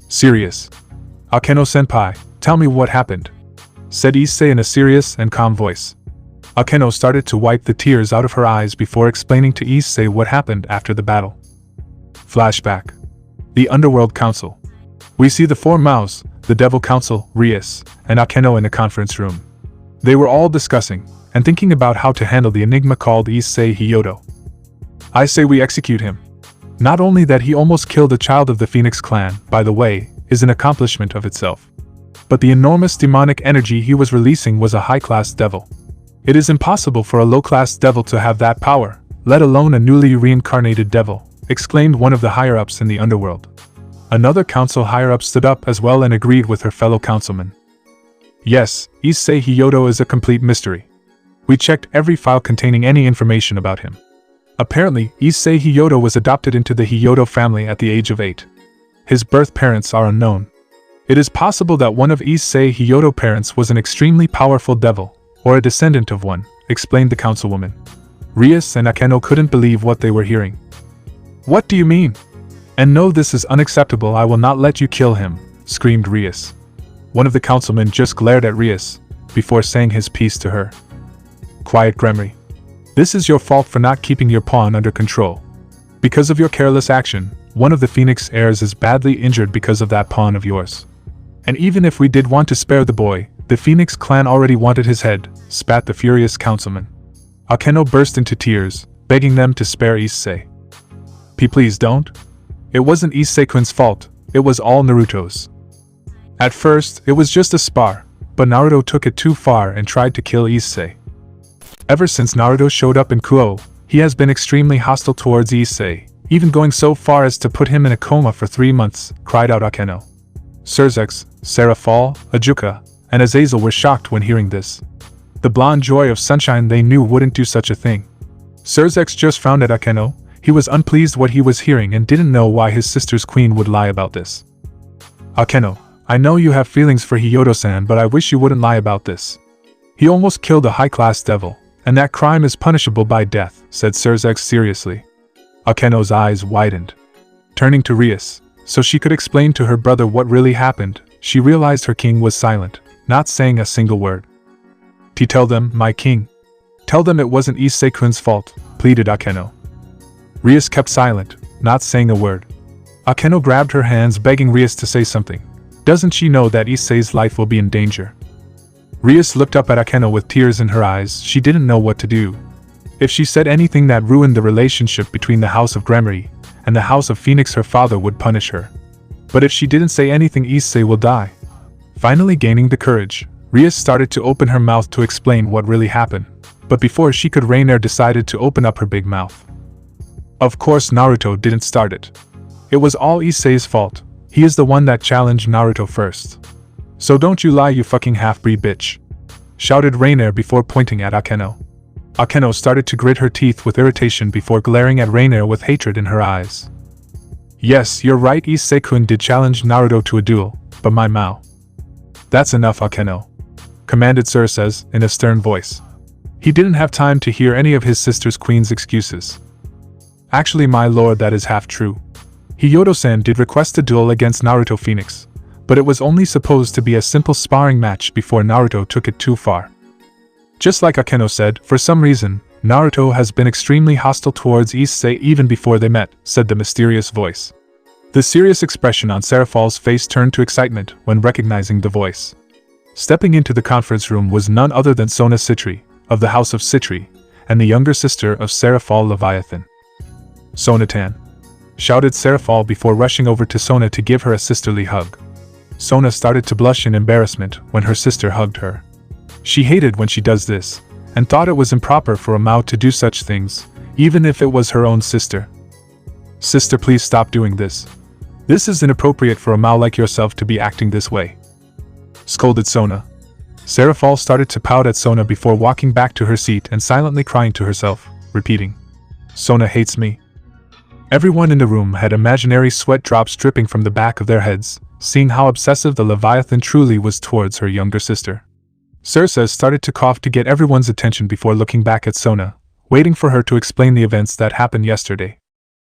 Serious. Akeno-senpai, tell me what happened, said Issei in a serious and calm voice. Akeno started to wipe the tears out of her eyes before explaining to Issei what happened after the battle. Flashback. The Underworld Council. We see the 4 Maos, the Devil Council, Rias, and Akeno in the conference room. They were all discussing and thinking about how to handle the enigma called Issei Hyoudou. I say we execute him. Not only that he almost killed a child of the Phoenix clan, by the way, is an accomplishment of itself, but the enormous demonic energy he was releasing was a high-class devil. It is impossible for a low-class devil to have that power, let alone a newly reincarnated devil, exclaimed one of the higher-ups in the underworld. Another council higher-up stood up as well and agreed with her fellow councilman. Yes, Issei Hyoudou is a complete mystery. We checked every file containing any information about him. Apparently, Issei Hyoudou was adopted into the Hyoudou family at the age of 8. His birth parents are unknown. It is possible that one of Issei Hyoudo's parents was an extremely powerful devil, or a descendant of one, explained the councilwoman. Rias and Akeno couldn't believe what they were hearing. What do you mean? And no, this is unacceptable, I will not let you kill him, screamed Rias. One of the councilmen just glared at Rias, before saying his piece to her. Quiet, Gremry. This is your fault for not keeping your pawn under control. Because of your careless action, one of the Phoenix heirs is badly injured because of that pawn of yours. And even if we did want to spare the boy, the Phoenix clan already wanted his head, spat the furious councilman. Akeno burst into tears, begging them to spare Issei. Please don't. It wasn't Issei-kun's fault, it was all Naruto's. At first, it was just a spar, but Naruto took it too far and tried to kill Issei. Ever since Naruto showed up in Kouh, he has been extremely hostile towards Issei, even going so far as to put him in a coma for 3 months, cried out Akeno. Surzex, Serafal, Ajuka, and Azazel were shocked when hearing this. The blonde joy of sunshine they knew wouldn't do such a thing. Surzex just frowned at Akeno. He was unpleased what he was hearing and didn't know why his sister's queen would lie about this. Akeno, I know you have feelings for Hyodo-san, but I wish you wouldn't lie about this. He almost killed a high-class devil, and that crime is punishable by death, said Surzex seriously. Akeno's eyes widened. Turning to Rias, so she could explain to her brother what really happened, she realized her king was silent, not saying a single word. Tell them, my king. Tell them it wasn't Issei-kun's fault, pleaded Akeno. Rias kept silent, not saying a word. Akeno grabbed her hands, begging Rias to say something. Doesn't she know that Issei's life will be in danger? Rias looked up at Akeno with tears in her eyes. She didn't know what to do. If she said anything that ruined the relationship between the House of Gremory and the House of Phoenix, her father would punish her. But if she didn't say anything, Issei will die. Finally gaining the courage, Rias started to open her mouth to explain what really happened. But before she could, Rainier decided to open up her big mouth. Of course Naruto didn't start it. It was all Issei's fault. He is the one that challenged Naruto first. So don't you lie, you fucking half-breed bitch, shouted Rainier before pointing at Akeno. Akeno started to grit her teeth with irritation before glaring at Rainier with hatred in her eyes. Yes, you're right, Issei-kun did challenge Naruto to a duel, but my Mao. That's enough, Akeno, commanded Surzex in a stern voice. He didn't have time to hear any of his sister's queen's excuses. Actually, my lord, that is half true. Hyodo-san did request a duel against Naruto Phoenix, but it was only supposed to be a simple sparring match before Naruto took it too far. Just like Akeno said, for some reason, Naruto has been extremely hostile towards Issei even before they met, said the mysterious voice. The serious expression on Serafal's face turned to excitement when recognizing the voice. Stepping into the conference room was none other than Sona Citri, of the House of Citri, and the younger sister of Serafal Leviathan. Sona-tan, shouted Serafal before rushing over to Sona to give her a sisterly hug. Sona started to blush in embarrassment when her sister hugged her. She hated when she does this, and thought it was improper for a Mao to do such things, even if it was her own sister. Sister, please stop doing this. This is inappropriate for a Mao like yourself to be acting this way, scolded Sona. Serafal started to pout at Sona before walking back to her seat and silently crying to herself, repeating, Sona hates me. Everyone in the room had imaginary sweat drops dripping from the back of their heads, seeing how obsessive the Leviathan truly was towards her younger sister. Surzex started to cough to get everyone's attention before looking back at Sona, waiting for her to explain the events that happened yesterday.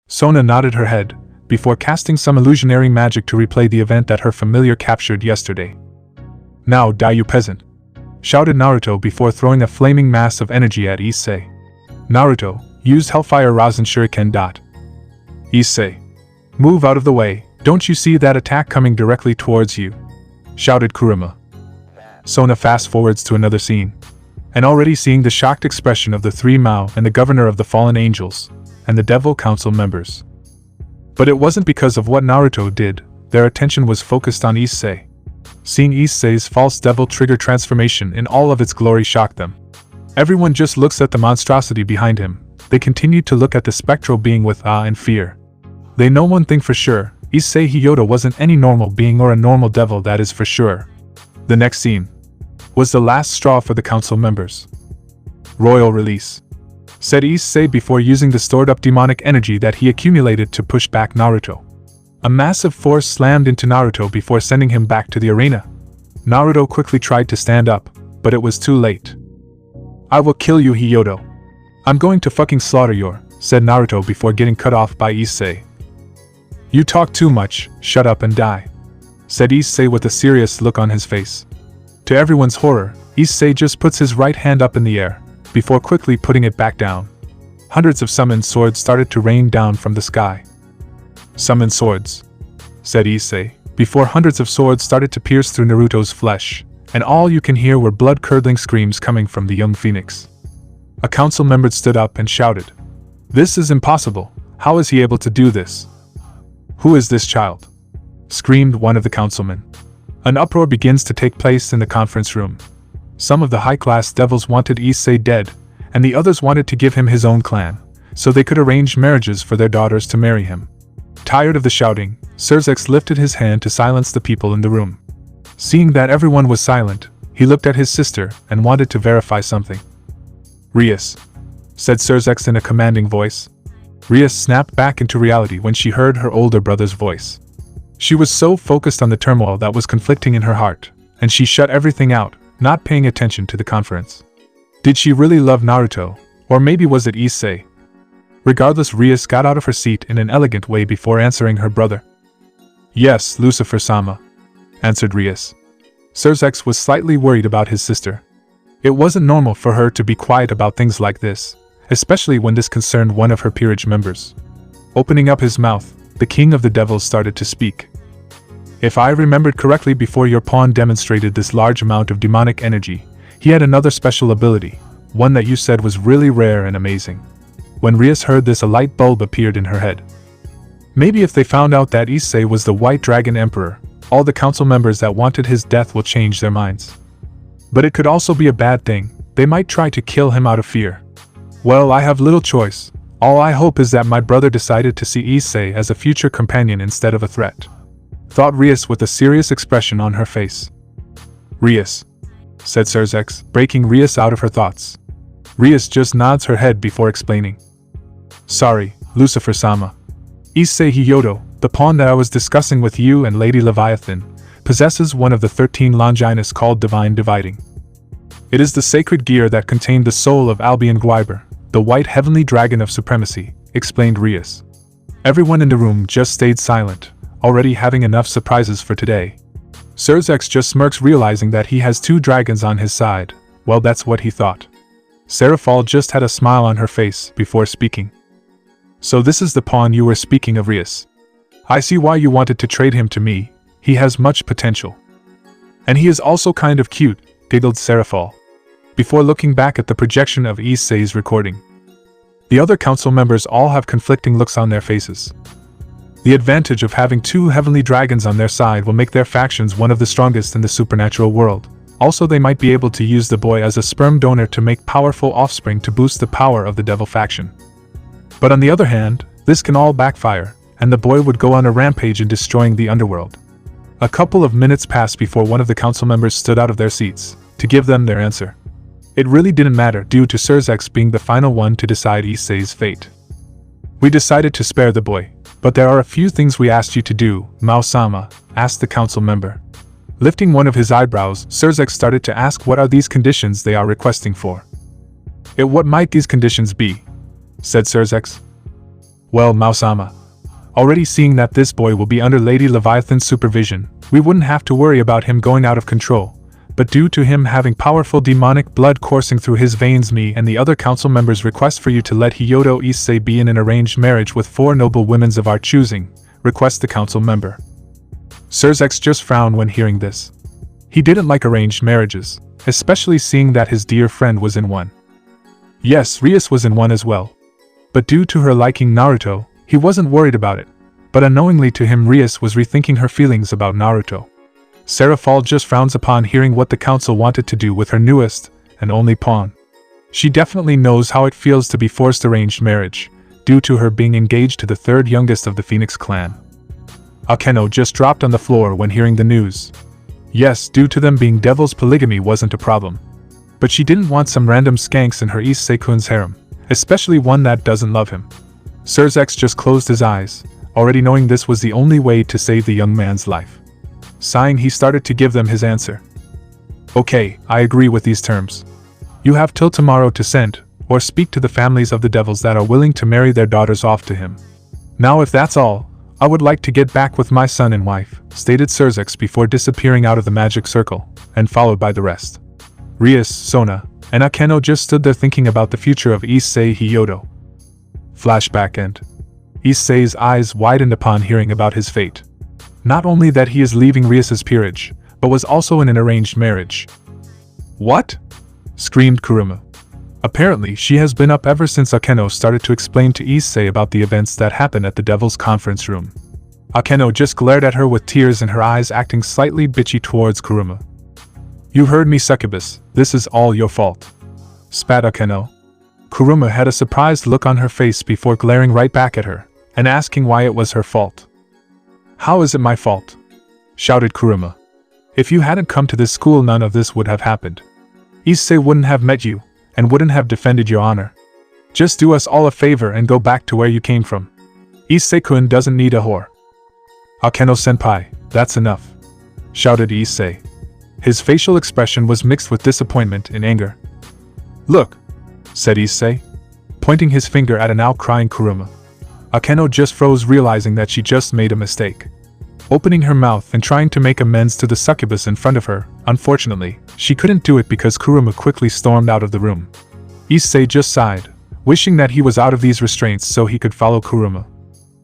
Sona nodded her head, before casting some illusionary magic to replay the event that her familiar captured yesterday. Now die, you peasant, shouted Naruto before throwing a flaming mass of energy at Issei. Naruto, use Hellfire Rasen Shuriken. Issei, move out of the way, don't you see that attack coming directly towards you? Shouted Kurama. Sona fast forwards to another scene, and already seeing the shocked expression of the three Mao and the governor of the fallen angels, and the Devil Council members. But it wasn't because of what Naruto did, their attention was focused on Issei. Seeing Issei's false devil trigger transformation in all of its glory shocked them. Everyone just looks at the monstrosity behind him. They continued to look at the spectral being with awe and fear. They know one thing for sure, Issei Hyoudou wasn't any normal being or a normal devil, that is for sure. The next scene was the last straw for the council members. Royal release, said Issei before using the stored-up demonic energy that he accumulated to push back Naruto. A massive force slammed into Naruto before sending him back to the arena. Naruto quickly tried to stand up, but it was too late. I will kill you, Hyoudou. I'm going to fucking slaughter you, said Naruto before getting cut off by Issei. You talk too much, shut up and die, said Issei with a serious look on his face. To everyone's horror, Issei just puts his right hand up in the air, before quickly putting it back down. Hundreds of summoned swords started to rain down from the sky. Summoned swords, said Issei, before hundreds of swords started to pierce through Naruto's flesh, and all you can hear were blood-curdling screams coming from the young phoenix. A council member stood up and shouted, This is impossible, how is he able to do this? Who is this child? Screamed one of the councilmen. An uproar begins to take place in the conference room. Some of the high-class devils wanted Issei dead, and the others wanted to give him his own clan, so they could arrange marriages for their daughters to marry him. Tired of the shouting, Surzek lifted his hand to silence the people in the room. Seeing that everyone was silent, he looked at his sister and wanted to verify something. "Rias," said Surzek in a commanding voice. Rias snapped back into reality when she heard her older brother's voice. She was so focused on the turmoil that was conflicting in her heart, and she shut everything out, not paying attention to the conference. Did she really love Naruto, or maybe was it Issei? Regardless, Rias got out of her seat in an elegant way before answering her brother. "Yes, Lucifer-sama," answered Rias. Surzek was slightly worried about his sister. It wasn't normal for her to be quiet about things like this, especially when this concerned one of her peerage members. Opening up his mouth, the king of the devils started to speak. "If I remembered correctly, before your pawn demonstrated this large amount of demonic energy, he had another special ability, one that you said was really rare and amazing." When Rias heard this, a light bulb appeared in her head. Maybe if they found out that Issei was the White Dragon Emperor, all the council members that wanted his death will change their minds. But it could also be a bad thing. They might try to kill him out of fear. Well, I have little choice. All I hope is that my brother decided to see Issei as a future companion instead of a threat, thought Rias with a serious expression on her face. "Rias," said Surzek, breaking Rias out of her thoughts. Rias just nods her head before explaining. "Sorry, Lucifer-sama. Issei Hyoudou, the pawn that I was discussing with you and Lady Leviathan, possesses one of the 13 Longinus called Divine Dividing. It is the sacred gear that contained the soul of Albion Gwyber, the white heavenly dragon of Supremacy," explained Rias. Everyone in the room just stayed silent, already having enough surprises for today. Surzek just smirks, realizing that he has 2 dragons on his side. Well, that's what he thought. Seraphal just had a smile on her face before speaking. "So this is the pawn you were speaking of, Rias. I see why you wanted to trade him to me. He has much potential. And he is also kind of cute," giggled Seraphal, before looking back at the projection of Issei's recording. The other council members all have conflicting looks on their faces. The advantage of having 2 heavenly dragons on their side will make their factions one of the strongest in the supernatural world. Also, they might be able to use the boy as a sperm donor to make powerful offspring to boost the power of the devil faction. But on the other hand, this can all backfire, and the boy would go on a rampage in destroying the underworld. A couple of minutes passed before one of the council members stood out of their seats to give them their answer. It really didn't matter, due to Surzek being the final one to decide Issei's fate. "We decided to spare the boy, but there are a few things we asked you to do, Mao-sama," asked the council member. Lifting one of his eyebrows, Surzek started to ask what are these conditions they are requesting for. What might these conditions be?" said Surzek. "Well, Mao-sama, already seeing that this boy will be under Lady Leviathan's supervision, we wouldn't have to worry about him going out of control. But due to him having powerful demonic blood coursing through his veins, me and the other council members request for you to let Hyoudou Issei be in an arranged marriage with 4 noble women of our choosing," requests the council member. Surzek just frowned when hearing this. He didn't like arranged marriages, especially seeing that his dear friend was in one. Yes, Rias was in one as well. But due to her liking Naruto, he wasn't worried about it. But unknowingly to him, Rias was rethinking her feelings about Naruto. Seraphal just frowns upon hearing what the council wanted to do with her newest and only pawn. She definitely knows how it feels to be forced arranged marriage, due to her being engaged to the 3rd youngest of the Phoenix clan. Akeno just dropped on the floor when hearing the news. Yes, due to them being devils, polygamy wasn't a problem. But she didn't want some random skanks in her Issei-kun's harem, especially one that doesn't love him. Surzek just closed his eyes, already knowing this was the only way to save the young man's life. Sighing, he started to give them his answer. "Okay, I agree with these terms. You have till tomorrow to send, or speak to the families of the devils that are willing to marry their daughters off to him. Now if that's all, I would like to get back with my son and wife," stated Surzek before disappearing out of the magic circle, and followed by the rest. Rias, Sona, and Akeno just stood there thinking about the future of Issei Hyoudou. Flashback end. Issei's eyes widened upon hearing about his fate. Not only that he is leaving Rias's peerage, but was also in an arranged marriage. "What?" screamed Kuruma. Apparently, she has been up ever since Akeno started to explain to Issei about the events that happened at the Devil's Conference Room. Akeno just glared at her with tears in her eyes, acting slightly bitchy towards Kuruma. "You heard me, succubus, this is all your fault," spat Akeno. Kuruma had a surprised look on her face before glaring right back at her, and asking why it was her fault. "How is it my fault?" shouted Kuruma. "If you hadn't come to this school, none of this would have happened. Issei wouldn't have met you, and wouldn't have defended your honor. Just do us all a favor and go back to where you came from. Issei-kun doesn't need a whore." "Akeno-senpai, that's enough," shouted Issei. His facial expression was mixed with disappointment and anger. "Look," said Issei, pointing his finger at a now crying Kuruma. Akeno just froze, realizing that she just made a mistake. Opening her mouth and trying to make amends to the succubus in front of her, unfortunately, she couldn't do it because Kuruma quickly stormed out of the room. Issei just sighed, wishing that he was out of these restraints so he could follow Kuruma.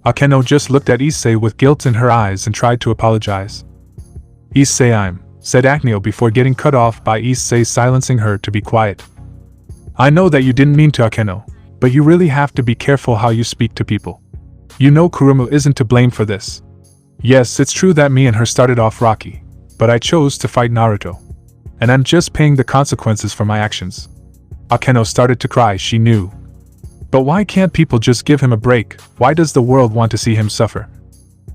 Akeno just looked at Issei with guilt in her eyes and tried to apologize. "Issei, said Akeno before getting cut off by Issei silencing her to be quiet. "I know that you didn't mean to, Akeno, but you really have to be careful how you speak to people. You know Kuruma isn't to blame for this. Yes, it's true that me and her started off rocky, but I chose to fight Naruto. And I'm just paying the consequences for my actions." Akeno started to cry. She knew. But why can't people just give him a break? Why does the world want to see him suffer?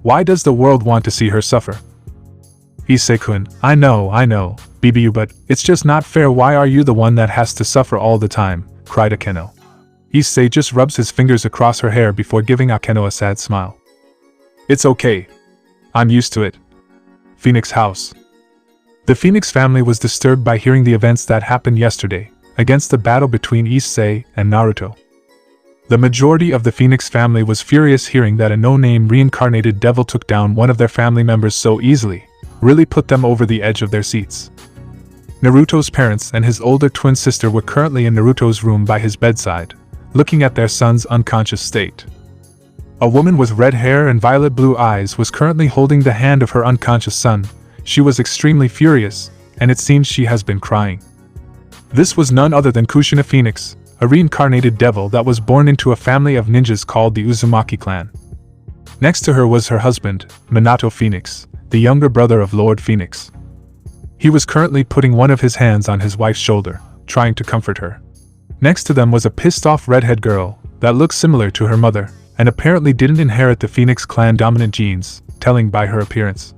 Why does the world want to see her suffer? "Issei-kun, I know, BBU, but it's just not fair. Why are you the one that has to suffer all the time?" cried Akeno. Issei just rubs his fingers across her hair before giving Akeno a sad smile. "It's okay. I'm used to it." Phoenix House. The Phoenix family was disturbed by hearing the events that happened yesterday, against the battle between Issei and Naruto. The majority of the Phoenix family was furious hearing that a no-name reincarnated devil took down one of their family members so easily, really put them over the edge of their seats. Naruto's parents and his older twin sister were currently in Naruto's room by his bedside, looking at their son's unconscious state. A woman with red hair and violet blue eyes was currently holding the hand of her unconscious son. She was extremely furious, and it seems she has been crying. This was none other than Kushina Phoenix, a reincarnated devil that was born into a family of ninjas called the Uzumaki clan. Next to her was her husband, Minato Phoenix, the younger brother of Lord Phoenix. He was currently putting one of his hands on his wife's shoulder, trying to comfort her. Next to them was a pissed-off redhead girl that looked similar to her mother, and apparently didn't inherit the Phoenix clan dominant genes, telling by her appearance.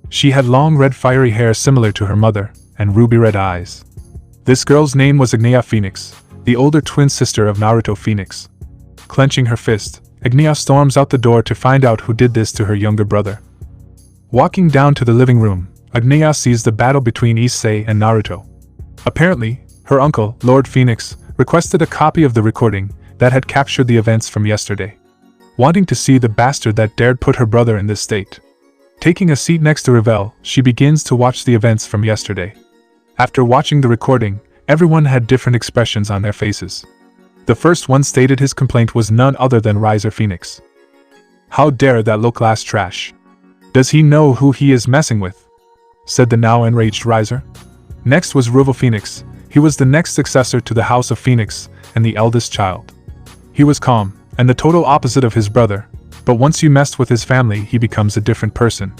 She had long red fiery hair similar to her mother, and ruby red eyes. This girl's name was Agneya Phoenix, the older twin sister of Naruto Phoenix. Clenching her fist, Agneya storms out the door to find out who did this to her younger brother. Walking down to the living room, Agneya sees the battle between Issei and Naruto. Apparently, her uncle, Lord Phoenix, requested a copy of the recording that had captured the events from yesterday. Wanting to see the bastard that dared put her brother in this state. Taking a seat next to Revel, she begins to watch the events from yesterday. After watching the recording, everyone had different expressions on their faces. The first one stated his complaint was none other than Riser Phoenix. "How dare that low-class trash? Does he know who he is messing with?" said the now enraged Riser. Next was Revel Phoenix. He was the next successor to the House of Phoenix, and the eldest child. He was calm, and the total opposite of his brother, but once you messed with his family he becomes a different person.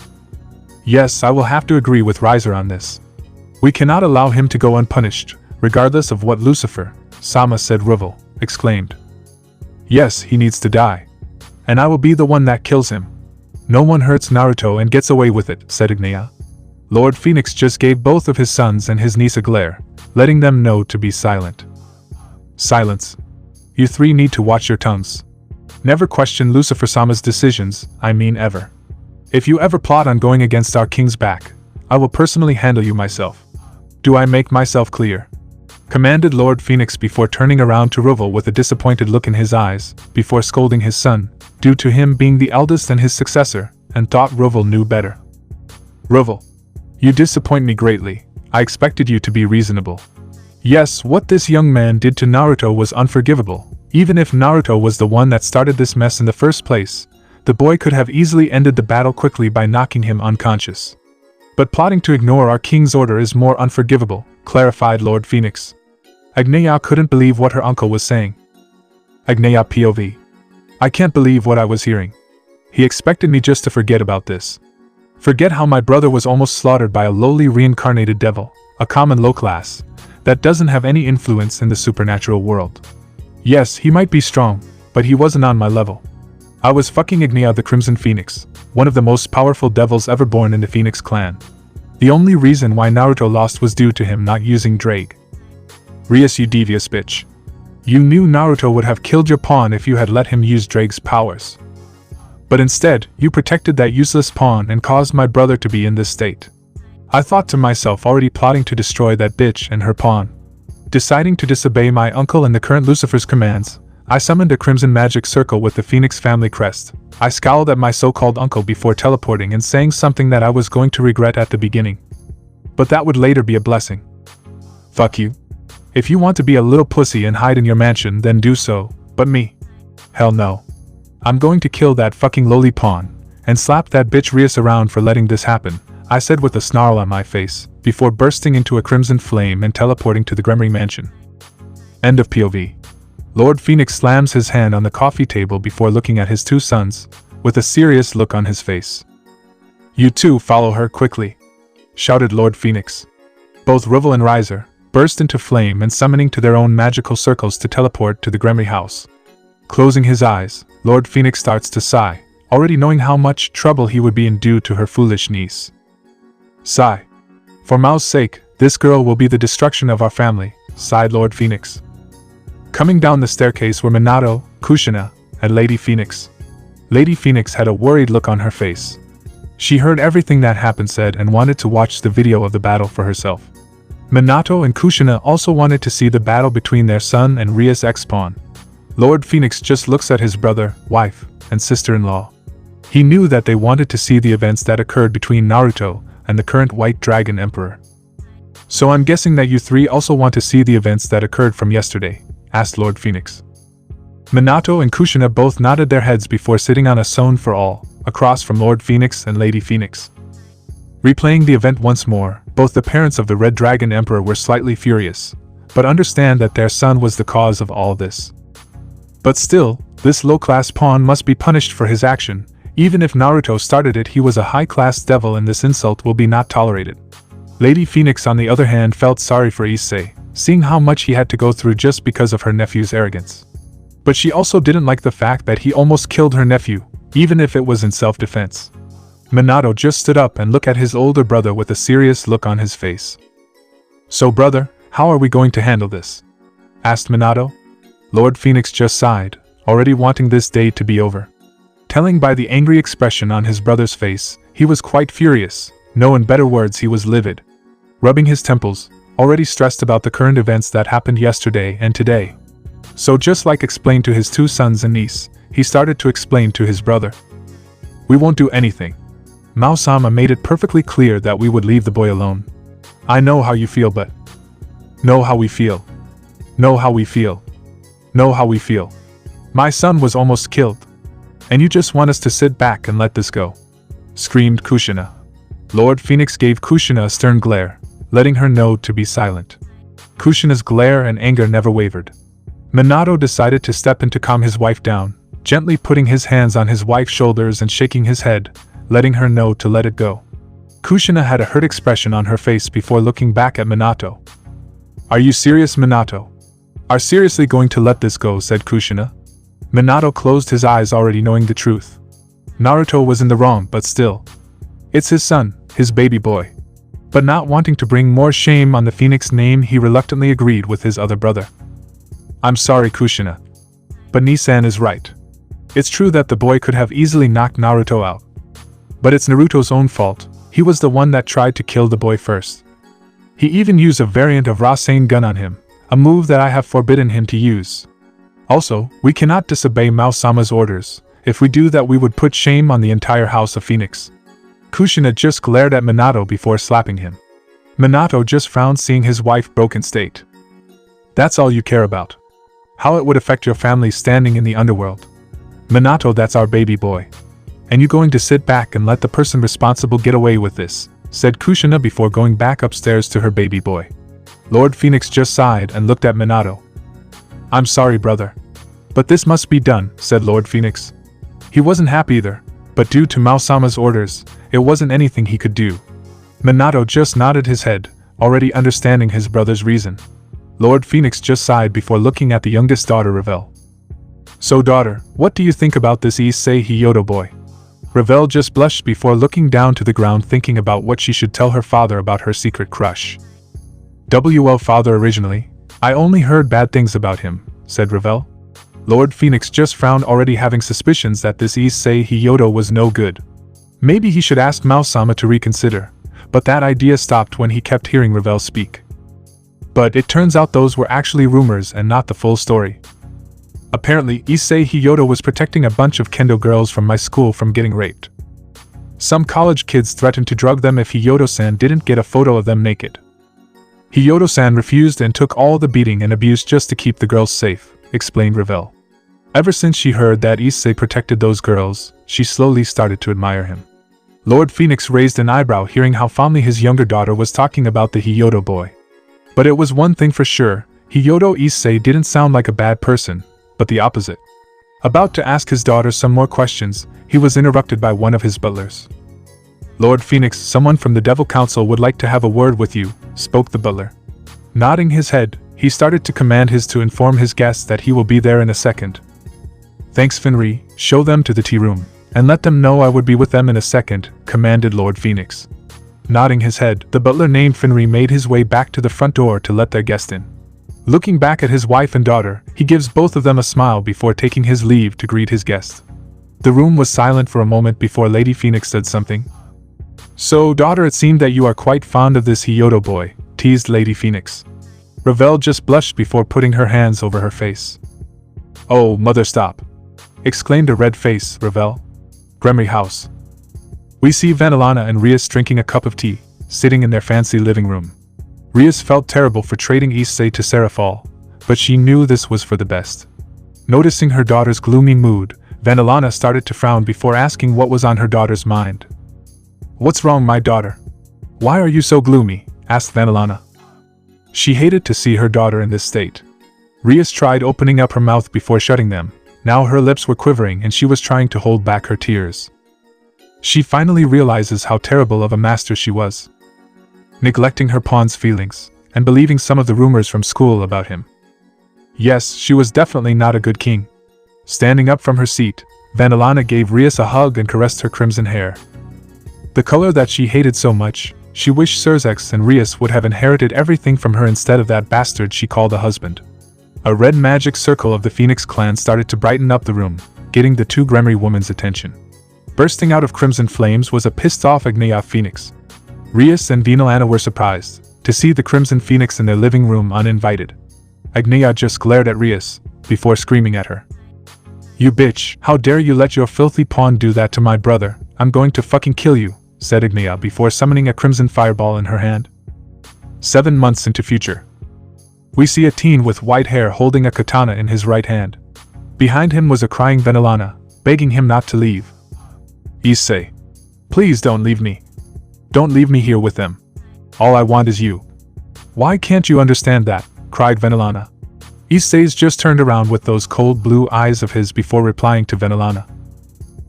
Yes, I will have to agree with Riser on this. We cannot allow him to go unpunished, regardless of what Lucifer, Sama said Revel, exclaimed. Yes, he needs to die. And I will be the one that kills him. No one hurts Naruto and gets away with it, said Agneya. Lord Phoenix just gave both of his sons and his niece a glare, letting them know to be silent. Silence. You three need to watch your tongues. Never question Lucifer-sama's decisions, I mean ever. If you ever plot on going against our king's back, I will personally handle you myself. Do I make myself clear? Commanded Lord Phoenix before turning around to Revel with a disappointed look in his eyes, before scolding his son, due to him being the eldest and his successor, and thought Revel knew better. Revel. You disappoint me greatly. I expected you to be reasonable. Yes, what this young man did to Naruto was unforgivable. Even if Naruto was the one that started this mess in the first place, the boy could have easily ended the battle quickly by knocking him unconscious. But plotting to ignore our king's order is more unforgivable, clarified Lord Phoenix. Agneya couldn't believe what her uncle was saying. Agneya POV. I can't believe what I was hearing. He expected me just to forget about this. Forget how my brother was almost slaughtered by a lowly reincarnated devil, a common low class, that doesn't have any influence in the supernatural world. Yes, he might be strong, but he wasn't on my level. I was fucking Ignia the Crimson Phoenix, one of the most powerful devils ever born in the Phoenix clan. The only reason why Naruto lost was due to him not using Drake. Rias, you devious bitch. You knew Naruto would have killed your pawn if you had let him use Drake's powers. But instead, you protected that useless pawn and caused my brother to be in this state. I thought to myself, already plotting to destroy that bitch and her pawn. Deciding to disobey my uncle and the current Lucifer's commands, I summoned a crimson magic circle with the Phoenix family crest. I scowled at my so-called uncle before teleporting and saying something that I was going to regret at the beginning. But that would later be a blessing. Fuck you. If you want to be a little pussy and hide in your mansion, then do so, but me? Hell no. I'm going to kill that fucking lowly pawn, and slap that bitch Rias around for letting this happen, I said with a snarl on my face, before bursting into a crimson flame and teleporting to the Gremory mansion. End of POV. Lord Phoenix slams his hand on the coffee table before looking at his two sons, with a serious look on his face. You two follow her quickly, shouted Lord Phoenix. Both Rivel and Riser burst into flame and summoning to their own magical circles to teleport to the Gremory house. Closing his eyes, Lord Phoenix starts to sigh, already knowing how much trouble he would be in due to her foolish niece. Sigh. For Mao's sake, this girl will be the destruction of our family, sighed Lord Phoenix. Coming down the staircase were Minato, Kushina, and Lady Phoenix. Lady Phoenix had a worried look on her face. She heard everything that happened said and wanted to watch the video of the battle for herself. Minato and Kushina also wanted to see the battle between their son and Rias' ex-pawn. Lord Phoenix just looks at his brother, wife, and sister-in-law. He knew that they wanted to see the events that occurred between Naruto and the current White Dragon Emperor. So I'm guessing that you three also want to see the events that occurred from yesterday, asked Lord Phoenix. Minato and Kushina both nodded their heads before sitting on a stone for all, across from Lord Phoenix and Lady Phoenix. Replaying the event once more, both the parents of the Red Dragon Emperor were slightly furious, but understand that their son was the cause of all this. But still, this low-class pawn must be punished for his action. Even if Naruto started it, he was a high-class devil and this insult will be not tolerated. Lady Phoenix on the other hand felt sorry for Issei, seeing how much he had to go through just because of her nephew's arrogance. But she also didn't like the fact that he almost killed her nephew, even if it was in self-defense. Minato just stood up and looked at his older brother with a serious look on his face. So brother, how are we going to handle this? Asked Minato. Lord Phoenix just sighed, already wanting this day to be over. Telling by the angry expression on his brother's face, he was quite furious. No, in better words, he was livid. Rubbing his temples, already stressed about the current events that happened yesterday and today. So just like explained to his two sons and niece, he started to explain to his brother. We won't do anything. Mao-sama made it perfectly clear that we would leave the boy alone. I know how you feel, but... Know how we feel. Know how we feel. Know how we feel. My son was almost killed. And you just want us to sit back and let this go. Screamed Kushina. Lord Phoenix gave Kushina a stern glare, letting her know to be silent. Kushina's glare and anger never wavered. Minato decided to step in to calm his wife down, gently putting his hands on his wife's shoulders and shaking his head, letting her know to let it go. Kushina had a hurt expression on her face before looking back at Minato. Are you serious, Minato? Are seriously going to let this go, said Kushina. Minato closed his eyes, already knowing the truth. Naruto was in the wrong, but still. It's his son, his baby boy. But not wanting to bring more shame on the Phoenix name, he reluctantly agreed with his other brother. I'm sorry, Kushina. But Nisan is right. It's true that the boy could have easily knocked Naruto out. But it's Naruto's own fault. He was the one that tried to kill the boy first. He even used a variant of Rasengan on him, a move that I have forbidden him to use. Also, we cannot disobey Mao-sama's orders. If we do that, we would put shame on the entire House of Phoenix. Kushina just glared at Minato before slapping him. Minato just frowned, seeing his wife's broken state. That's all you care about? How it would affect your family's standing in the underworld? Minato, that's our baby boy. And you going to sit back and let the person responsible get away with this? Said Kushina before going back upstairs to her baby boy. Lord Phoenix just sighed and looked at Minato. I'm sorry, brother. But this must be done, said Lord Phoenix. He wasn't happy either, but due to Mao-sama's orders, it wasn't anything he could do. Minato just nodded his head, already understanding his brother's reason. Lord Phoenix just sighed before looking at the youngest daughter Ravel. So daughter, what do you think about this Issei Hyoudou boy? Ravel just blushed before looking down to the ground thinking about what she should tell her father about her secret crush. Well father originally, I only heard bad things about him, said Ravel. Lord Phoenix just frowned already having suspicions that this Issei Hyoudou was no good. Maybe he should ask Mao-sama to reconsider, but that idea stopped when he kept hearing Ravel speak. But it turns out those were actually rumors and not the full story. Apparently, Issei Hyoudou was protecting a bunch of kendo girls from my school from getting raped. Some college kids threatened to drug them if Hyoudou-san didn't get a photo of them naked. Hyoudou-san refused and took all the beating and abuse just to keep the girls safe, explained Ravel. Ever since she heard that Issei protected those girls, she slowly started to admire him. Lord Phoenix raised an eyebrow hearing how fondly his younger daughter was talking about the Hyoudou boy. But it was one thing for sure, Hyoudou Issei didn't sound like a bad person, but the opposite. About to ask his daughter some more questions, he was interrupted by one of his butlers. Lord Phoenix, someone from the Devil Council would like to have a word with you, spoke the butler. Nodding his head, he started to command his to inform his guests that he will be there in a second. Thanks Finri, show them to the tea room, and let them know I would be with them in a second, commanded Lord Phoenix. Nodding his head, the butler named Finri made his way back to the front door to let their guest in. Looking back at his wife and daughter, he gives both of them a smile before taking his leave to greet his guest. The room was silent for a moment before Lady Phoenix said something. So daughter, it seemed that you are quite fond of this Hyoudou boy, teased Lady Phoenix. Ravel just blushed before putting her hands over her face. Oh, mother, stop! Exclaimed a red face, Ravel. Gremory house. We see Vanillana and Rias drinking a cup of tea, sitting in their fancy living room. Rias felt terrible for trading Issei to Serafal, but she knew this was for the best. Noticing her daughter's gloomy mood, Vanillana started to frown before asking what was on her daughter's mind. What's wrong, my daughter? Why are you so gloomy? Asked Vanillana. She hated to see her daughter in this state. Rias tried opening up her mouth before shutting them. Now her lips were quivering and she was trying to hold back her tears. She finally realizes how terrible of a master she was. Neglecting her pawn's feelings, and believing some of the rumors from school about him. Yes, she was definitely not a good king. Standing up from her seat, Vanillana gave Rias a hug and caressed her crimson hair. The color that she hated so much, she wished Serzex and Rias would have inherited everything from her instead of that bastard she called a husband. A red magic circle of the Phoenix clan started to brighten up the room, getting the two Gremory women's attention. Bursting out of crimson flames was a pissed-off Agneya Phoenix. Rias and Vanillana were surprised to see the Crimson Phoenix in their living room uninvited. Agneya just glared at Rias, before screaming at her. You bitch, how dare you let your filthy pawn do that to my brother, I'm going to fucking kill you, said Agneya before summoning a crimson fireball in her hand. 7 months into future. We see a teen with white hair holding a katana in his right hand. Behind him was a crying Vanillana, begging him not to leave. Issei, please don't leave me. Don't leave me here with them. All I want is you. Why can't you understand that? Cried Vanillana. Issei's just turned around with those cold blue eyes of his before replying to Vanillana.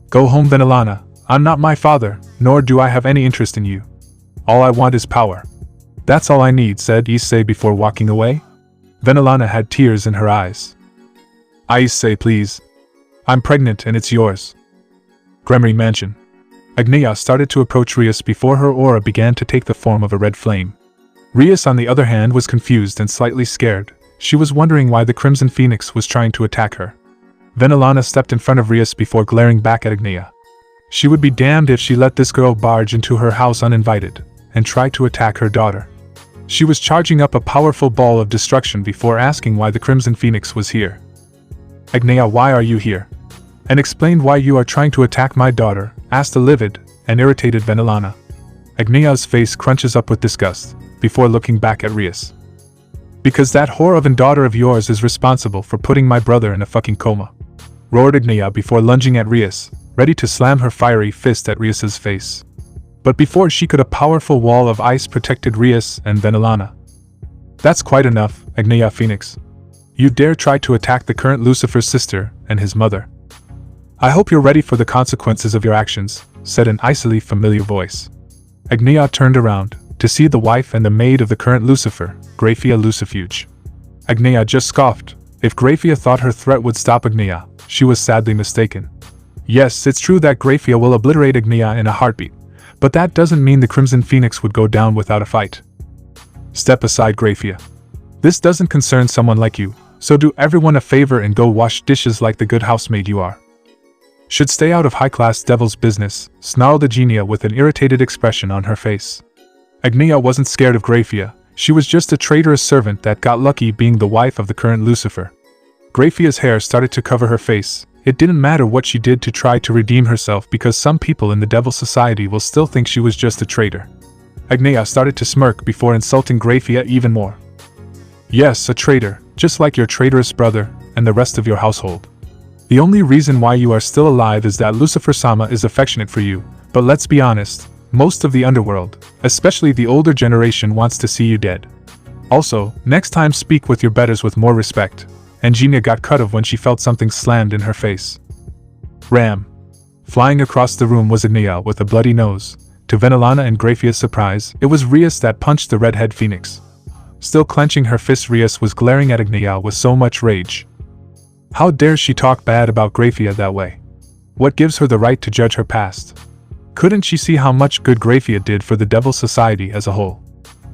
Go home, Vanillana. I'm not my father, nor do I have any interest in you. All I want is power. That's all I need, said Issei before walking away. Vanillana had tears in her eyes. Issei, please. I'm pregnant and it's yours. Gremory Mansion. Agneya started to approach Rias before her aura began to take the form of a red flame. Rias, on the other hand, was confused and slightly scared. She was wondering why the Crimson Phoenix was trying to attack her. Vanillana stepped in front of Rias before glaring back at Agneya. She would be damned if she let this girl barge into her house uninvited and try to attack her daughter. She was charging up a powerful ball of destruction before asking why the Crimson Phoenix was here. Agneya, why are you here? And explain why you are trying to attack my daughter, asked a livid and irritated Vanillana. Agneya's face crunches up with disgust, before looking back at Rias. Because that whore of a daughter of yours is responsible for putting my brother in a fucking coma, roared Agneya before lunging at Rias, ready to slam her fiery fist at Rias's face. But before she could, a powerful wall of ice protected Rias and Vanillana. That's quite enough, Agneya Phoenix. You dare try to attack the current Lucifer's sister and his mother. I hope you're ready for the consequences of your actions, said an icily familiar voice. Agneya turned around, to see the wife and the maid of the current Lucifer, Graphia Lucifuge. Agnia just scoffed. If Graphia thought her threat would stop Agnia, she was sadly mistaken. Yes, it's true that Graphia will obliterate Agnia in a heartbeat, but that doesn't mean the Crimson Phoenix would go down without a fight. Step aside, Graphia. This doesn't concern someone like you, so do everyone a favor and go wash dishes like the good housemaid you are. Should stay out of high-class devil's business, snarled Agnia with an irritated expression on her face. Agnia wasn't scared of Graphia, she was just a traitorous servant that got lucky being the wife of the current Lucifer. Graphia's hair started to cover her face. It didn't matter what she did to try to redeem herself because some people in the Devil Society will still think she was just a traitor. Agnia started to smirk before insulting Graphia even more. Yes, a traitor, just like your traitorous brother and the rest of your household. The only reason why you are still alive is that Lucifer-sama is affectionate for you, but let's be honest, most of the underworld, especially the older generation, wants to see you dead. Also, next time speak with your betters with more respect. Agnia got cut off when she felt something slammed in her face. Ram. Flying across the room was Agnia with a bloody nose. To Venelana and Graphia's surprise, it was Rias that punched the redhead phoenix. Still clenching her fist, Rias was glaring at Agnia with so much rage. How dare she talk bad about Graphia that way? What gives her the right to judge her past? Couldn't she see how much good Graphia did for the Devil Society as a whole?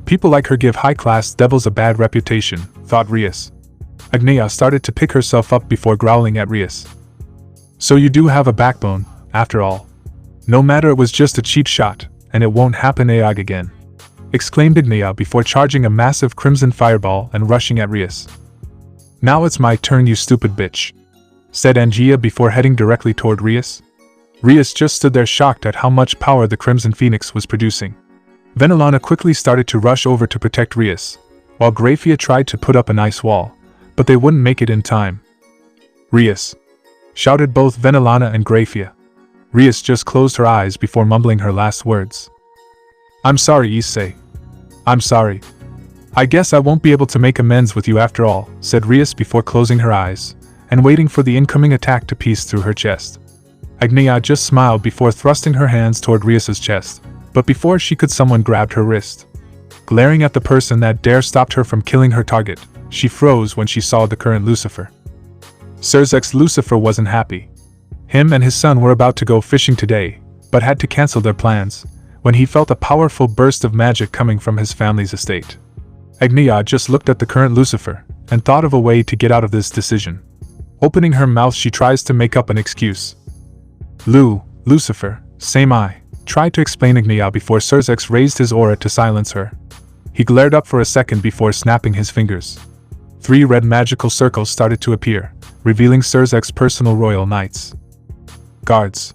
People like her give high-class devils a bad reputation, thought Rias. Agnia started to pick herself up before growling at Rias. So you do have a backbone, after all. No matter, it was just a cheap shot, and it won't happen again, exclaimed Agnia before charging a massive crimson fireball and rushing at Rias. Now it's my turn, you stupid bitch, said Agnia before heading directly toward Rias. Rias just stood there shocked at how much power the Crimson Phoenix was producing. Venelana quickly started to rush over to protect Rias, while Graphia tried to put up an ice wall, but they wouldn't make it in time. Rias! Shouted both Venelana and Graphia. Rias just closed her eyes before mumbling her last words. I'm sorry, Issei. I'm sorry. I guess I won't be able to make amends with you after all, said Rias before closing her eyes, and waiting for the incoming attack to pierce through her chest. Agnia just smiled before thrusting her hands toward Rias's chest, but before she could, someone grabbed her wrist. Glaring at the person that dare stopped her from killing her target, she froze when she saw the current Lucifer. Surzek's Lucifer wasn't happy. Him and his son were about to go fishing today, but had to cancel their plans, when he felt a powerful burst of magic coming from his family's estate. Agnia just looked at the current Lucifer, and thought of a way to get out of this decision. Opening her mouth, she tries to make up an excuse. Lucifer, same I, tried to explain Agnia before Surzek raised his aura to silence her. He glared up for a second before snapping his fingers. 3 red magical circles started to appear, revealing Surzek's personal royal knights. Guards.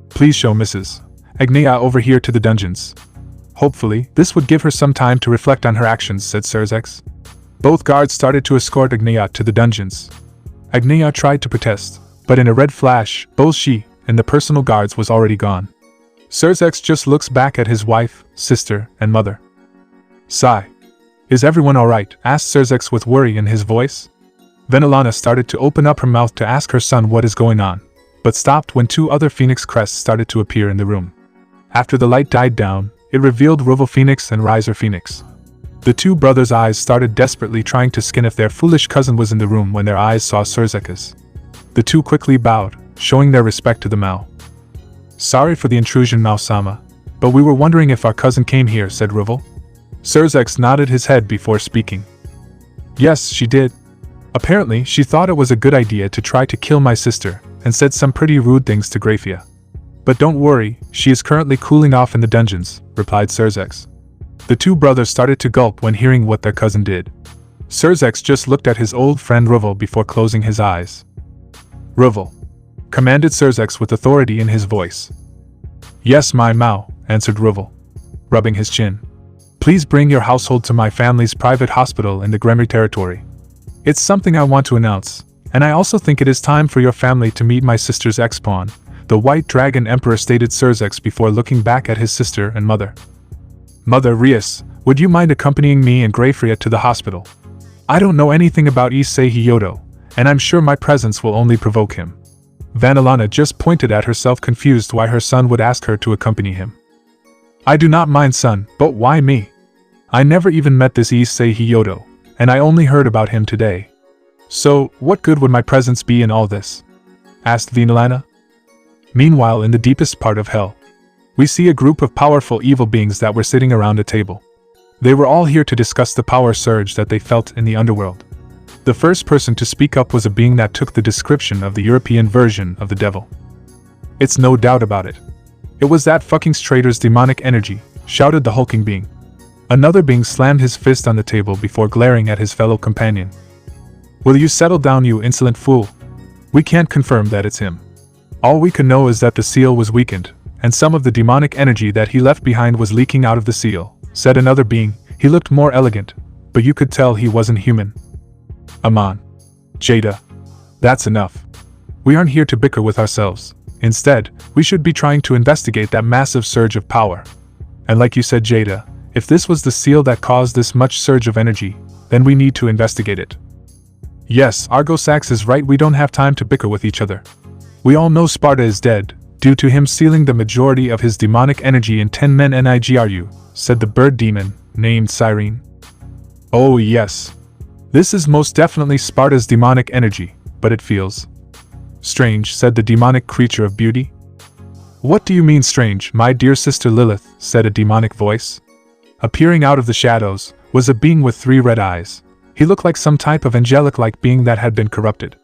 Please show Mrs. Agnia over here to the dungeons. Hopefully, this would give her some time to reflect on her actions, said Surzek. Both guards started to escort Agnia to the dungeons. Agnia tried to protest, but in a red flash, both she and the personal guards was already gone. Surzek just looks back at his wife, sister, and mother. Sigh. Is everyone alright? Asked Surzek with worry in his voice. Venelana started to open up her mouth to ask her son what is going on, but stopped when 2 other phoenix crests started to appear in the room. After the light died down, it revealed Roval Phoenix and Riser Phoenix. The 2 brothers' eyes started desperately trying to scan if their foolish cousin was in the room when their eyes saw Surzek's. The 2 quickly bowed, showing their respect to the Mao. Sorry for the intrusion, Mao-sama, but we were wondering if our cousin came here, said Roval. Surzek nodded his head before speaking. Yes, she did. Apparently, she thought it was a good idea to try to kill my sister, and said some pretty rude things to Graphia. But don't worry, she is currently cooling off in the dungeons, replied Surzek. The 2 brothers started to gulp when hearing what their cousin did. Surzek just looked at his old friend Roval before closing his eyes. Roval, commanded Surzek with authority in his voice. Yes, my Mao, answered Roval, rubbing his chin. Please bring your household to my family's private hospital in the Gremry territory. It's something I want to announce, and I also think it is time for your family to meet my sister's ex-pawn, the White Dragon Emperor, stated Surzek before looking back at his sister and mother. Mother Rias, would you mind accompanying me and Graphia to the hospital? I don't know anything about Issei Hyoudou, and I'm sure my presence will only provoke him. Venelana just pointed at herself, confused why her son would ask her to accompany him. I do not mind, son, but why me? I never even met this Issei Hyoudou, and I only heard about him today. So, what good would my presence be in all this? Asked Vinalana. Meanwhile, in the deepest part of hell, we see a group of powerful evil beings that were sitting around a table. They were all here to discuss the power surge that they felt in the underworld. The first person to speak up was a being that took the description of the European version of the devil. It's no doubt about it. It was that fucking traitor's demonic energy, shouted the hulking being. Another being slammed his fist on the table before glaring at his fellow companion. Will you settle down, you insolent fool? We can't confirm that it's him. All we can know is that the seal was weakened, and some of the demonic energy that he left behind was leaking out of the seal, said another being. He looked more elegant, but you could tell he wasn't human. Aman. Jada. That's enough. We aren't here to bicker with ourselves. Instead, we should be trying to investigate that massive surge of power. And like you said, Jada, if this was the seal that caused this much surge of energy, then we need to investigate it. Yes, Argosax is right, we don't have time to bicker with each other. We all know Sparda is dead, due to him sealing the majority of his demonic energy in Tenmei Mikogami, said the bird demon, named Cyrene. Oh yes. This is most definitely Sparda's demonic energy, but it feels strange, said the demonic creature of beauty. What do you mean strange, my dear sister Lilith, said a demonic voice. Appearing out of the shadows was a being with 3 red eyes. He looked like some type of angelic-like being that had been corrupted.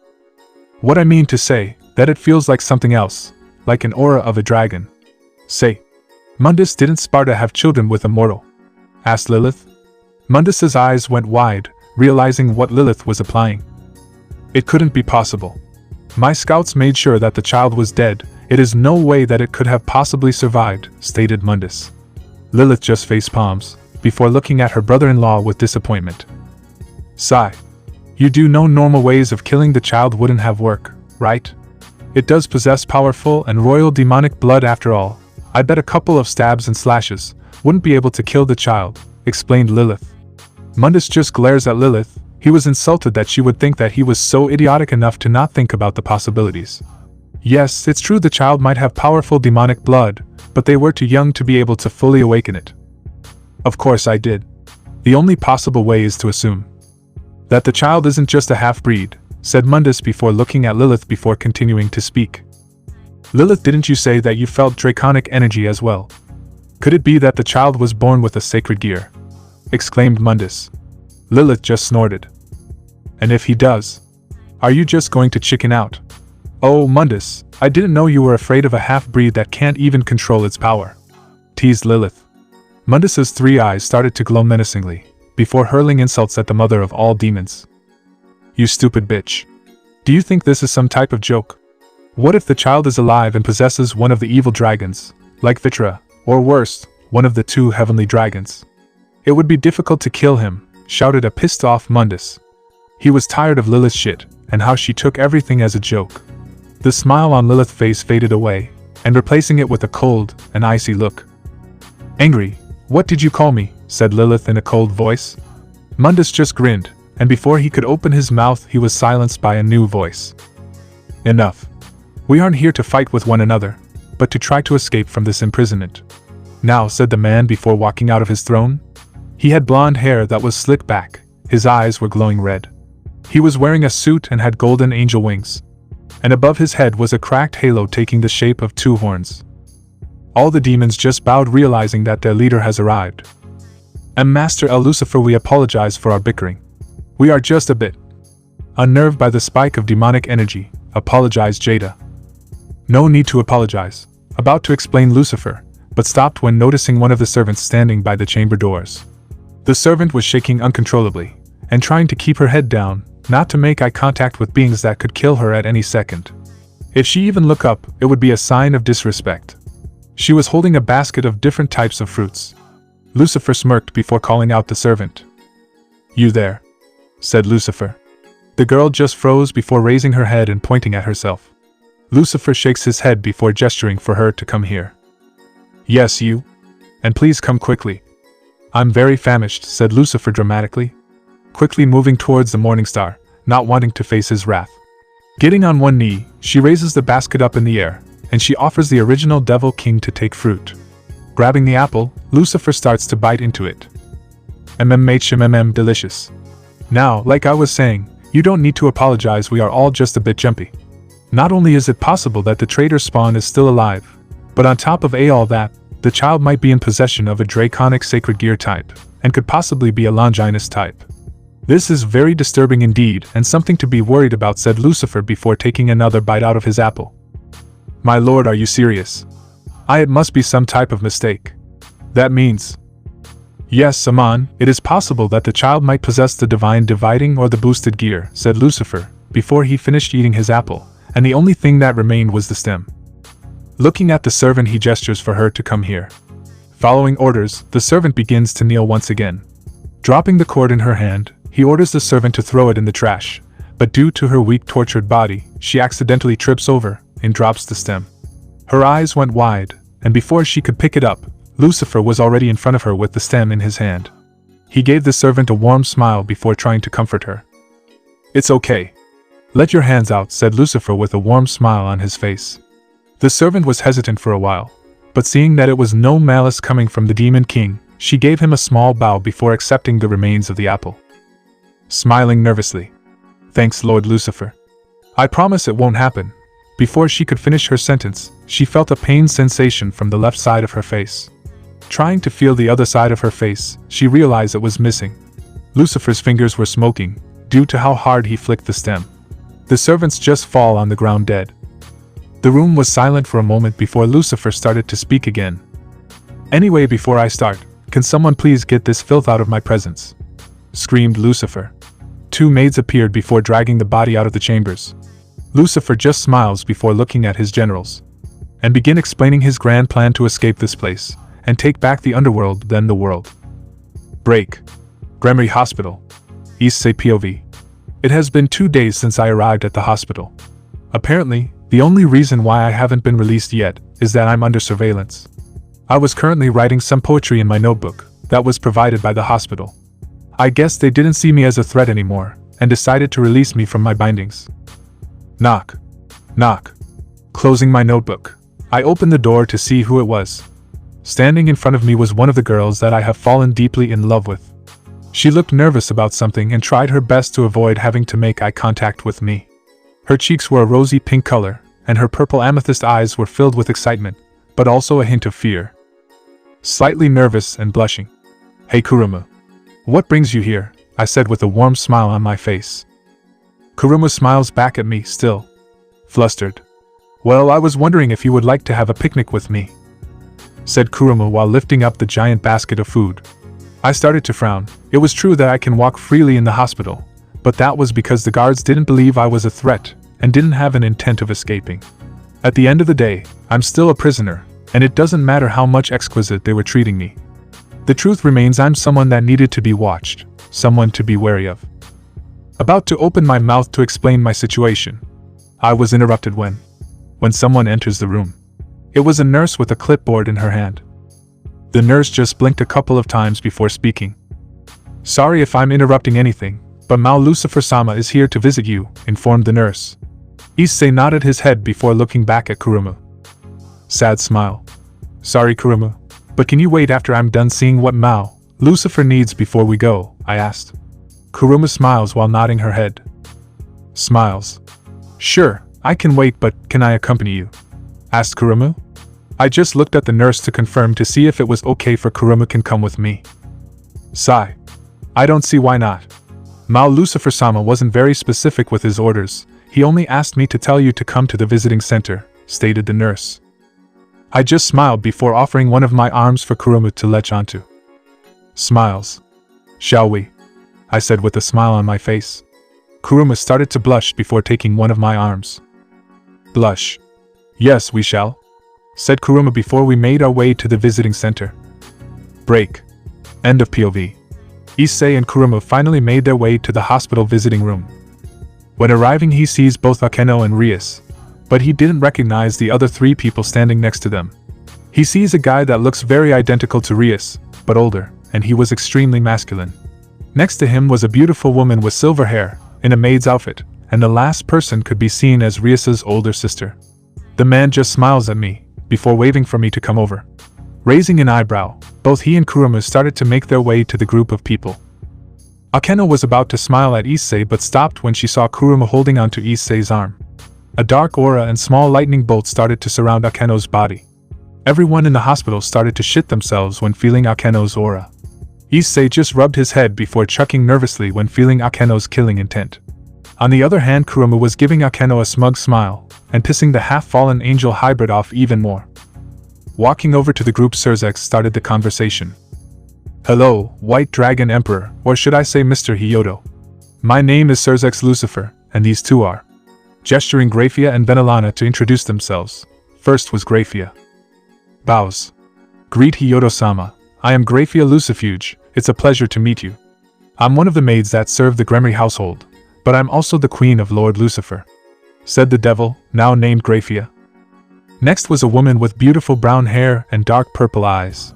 What I mean to say, that it feels like something else, like an aura of a dragon. Say, Mundus, didn't Sparda have children with a mortal? Asked Lilith. Mundus's eyes went wide, realizing what Lilith was implying. It couldn't be possible. My scouts made sure that the child was dead. It is no way that it could have possibly survived, stated Mundus. Lilith just faced palms, before looking at her brother-in-law with disappointment. Sigh. You do know normal ways of killing the child wouldn't have worked, right? It does possess powerful and royal demonic blood after all. I bet a couple of stabs and slashes wouldn't be able to kill the child, explained Lilith. Mundus just glares at Lilith. He was insulted that she would think that he was so idiotic enough to not think about the possibilities. Yes, it's true the child might have powerful demonic blood, but they were too young to be able to fully awaken it. Of course I did. The only possible way is to assume that the child isn't just a half-breed, said Mundus before looking at Lilith before continuing to speak. Lilith, didn't you say that you felt draconic energy as well? Could it be that the child was born with a sacred gear? Exclaimed Mundus. Lilith just snorted. And if he does, are you just going to chicken out? Oh, Mundus, I didn't know you were afraid of a half-breed that can't even control its power, teased Lilith. Mundus's 3 eyes started to glow menacingly, before hurling insults at the mother of all demons. You stupid bitch. Do you think this is some type of joke? What if the child is alive and possesses one of the evil dragons, like Vitra, or worse, one of the 2 heavenly dragons? It would be difficult to kill him, shouted a pissed-off Mundus. He was tired of Lilith's shit, and how she took everything as a joke. The smile on Lilith's face faded away, and replacing it with a cold and icy look. Angry, what did you call me? Said Lilith in a cold voice. Mundus just grinned, and before he could open his mouth he was silenced by a new voice. Enough. We aren't here to fight with one another, but to try to escape from this imprisonment. Now, said the man before walking out of his throne. He had blonde hair that was slicked back, his eyes were glowing red. He was wearing a suit and had golden angel wings. And above his head was a cracked halo taking the shape of 2 horns. All the demons just bowed, realizing that their leader has arrived. And Master El Lucifer, we apologize for our bickering. We are just a bit unnerved by the spike of demonic energy, apologized Jada. No need to apologize, about to explain Lucifer, but stopped when noticing one of the servants standing by the chamber doors. The servant was shaking uncontrollably, and trying to keep her head down, not to make eye contact with beings that could kill her at any second. If she even looked up, it would be a sign of disrespect. She was holding a basket of different types of fruits. Lucifer smirked before calling out the servant. You there? Said Lucifer. The girl just froze before raising her head and pointing at herself. Lucifer shakes his head before gesturing for her to come here. Yes, you. And please come quickly. I'm very famished, said Lucifer dramatically, quickly moving towards the morning star, not wanting to face his wrath. Getting on one knee, she raises the basket up in the air, and she offers the original Devil King to take fruit. Grabbing the apple, Lucifer starts to bite into it. Delicious. Now, like I was saying, you don't need to apologize, we are all just a bit jumpy. Not only is it possible that the traitor spawn is still alive, but on top of all that, the child might be in possession of a draconic sacred gear type, and could possibly be a Longinus type. This is very disturbing indeed, and something to be worried about, said Lucifer before taking another bite out of his apple. My lord, are you serious? It must be some type of mistake. That means... Yes, Aman, it is possible that the child might possess the divine dividing or the boosted gear, said Lucifer, before he finished eating his apple, and the only thing that remained was the stem. Looking at the servant, he gestures for her to come here. Following orders, the servant begins to kneel once again. Dropping the cord in her hand, he orders the servant to throw it in the trash, but due to her weak, tortured body, she accidentally trips over and drops the stem. Her eyes went wide, and before she could pick it up, Lucifer was already in front of her with the stem in his hand. He gave the servant a warm smile before trying to comfort her. It's okay. Let your hands out, said Lucifer with a warm smile on his face. The servant was hesitant for a while, but seeing that it was no malice coming from the Demon King, she gave him a small bow before accepting the remains of the apple. Smiling nervously. Thanks, Lord Lucifer. I promise it won't happen. Before she could finish her sentence, she felt a pain sensation from the left side of her face. Trying to feel the other side of her face, she realized it was missing. Lucifer's fingers were smoking, due to how hard he flicked the stem. The servants just fall on the ground dead. The room was silent for a moment before Lucifer started to speak again. Anyway, before I start, can someone please get this filth out of my presence? Screamed Lucifer. Two maids appeared before dragging the body out of the chambers. Lucifer just smiles before looking at his generals, and begin explaining his grand plan to escape this place, and take back the underworld, then the world. Break. Gremery Hospital. Issei POV. It has been 2 days since I arrived at the hospital. Apparently, the only reason why I haven't been released yet is that I'm under surveillance. I was currently writing some poetry in my notebook that was provided by the hospital. I guess they didn't see me as a threat anymore, and decided to release me from my bindings. Knock. Knock. Closing my notebook, I opened the door to see who it was. Standing in front of me was one of the girls that I have fallen deeply in love with. She looked nervous about something and tried her best to avoid having to make eye contact with me. Her cheeks were a rosy pink color, and her purple amethyst eyes were filled with excitement, but also a hint of fear. Slightly nervous and blushing. Hey Kurumu. What brings you here? I said with a warm smile on my face. Kurumu smiles back at me, still flustered. Well, I was wondering if you would like to have a picnic with me, said Kurumu while lifting up the giant basket of food. I started to frown. It was true that I can walk freely in the hospital, but that was because the guards didn't believe I was a threat and didn't have an intent of escaping. At the end of the day, I'm still a prisoner, and it doesn't matter how much exquisite they were treating me. The truth remains, I'm someone that needed to be watched, someone to be wary of. About to open my mouth to explain my situation, I was interrupted when someone enters the room. It was a nurse with a clipboard in her hand. The nurse just blinked a couple of times before speaking. Sorry if I'm interrupting anything, but Mao Lucifer-sama is here to visit you, informed the nurse. Issei nodded his head before looking back at Kurumu. Sad smile. Sorry Kurumu, but can you wait after I'm done seeing what Mao Lucifer needs before we go? I asked. Kurumu smiles while nodding her head. Smiles. Sure, I can wait, but can I accompany you? Asked Kurumu. I just looked at the nurse to confirm to see if it was okay for Kurumu can come with me. Sigh. I don't see why not. Mao Lucifer-sama wasn't very specific with his orders, he only asked me to tell you to come to the visiting center, stated the nurse. I just smiled before offering one of my arms for Kurumu to latch onto. Smiles. Shall we? I said with a smile on my face. Kurumu started to blush before taking one of my arms. Blush. Yes, we shall, said Kurumu before we made our way to the visiting center. Break. End of POV. Issei and Kurumu finally made their way to the hospital visiting room. When arriving, he sees both Akeno and Rias, but he didn't recognize the other 3 people standing next to them. He sees a guy that looks very identical to Rias, but older, and he was extremely masculine. Next to him was a beautiful woman with silver hair, in a maid's outfit, and the last person could be seen as Rias's older sister. The man just smiles at me, before waving for me to come over. Raising an eyebrow, both he and Kurumu started to make their way to the group of people. Akeno was about to smile at Issei but stopped when she saw Kuruma holding onto Issei's arm. A dark aura and small lightning bolts started to surround Akeno's body. Everyone in the hospital started to shit themselves when feeling Akeno's aura. Issei just rubbed his head before chuckling nervously when feeling Akeno's killing intent. On the other hand, Kuruma was giving Akeno a smug smile, and pissing the half-fallen angel hybrid off even more. Walking over to the group, Surzex started the conversation. "Hello, White Dragon Emperor, or should I say Mr. Hyoudou. My name is Surzex Lucifer, and these two are." Gesturing Graphia and Venelana to introduce themselves. First was Graphia. Bows. "Greet Hyoudou-sama, I am Graphia Lucifuge, it's a pleasure to meet you. I'm one of the maids that serve the Gremory household, but I'm also the queen of Lord Lucifer," said the devil, now named Graphia. Next was a woman with beautiful brown hair and dark purple eyes.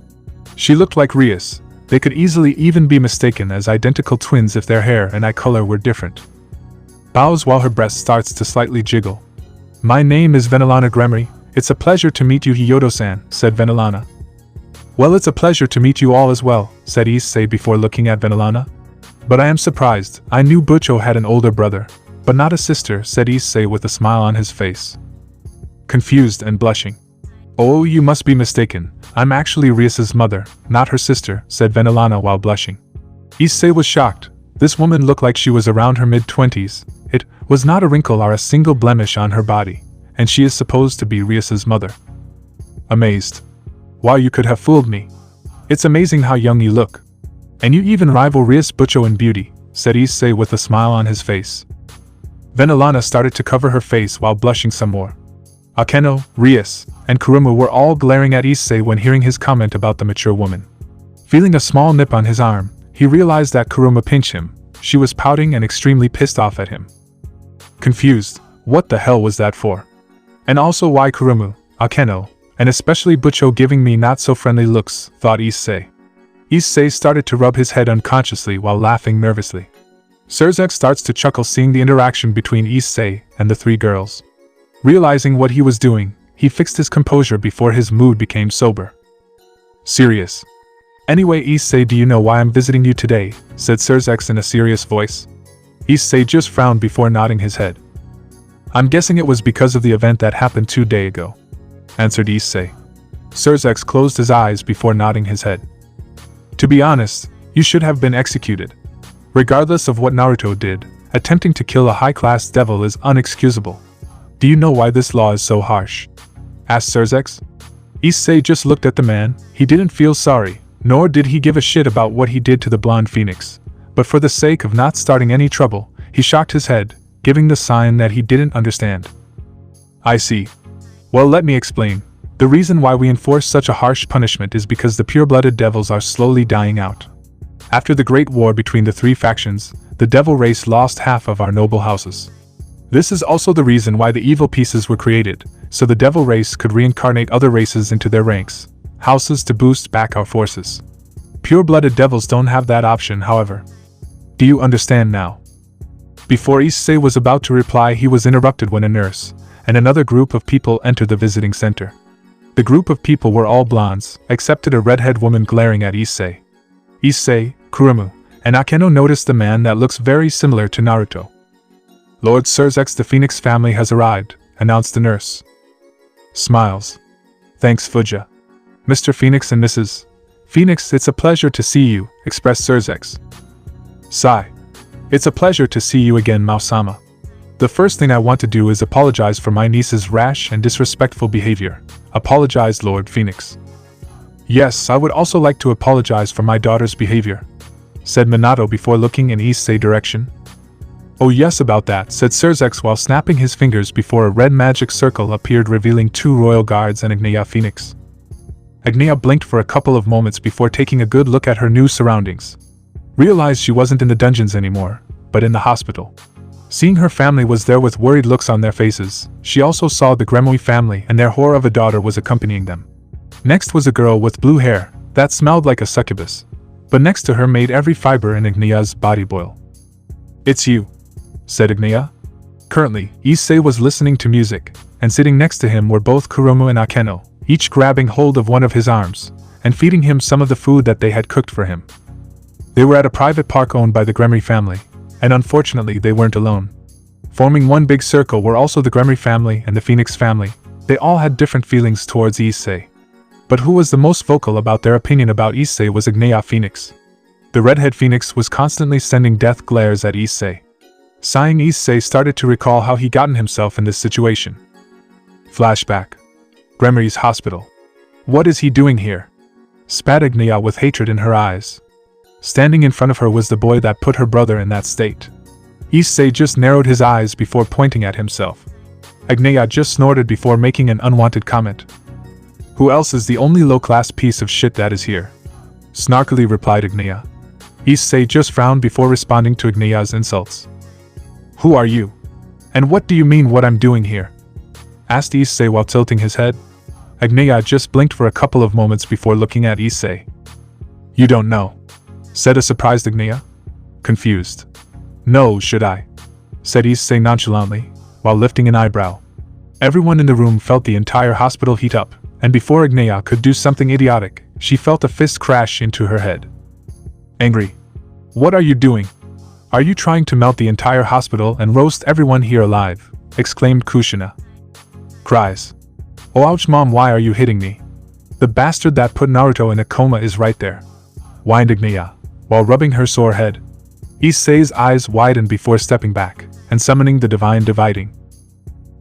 She looked like Rias. They could easily even be mistaken as identical twins if their hair and eye color were different. Bows while her breast starts to slightly jiggle. "My name is Venelana Gremory, it's a pleasure to meet you Hyoudou-san," said Venelana. "Well, it's a pleasure to meet you all as well," said Issei before looking at Venelana. "But I am surprised, I knew Butcho had an older brother, but not a sister," said Issei with a smile on his face. Confused and blushing. "Oh, you must be mistaken, I'm actually Rias's mother, not her sister," said Venelana while blushing. Issei was shocked. This woman looked like she was around her mid-20s. It was not a wrinkle or a single blemish on her body, and she is supposed to be Rias's mother. Amazed. "Wow, you could have fooled me. It's amazing how young you look. And you even rival Rias Butcho in beauty," said Issei with a smile on his face. Venelana started to cover her face while blushing some more. Akeno, Rias, and Kuruma were all glaring at Issei when hearing his comment about the mature woman. Feeling a small nip on his arm, he realized that Kuruma pinched him. She was pouting and extremely pissed off at him. Confused, what the hell was that for? And also why Kuruma, Akeno, and especially Butcho giving me not so friendly looks, thought Issei. Issei started to rub his head unconsciously while laughing nervously. Surzex starts to chuckle seeing the interaction between Issei and the three girls. Realizing what he was doing, he fixed his composure before his mood became sober. "Serious. Anyway, Issei, do you know why I'm visiting you today?" said Surzex in a serious voice. Issei just frowned before nodding his head. "I'm guessing it was because of the event that happened 2 days ago," answered Issei. Surzex closed his eyes before nodding his head. "To be honest, you should have been executed. Regardless of what Naruto did, attempting to kill a high-class devil is unexcusable. Do you know why this law is so harsh?" asked Surzex. Issei just looked at the man. He didn't feel sorry, nor did he give a shit about what he did to the blonde phoenix. But for the sake of not starting any trouble, he shocked his head, giving the sign that he didn't understand. "I see. Well, let me explain. The reason why we enforce such a harsh punishment is because the pure-blooded devils are slowly dying out. After the Great War between the three factions, the devil race lost half of our noble houses. This is also the reason why the evil pieces were created, so the devil race could reincarnate other races into their ranks, houses to boost back our forces. Pure-blooded devils don't have that option, however. Do you understand now?" Before Issei was about to reply, he was interrupted when a nurse and another group of people entered the visiting center. The group of people were all blondes, except a redhead woman glaring at Issei. Issei, Kuruma, and Akeno noticed the man that looks very similar to Naruto. "Lord Surzex, the Phoenix family has arrived," announced the nurse. Smiles. "Thanks, Fuja. Mr. Phoenix and Mrs. Phoenix, it's a pleasure to see you," expressed Surzex. Sigh. "It's a pleasure to see you again, Mao-sama. The first thing I want to do is apologize for my niece's rash and disrespectful behavior," apologized Lord Phoenix. "Yes, I would also like to apologize for my daughter's behavior," said Minato before looking in Issei's direction. "Oh yes, about that," said Surzex while snapping his fingers before a red magic circle appeared revealing 2 royal guards and Agneya Phoenix. Agneya blinked for a couple of moments before taking a good look at her new surroundings. Realized she wasn't in the dungeons anymore, but in the hospital. Seeing her family was there with worried looks on their faces, she also saw the Gremory family and their whore of a daughter was accompanying them. Next was a girl with blue hair that smelled like a succubus, but next to her made every fiber in Agneya's body boil. "It's you," said Agneya. Currently, Issei was listening to music, and sitting next to him were both Kuruma and Akeno, each grabbing hold of one of his arms, and feeding him some of the food that they had cooked for him. They were at a private park owned by the Gremory family, and unfortunately they weren't alone. Forming one big circle were also the Gremory family and the Phoenix family. They all had different feelings towards Issei. But who was the most vocal about their opinion about Issei was Agnea Phoenix. The redhead Phoenix was constantly sending death glares at Issei. Sighing, Issei started to recall how he gotten himself in this situation. Flashback. Gremory's hospital. What is he doing here? Spat Agnea with hatred in her eyes. Standing in front of her was the boy that put her brother in that state. Issei just narrowed his eyes before pointing at himself. Agnea just snorted before making an unwanted comment. Who else is the only low-class piece of shit that is here? Snarkily replied Agnea. Issei just frowned before responding to Agnea's insults. Who are you? And what do you mean what I'm doing here? Asked Issei while tilting his head. Agnea just blinked for a couple of moments before looking at Issei. You don't know, said a surprised Agnea. Confused. No, should I? Said Issei nonchalantly, while lifting an eyebrow. Everyone in the room felt the entire hospital heat up, and before Agnea could do something idiotic, she felt a fist crash into her head. Angry. What are you doing? Are you trying to melt the entire hospital and roast everyone here alive? Exclaimed Kushina. Cries. Oh ouch mom, why are you hitting me? The bastard that put Naruto in a coma is right there. Whined Agnea, while rubbing her sore head. Issei's eyes widened before stepping back, and summoning the divine dividing.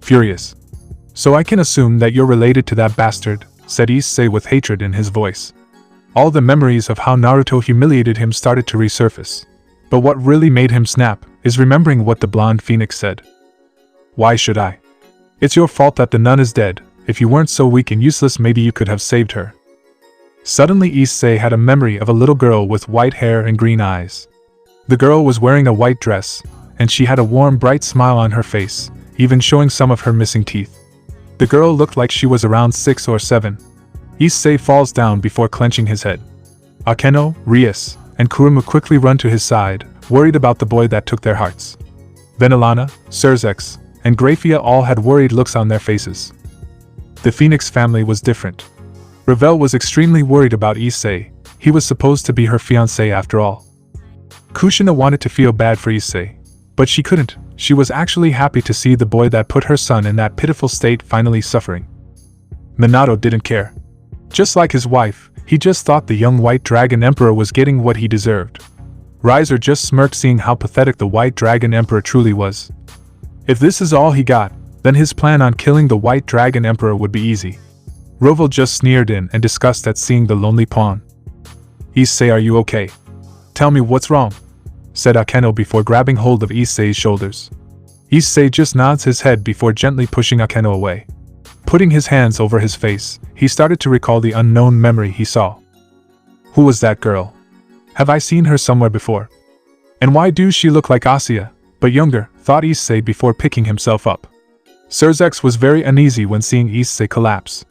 Furious. So I can assume that you're related to that bastard, said Issei with hatred in his voice. All the memories of how Naruto humiliated him started to resurface. But what really made him snap is remembering what the blonde phoenix said. Why should I? It's your fault that the nun is dead. If you weren't so weak and useless, maybe you could have saved her. Suddenly Issei had a memory of a little girl with white hair and green eyes. The girl was wearing a white dress, and she had a warm, bright smile on her face, even showing some of her missing teeth. The girl looked like she was around 6 or 7. Issei falls down before clenching his head. Akeno, Rias, and Kuruma quickly run to his side, worried about the boy that took their hearts. Then Ilana, Surzex, and Grafia all had worried looks on their faces. The Phoenix family was different. Ravel was extremely worried about Issei. He was supposed to be her fiancé after all. Kushina wanted to feel bad for Issei, but she couldn't. She was actually happy to see the boy that put her son in that pitiful state finally suffering. Minato didn't care. Just like his wife, he just thought the young White Dragon Emperor was getting what he deserved. Riser just smirked seeing how pathetic the White Dragon Emperor truly was. If this is all he got, then his plan on killing the White Dragon Emperor would be easy. Roval just sneered in and disgust at seeing the lonely pawn. Issei, are you okay? Tell me what's wrong, said Akeno before grabbing hold of Issei's shoulders. Issei just nods his head before gently pushing Akeno away. Putting his hands over his face, he started to recall the unknown memory he saw. Who was that girl? Have I seen her somewhere before? And why do she look like Asuya, but younger, thought Issei before picking himself up. Surzex was very uneasy when seeing Issei collapse.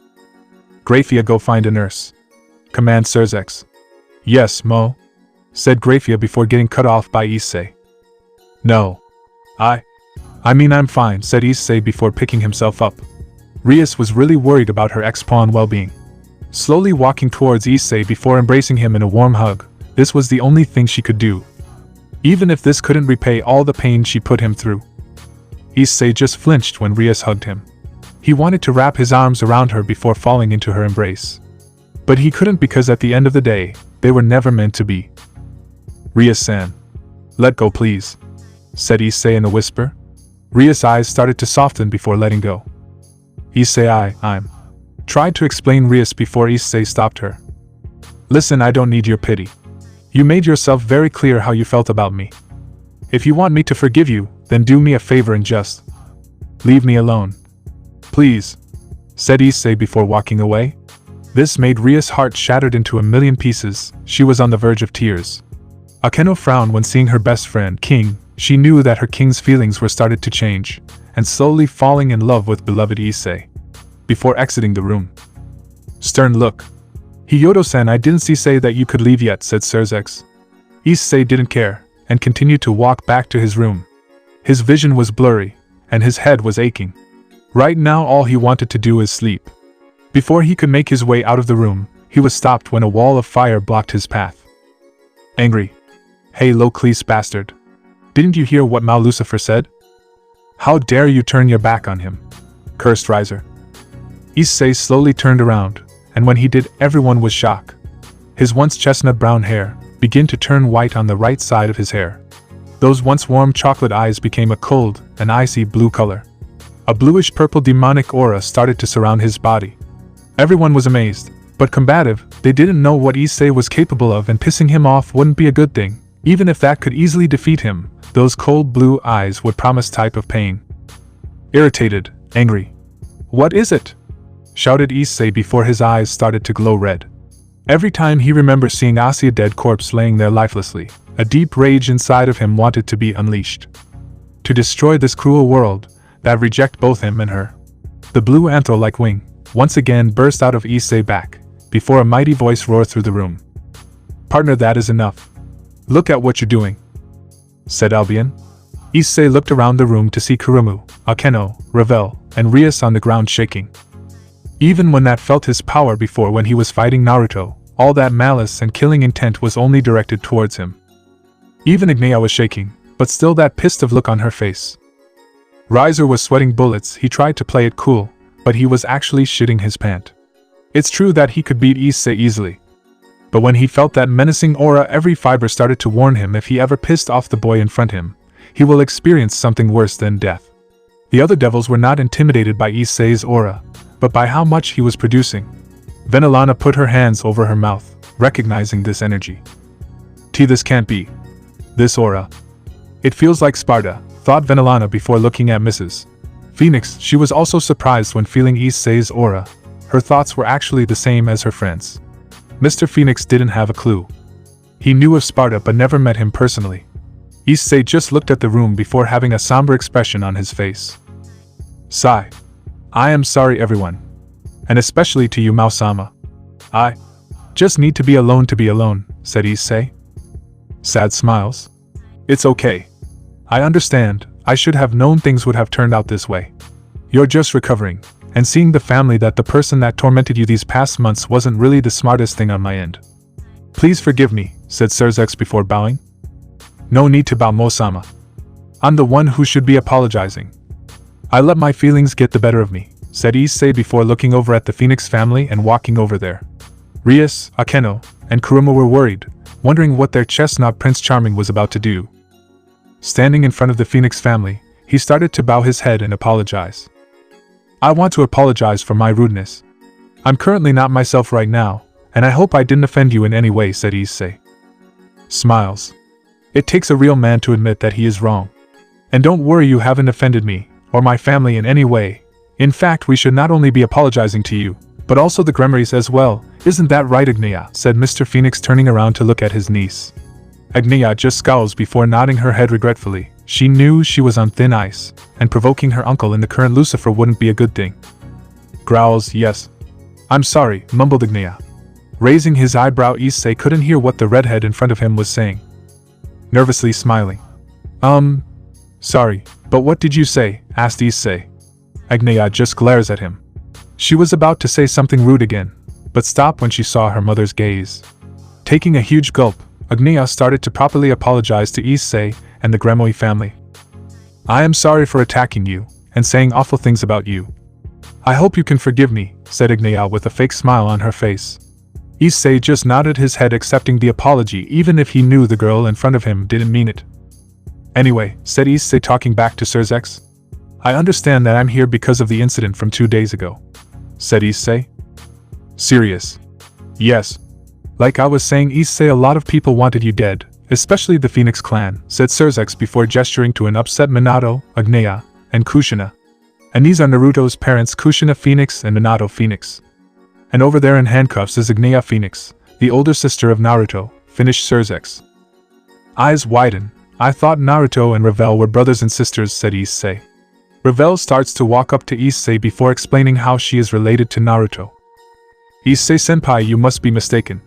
Grafia, go find a nurse. Command Surzex. Yes, Mo, said Grafia before getting cut off by Issei. No. I mean I'm fine, said Issei before picking himself up. Rias was really worried about her ex-pawn well-being. Slowly walking towards Issei before embracing him in a warm hug, this was the only thing she could do. Even if this couldn't repay all the pain she put him through. Issei just flinched when Rias hugged him. He wanted to wrap his arms around her before falling into her embrace. But he couldn't because at the end of the day, they were never meant to be. Rias-san. Let go please, said Issei in a whisper. Rias' eyes started to soften before letting go. Issei, I'm tried to explain Rias before Issei stopped her. Listen, I don't need your pity. You made yourself very clear how you felt about me. If you want me to forgive you, then do me a favor and just leave me alone. Please, said Issei before walking away. This made Rias' heart shattered into a million pieces. She was on the verge of tears. Akeno frowned when seeing her best friend, King. She knew that her king's feelings were started to change, and slowly falling in love with beloved Issei. Before exiting the room. Stern look. Hyoudou-san, I didn't say that you could leave yet, said Surzex. Issei didn't care, and continued to walk back to his room. His vision was blurry, and his head was aching. Right now all he wanted to do is sleep. Before he could make his way out of the room, he was stopped when a wall of fire blocked his path. Angry. Hey low-class bastard. Didn't you hear what Mao Lucifer said? How dare you turn your back on him? Cursed Riser. Issei slowly turned around, and when he did, everyone was shocked. His once chestnut brown hair began to turn white on the right side of his hair. Those once warm chocolate eyes became a cold and icy blue color. A bluish-purple demonic aura started to surround his body. Everyone was amazed, but combative. They didn't know what Issei was capable of, and pissing him off wouldn't be a good thing. Even if that could easily defeat him, those cold blue eyes would promise type of pain. Irritated, angry. What is it? Shouted Issei before his eyes started to glow red. Every time he remembered seeing Asia's dead corpse laying there lifelessly, a deep rage inside of him wanted to be unleashed. To destroy this cruel world that reject both him and her. The blue anther-like wing once again burst out of Issei's back, before a mighty voice roared through the room. Partner, that is enough. Look at what you're doing, said Albion. Issei looked around the room to see Kurumu, Akeno, Ravel, and Rias on the ground shaking. Even when that felt his power before when he was fighting Naruto, all that malice and killing intent was only directed towards him. Even Agneya was shaking, but still that pissed off look on her face. Riser was sweating bullets. He tried to play it cool, but he was actually shitting his pant. It's true that he could beat Issei easily. But when he felt that menacing aura, every fiber started to warn him if he ever pissed off the boy in front of him, he will experience something worse than death. The other devils were not intimidated by Issei's aura, but by how much he was producing. Venelana put her hands over her mouth, recognizing this energy. This can't be. This aura. It feels like Sparda, thought Venelana before looking at Mrs. Phoenix. She was also surprised when feeling Issei's aura. Her thoughts were actually the same as her friends. Mr. Phoenix didn't have a clue. He knew of Sparda but never met him personally. Issei just looked at the room before having a somber expression on his face. Sigh. I am sorry everyone. And especially to you Mao-sama. I just need to be alone, said Issei. Sad smiles. It's okay. I understand. I should have known things would have turned out this way. You're just recovering, and seeing the family that the person that tormented you these past months wasn't really the smartest thing on my end. Please forgive me, said Surzex before bowing. No need to bow, Mo-sama. I'm the one who should be apologizing. I let my feelings get the better of me, said Issei before looking over at the Phoenix family and walking over there. Rias, Akeno, and Kuruma were worried, wondering what their chestnut Prince Charming was about to do. Standing in front of the Phoenix family, he started to bow his head and apologize. I want to apologize for my rudeness. I'm currently not myself right now, and I hope I didn't offend you in any way, said Issei. Smiles. It takes a real man to admit that he is wrong. And don't worry, you haven't offended me, or my family in any way. In fact, we should not only be apologizing to you, but also the Gremories as well. Isn't that right, Agneya? Said Mr. Phoenix, turning around to look at his niece. Agneya just scowls before nodding her head regretfully. She knew she was on thin ice, and provoking her uncle in the current Lucifer wouldn't be a good thing. Growls, yes. I'm sorry, mumbled Agneya. Raising his eyebrow, Issei couldn't hear what the redhead in front of him was saying. Nervously smiling. Sorry, but what did you say? Asked Issei. Agneya just glares at him. She was about to say something rude again, but stopped when she saw her mother's gaze. Taking a huge gulp, Agneya started to properly apologize to Issei and the Gremoi family. I am sorry for attacking you, and saying awful things about you. I hope you can forgive me, said Agneya with a fake smile on her face. Issei just nodded his head, accepting the apology even if he knew the girl in front of him didn't mean it. Anyway, said Issei, talking back to Surzex. I understand that I'm here because of the incident from 2 days ago, said Issei. Serious? Yes. Like I was saying, Issei, a lot of people wanted you dead, especially the Phoenix clan, said Surzex before gesturing to an upset Minato, Agneya, and Kushina. And these are Naruto's parents, Kushina Phoenix and Minato Phoenix. And over there in handcuffs is Agneya Phoenix, the older sister of Naruto, finished Surzex. Eyes widen. I thought Naruto and Ravel were brothers and sisters, said Issei. Ravel starts to walk up to Issei before explaining how she is related to Naruto. Issei-senpai, you must be mistaken.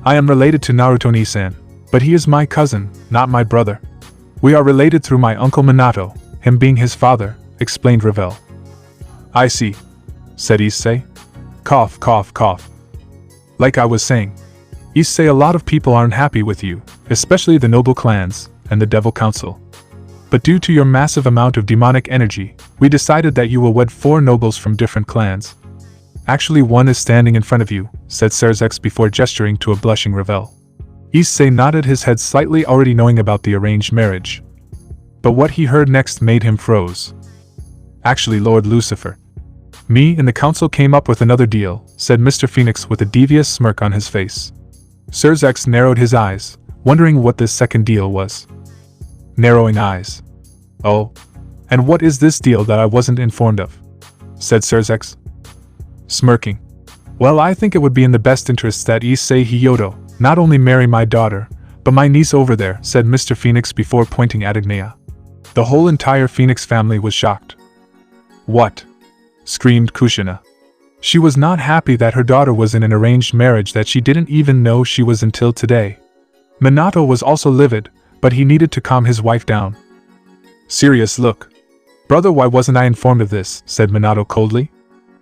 I am related to Naruto Nisan, but he is my cousin, not my brother. We are related through my uncle Minato, him being his father, explained Ravel. I see, said Issei. Cough, cough, cough. Like I was saying, Issei, a lot of people aren't happy with you, especially the noble clans and the Devil Council. But due to your massive amount of demonic energy, we decided that you will wed 4 nobles from different clans. Actually, one is standing in front of you, said Serzex before gesturing to a blushing Ravel. Issei nodded his head slightly, already knowing about the arranged marriage. But what he heard next made him froze. Actually, Lord Lucifer. Me and the council came up with another deal, said Mr. Phoenix with a devious smirk on his face. Serzex narrowed his eyes, wondering what this second deal was. Narrowing eyes. Oh. And what is this deal that I wasn't informed of? Said Serzex. Smirking. Well, I think it would be in the best interests that Issei Hyoudou not only marry my daughter, but my niece over there, said Mr. Phoenix before pointing at Ignea. The whole entire Phoenix family was shocked. What? Screamed Kushina. She was not happy that her daughter was in an arranged marriage that she didn't even know she was until today. Minato was also livid, but he needed to calm his wife down. Serious look. Brother, why wasn't I informed of this? Said Minato coldly.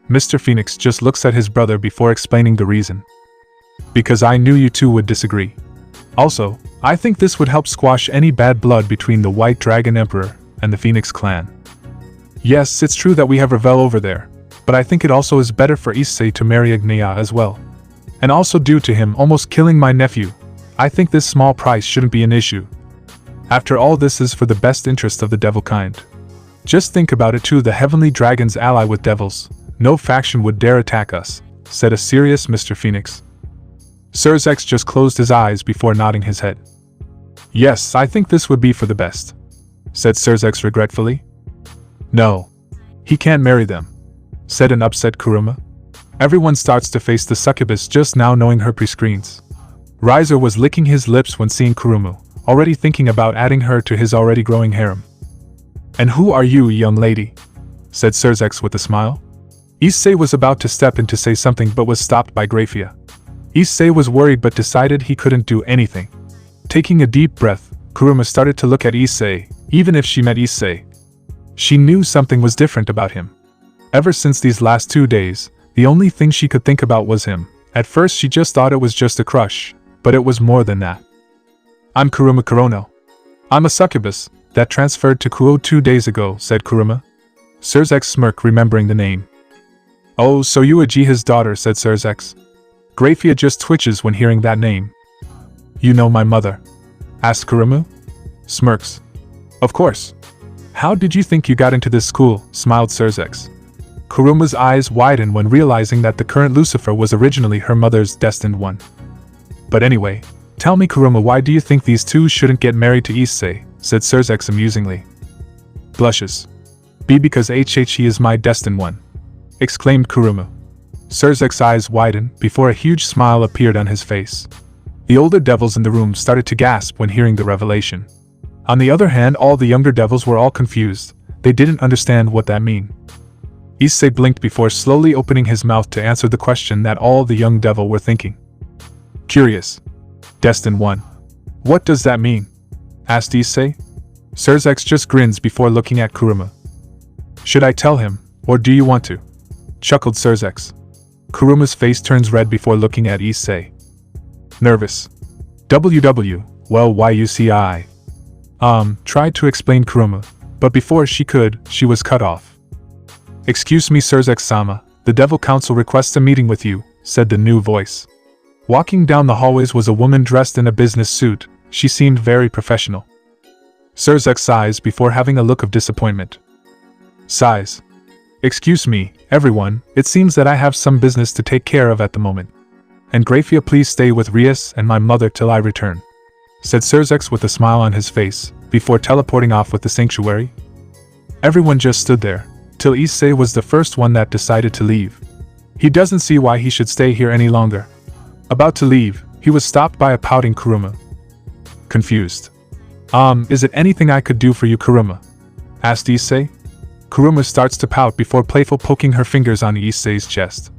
Mr. Phoenix just looks at his brother before explaining the reason. Because I knew you two would disagree. Also, I think this would help squash any bad blood between the White Dragon Emperor and the Phoenix clan. Yes, it's true that we have Ravel over there, but I think it also is better for Issei to marry Ignea as well. And also due to him almost killing my nephew, I think this small price shouldn't be an issue. After all, this is for the best interest of the devil kind. Just think about it too, the heavenly dragons ally with devils. No faction would dare attack us, said a serious Mr. Phoenix. Serzex just closed his eyes before nodding his head. Yes, I think this would be for the best, said Serzex regretfully. No. He can't marry them, said an upset Kuruma. Everyone starts to face the succubus just now, knowing her pre-screens. Riser was licking his lips when seeing Kurumu, already thinking about adding her to his already growing harem. And who are you, young lady? Said Serzex with a smile. Issei was about to step in to say something but was stopped by Grafia. Issei was worried but decided he couldn't do anything. Taking a deep breath, Kuruma started to look at Issei, even if she met Issei. She knew something was different about him. Ever since these last 2 days, the only thing she could think about was him. At first she just thought it was just a crush, but it was more than that. I'm Kuruma Kurono. I'm a succubus that transferred to Kouh 2 days ago, said Kuruma. Serzex smirked, remembering the name. Oh, so you Ujiha's daughter, said Serzex. Grafia just twitches when hearing that name. You know my mother? Asked Kuruma. Smirks. Of course. How did you think you got into this school? Smiled Serzex. Kuruma's eyes widened when realizing that the current Lucifer was originally her mother's destined one. But anyway, tell me, Kuruma, why do you think these two shouldn't get married to Issei? Said Serzex amusingly. Blushes. Because he is my destined one, exclaimed Kuruma. Serzex's eyes widened before a huge smile appeared on his face. The older devils in the room started to gasp when hearing the revelation. On the other hand, all the younger devils were all confused. They didn't understand what that meant. Issei blinked before slowly opening his mouth to answer the question that all the young devil were thinking. Curious. Destined one. What does that mean? Asked Issei. Serzex just grins before looking at Kuruma. Should I tell him, or do you want to? Chuckled Serzex. Kuruma's face turns red before looking at Issei. Nervous. Well, why you see I? Tried to explain Kuruma, but before she could, she was cut off. Excuse me, Serzex-sama, the Devil Council requests a meeting with you, said the new voice. Walking down the hallways was a woman dressed in a business suit. She seemed very professional. Serzex sighs before having a look of disappointment. Sighs. Excuse me, everyone, it seems that I have some business to take care of at the moment. And Grafia, please stay with Rias and my mother till I return, said Serzex with a smile on his face, before teleporting off with the sanctuary. Everyone just stood there, till Issei was the first one that decided to leave. He doesn't see why he should stay here any longer. About to leave, he was stopped by a pouting Kuruma. Confused. Is it anything I could do for you, Kuruma? Asked Issei. Kuruma starts to pout before playful poking her fingers on Issei's chest.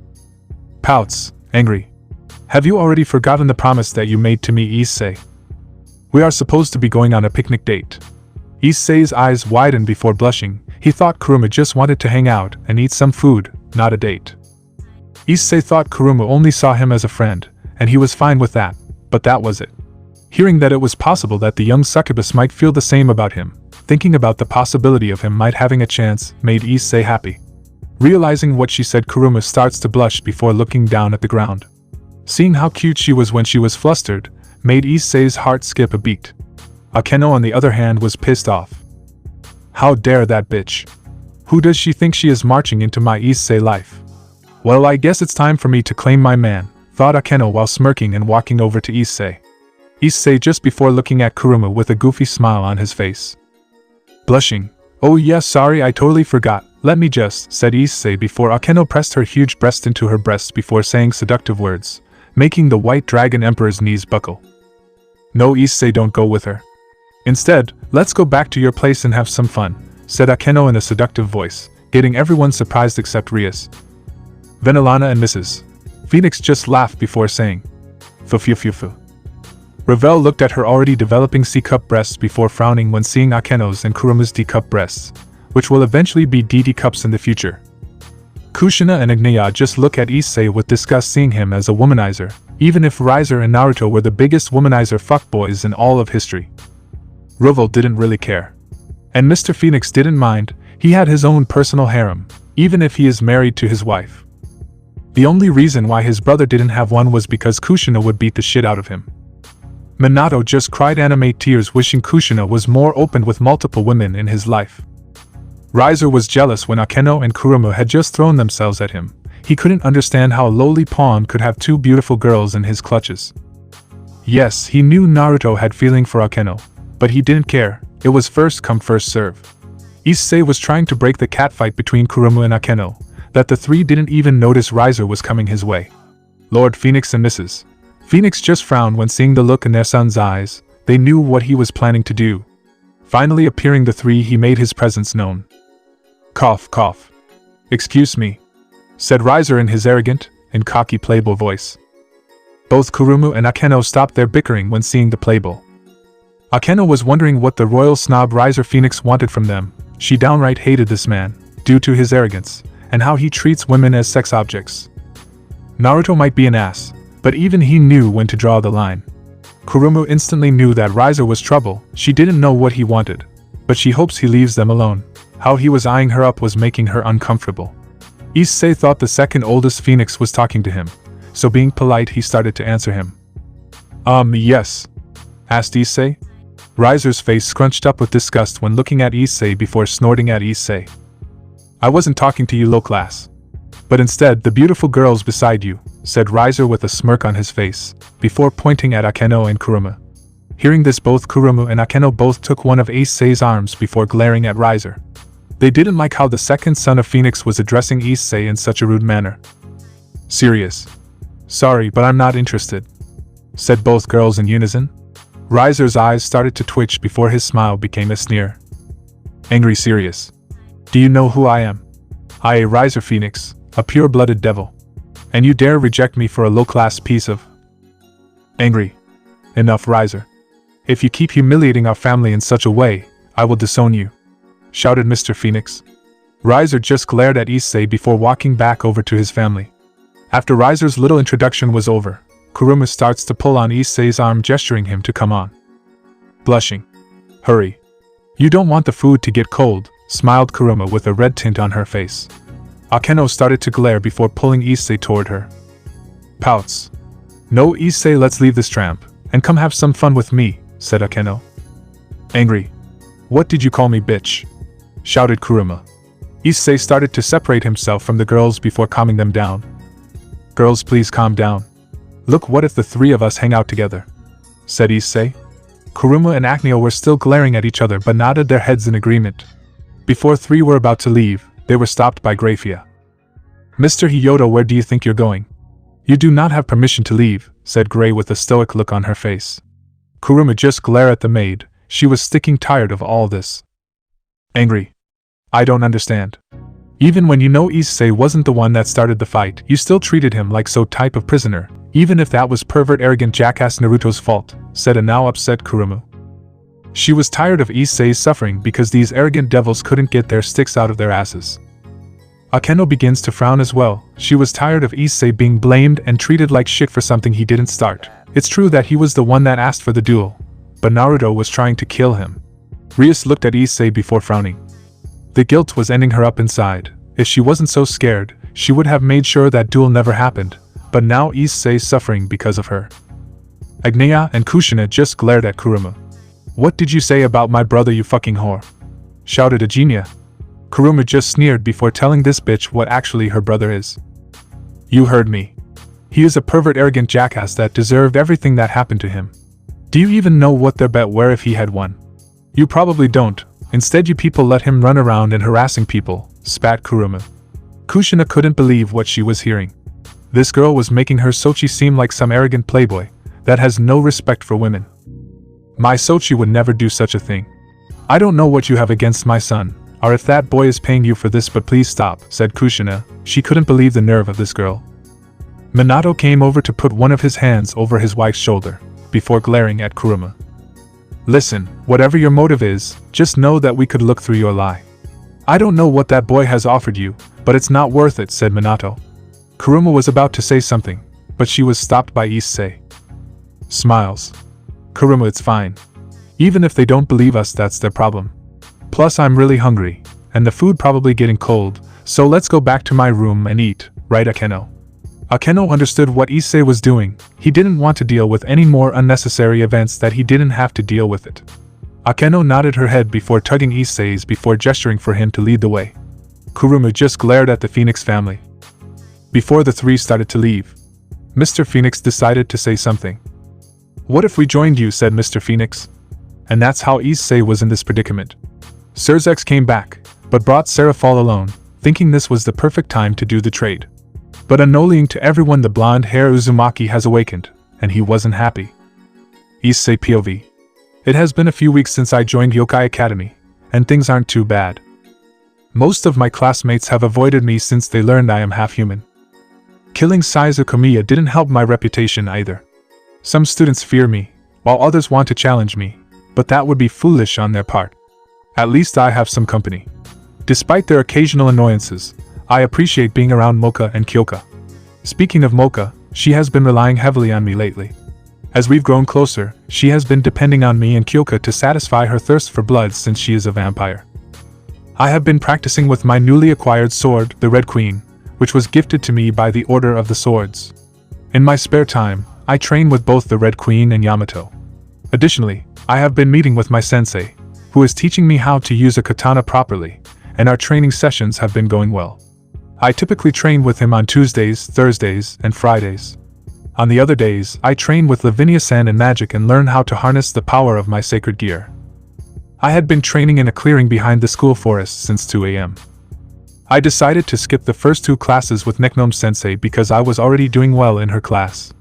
Pouts, angry. Have you already forgotten the promise that you made to me, Issei? We are supposed to be going on a picnic date. Issei's eyes widened before blushing. He thought Kuruma just wanted to hang out and eat some food, not a date. Issei thought Kuruma only saw him as a friend, and he was fine with that, but that was it. Hearing that it was possible that the young succubus might feel the same about him, thinking about the possibility of him might having a chance, made Issei happy. Realizing what she said, Kuruma starts to blush before looking down at the ground. Seeing how cute she was when she was flustered, made Issei's heart skip a beat. Akeno on the other hand was pissed off. How dare that bitch? Who does she think she is marching into my Issei life? Well, I guess it's time for me to claim my man, thought Akeno while smirking and walking over to Issei. Issei just before looking at Kuruma with a goofy smile on his face. Blushing. Oh yeah, sorry, I totally forgot. Let me just, said Issei before Akeno pressed her huge breast into her breasts before saying seductive words, making the white dragon emperor's knees buckle. No, Issei, don't go with her. Instead, let's go back to your place and have some fun, said Akeno in a seductive voice, getting everyone surprised except Rias. Venelana and Mrs. Phoenix just laughed before saying, Fu. Ravel looked at her already developing C-cup breasts before frowning when seeing Akeno's and Kuruma's D-cup breasts, which will eventually be DD cups in the future. Kushina and Agneya just look at Issei with disgust seeing him as a womanizer, even if Riser and Naruto were the biggest womanizer fuckboys in all of history. Ravel didn't really care. And Mr. Phoenix didn't mind, he had his own personal harem, even if he is married to his wife. The only reason why his brother didn't have one was because Kushina would beat the shit out of him. Minato just cried anime tears wishing Kushina was more open with multiple women in his life. Riser was jealous when Akeno and Kuruma had just thrown themselves at him. He couldn't understand how a lowly pawn could have two beautiful girls in his clutches. Yes, he knew Naruto had feeling for Akeno, but he didn't care, it was first come first serve. Issei was trying to break the catfight between Kuruma and Akeno, that the three didn't even notice Riser was coming his way. Lord Phoenix and Mrs. Phoenix just frowned when seeing the look in their son's eyes, they knew what he was planning to do. Finally appearing the three, he made his presence known. Cough. Excuse me, said Riser in his arrogant and cocky playboy voice. Both Kuruma and Akeno stopped their bickering when seeing the playboy. Akeno was wondering what the royal snob Riser Phoenix wanted from them. She downright hated this man, due to his arrogance, and how he treats women as sex objects. Naruto might be an ass, but even he knew when to draw the line. Kuruma instantly knew that Riser was trouble, she didn't know what he wanted, but she hopes he leaves them alone. How he was eyeing her up was making her uncomfortable. Issei thought the second oldest Phoenix was talking to him, so being polite he started to answer him. Yes? Asked Issei. Riser's face scrunched up with disgust when looking at Issei before snorting at Issei. I wasn't talking to you, low class. But instead the beautiful girls beside you, said Riser with a smirk on his face, before pointing at Akeno and Kuruma. Hearing this, both Kuruma and Akeno both took one of Issei's arms before glaring at Riser. They didn't like how the second son of Phoenix was addressing Issei in such a rude manner. Serious. Sorry, but I'm not interested, said both girls in unison. Riser's eyes started to twitch before his smile became a sneer. Angry serious. Do you know who I am? I, Riser Phoenix, a pure-blooded devil. And you dare reject me for a low-class piece of... Angry. Enough, Riser. If you keep humiliating our family in such a way, I will disown you, shouted Mr. Phoenix. Riser just glared at Issei before walking back over to his family. After Riser's little introduction was over, Kuruma starts to pull on Issei's arm, gesturing him to come on. Blushing. Hurry. You don't want the food to get cold, smiled Kuruma with a red tint on her face. Akeno started to glare before pulling Issei toward her. Pouts. No, Issei, let's leave this tramp, and come have some fun with me, said Akeno. Angry. What did you call me, bitch? Shouted Kuruma. Issei started to separate himself from the girls before calming them down. Girls, please calm down. Look, what if the three of us hang out together? Said Issei. Kuruma and Akeno were still glaring at each other but nodded their heads in agreement. Before three were about to leave, they were stopped by Grafia. Mr. Hyoudou, where do you think you're going? You do not have permission to leave, said Gray with a stoic look on her face. Kuruma just glared at the maid, she was sticking tired of all this. Angry. I don't understand. Even when you know Issei wasn't the one that started the fight, you still treated him like so type of prisoner, even if that was pervert arrogant jackass Naruto's fault, said a now upset Kuruma. She was tired of Issei's suffering because these arrogant devils couldn't get their sticks out of their asses. Akeno begins to frown as well, she was tired of Issei being blamed and treated like shit for something he didn't start. It's true that he was the one that asked for the duel, but Naruto was trying to kill him. Rias looked at Issei before frowning. The guilt was ending her up inside. If she wasn't so scared, she would have made sure that duel never happened, but now Issei's suffering because of her. Agneya and Kushina just glared at Kuruma. "What did you say about my brother, you fucking whore?" shouted Agneya. Kuruma just sneered before telling this bitch what actually her brother is. "You heard me. He is a pervert, arrogant jackass that deserved everything that happened to him. Do you even know what their bet were if he had won? You probably don't. Instead you people let him run around and harassing people," spat Kuruma. Kushina couldn't believe what she was hearing. This girl was making her Sochi seem like some arrogant playboy that has no respect for women. "My Sochi would never do such a thing. I don't know what you have against my son, or if that boy is paying you for this, but please stop," said Kushina. She couldn't believe the nerve of this girl. Minato came over to put one of his hands over his wife's shoulder, before glaring at Kuruma. "Listen, whatever your motive is, just know that we could look through your lie. I don't know what that boy has offered you, but it's not worth it," said Minato. Kuruma was about to say something, but she was stopped by Issei. Smiles. "Kuruma, it's fine. Even if they don't believe us, that's their problem. Plus I'm really hungry, and the food probably getting cold, so let's go back to my room and eat, right Akeno?" Akeno understood what Issei was doing. He didn't want to deal with any more unnecessary events that he didn't have to deal with it. Akeno nodded her head before tugging Issei's before gesturing for him to lead the way. Kuruma just glared at the Phoenix family. Before the three started to leave, Mr. Phoenix decided to say something. "What if we joined you?" said Mr. Phoenix. And that's how Issei was in this predicament. Surzex came back, but brought Seraphol alone, thinking this was the perfect time to do the trade. But unknowing to everyone, the blonde-haired Uzumaki has awakened, and he wasn't happy. Issei POV. It has been a few weeks since I joined Yokai Academy, and things aren't too bad. Most of my classmates have avoided me since they learned I am half-human. Killing Saizu Kamiya didn't help my reputation either. Some students fear me, while others want to challenge me, but that would be foolish on their part. At least I have some company. Despite their occasional annoyances, I appreciate being around Mocha and Kyoka. Speaking of Mocha, she has been relying heavily on me lately. As we've grown closer, she has been depending on me and Kyoka to satisfy her thirst for blood since she is a vampire. I have been practicing with my newly acquired sword, the Red Queen, which was gifted to me by the Order of the Swords. In my spare time, I train with both the Red Queen and Yamato. Additionally, I have been meeting with my sensei, who is teaching me how to use a katana properly, and our training sessions have been going well. I typically train with him on Tuesdays, Thursdays, and Fridays. On the other days, I train with Lavinia-san in magic and learn how to harness the power of my sacred gear. I had been training in a clearing behind the school forest since 2 a.m. I decided to skip the first 2 classes with Neknome-sensei because I was already doing well in her class.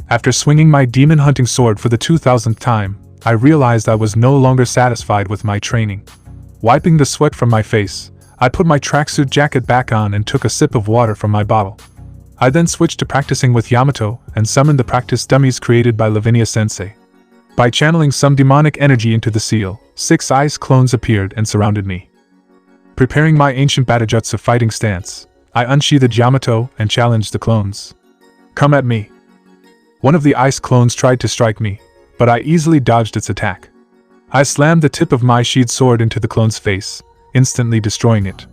After swinging my demon hunting sword for the 2000th time, I realized I was no longer satisfied with my training. Wiping the sweat from my face, I put my tracksuit jacket back on and took a sip of water from my bottle. I then switched to practicing with Yamato and summoned the practice dummies created by Lavinia-sensei. By channeling some demonic energy into the seal, 6 ice clones appeared and surrounded me. Preparing my ancient Batajutsu fighting stance, I unsheathed Yamato and challenged the clones. "Come at me." One of the ice clones tried to strike me, but I easily dodged its attack. I slammed the tip of my sheathed sword into the clone's face, instantly destroying it.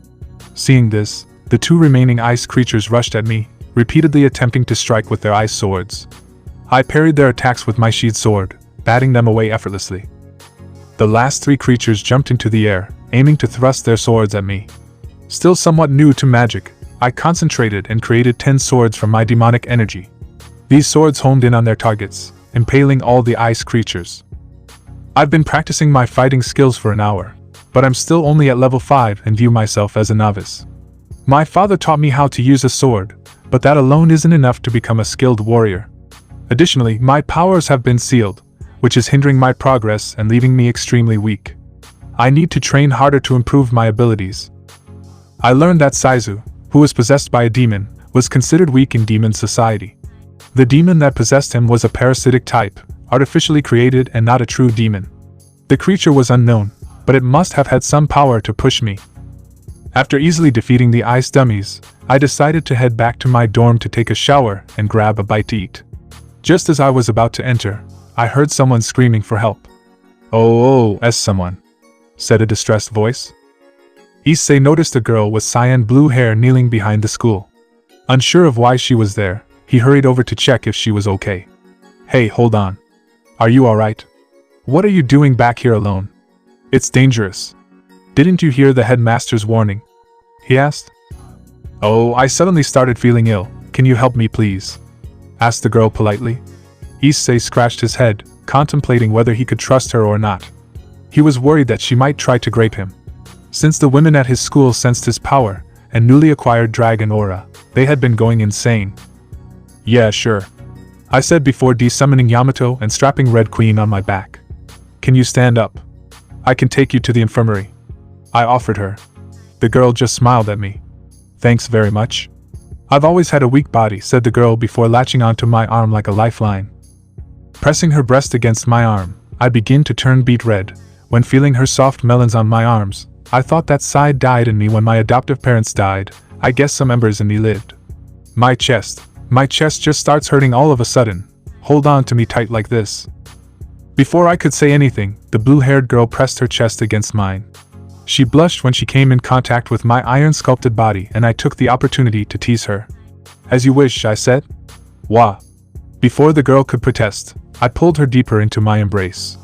Seeing this, the 2 remaining ice creatures rushed at me, repeatedly attempting to strike with their ice swords. I parried their attacks with my sheathed sword, batting them away effortlessly. The last 3 creatures jumped into the air, aiming to thrust their swords at me. Still somewhat new to magic, I concentrated and created 10 swords from my demonic energy. These swords homed in on their targets, impaling all the ice creatures. I've been practicing my fighting skills for an hour, but I'm still only at level 5 and view myself as a novice. My father taught me how to use a sword, but that alone isn't enough to become a skilled warrior. Additionally, my powers have been sealed, which is hindering my progress and leaving me extremely weak. I need to train harder to improve my abilities. I learned that Saizu, who was possessed by a demon, was considered weak in demon society. The demon that possessed him was a parasitic type, artificially created and not a true demon. The creature was unknown, but it must have had some power to push me. After easily defeating the ice dummies, I decided to head back to my dorm to take a shower and grab a bite to eat. Just as I was about to enter, I heard someone screaming for help. "Oh, someone," said a distressed voice. Issei noticed a girl with cyan blue hair kneeling behind the school. Unsure of why she was there, he hurried over to check if she was okay. "Hey, hold on. Are you alright? What are you doing back here alone? It's dangerous. Didn't you hear the headmaster's warning?" he asked. "Oh, I suddenly started feeling ill. Can you help me please?" asked the girl politely. Issei scratched his head, contemplating whether he could trust her or not. He was worried that she might try to grape him. Since the women at his school sensed his power and newly acquired dragon aura, they had been going insane. "Yeah, sure," I said before de-summoning Yamato and strapping Red Queen on my back. "Can you stand up? I can take you to the infirmary," I offered her. The girl just smiled at me. "Thanks very much. I've always had a weak body," said the girl before latching onto my arm like a lifeline. Pressing her breast against my arm, I began to turn beet red. When feeling her soft melons on my arms, I thought that side died in me when my adoptive parents died. I guess some embers in me lived. My chest just starts hurting all of a sudden. Hold on to me tight like this." Before I could say anything, the blue-haired girl pressed her chest against mine. She blushed when she came in contact with my iron-sculpted body, and I took the opportunity to tease her. "As you wish," I said. "Wah." Before the girl could protest, I pulled her deeper into my embrace.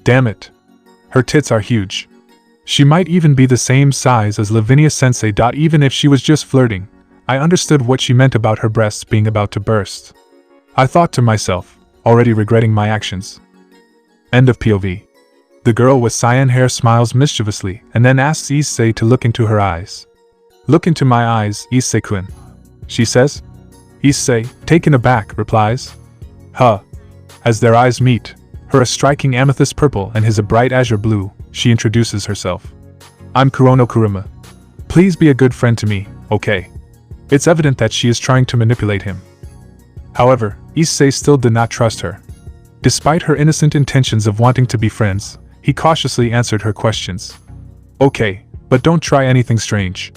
Damn it. Her tits are huge. She might even be the same size as Lavinia-sensei. Even if she was just flirting, I understood what she meant about her breasts being about to burst. I thought to myself, already regretting my actions. End of POV. The girl with cyan hair smiles mischievously and then asks Issei to look into her eyes. "Look into my eyes, Issei-kun," she says. Issei, taken aback, replies, "Huh." As their eyes meet, her a striking amethyst purple and his a bright azure blue, she introduces herself. "I'm Kurono Kuruma. Please be a good friend to me, okay?" It's evident that she is trying to manipulate him. However, Issei still did not trust her. Despite her innocent intentions of wanting to be friends, he cautiously answered her questions. "Okay, but don't try anything strange,"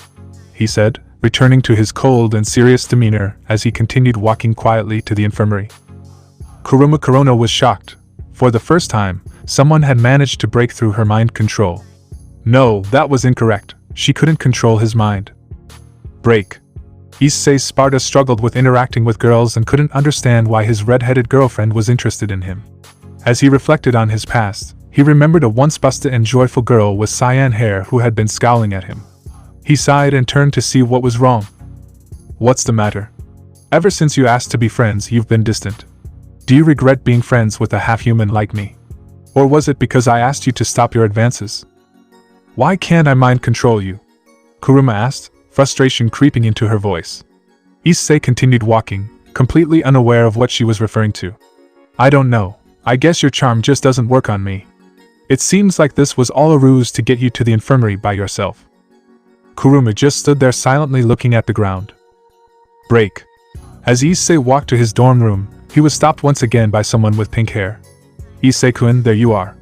he said, returning to his cold and serious demeanor as he continued walking quietly to the infirmary. Kuruma Kurono was shocked. For the first time, someone had managed to break through her mind control. No, that was incorrect. She couldn't control his mind. Break. Issei Sparda struggled with interacting with girls and couldn't understand why his red-headed girlfriend was interested in him. As he reflected on his past, he remembered a once busted and joyful girl with cyan hair who had been scowling at him. He sighed and turned to see what was wrong. "What's the matter? Ever since you asked to be friends, you've been distant. Do you regret being friends with a half-human like me? Or was it because I asked you to stop your advances? Why can't I mind control you?" Kuruma asked, frustration creeping into her voice. Issei continued walking, completely unaware of what she was referring to. "I don't know. I guess your charm just doesn't work on me. It seems like this was all a ruse to get you to the infirmary by yourself." Kuruma just stood there silently looking at the ground. Break. As Issei walked to his dorm room, he was stopped once again by someone with pink hair. "Issei-kun, there you are.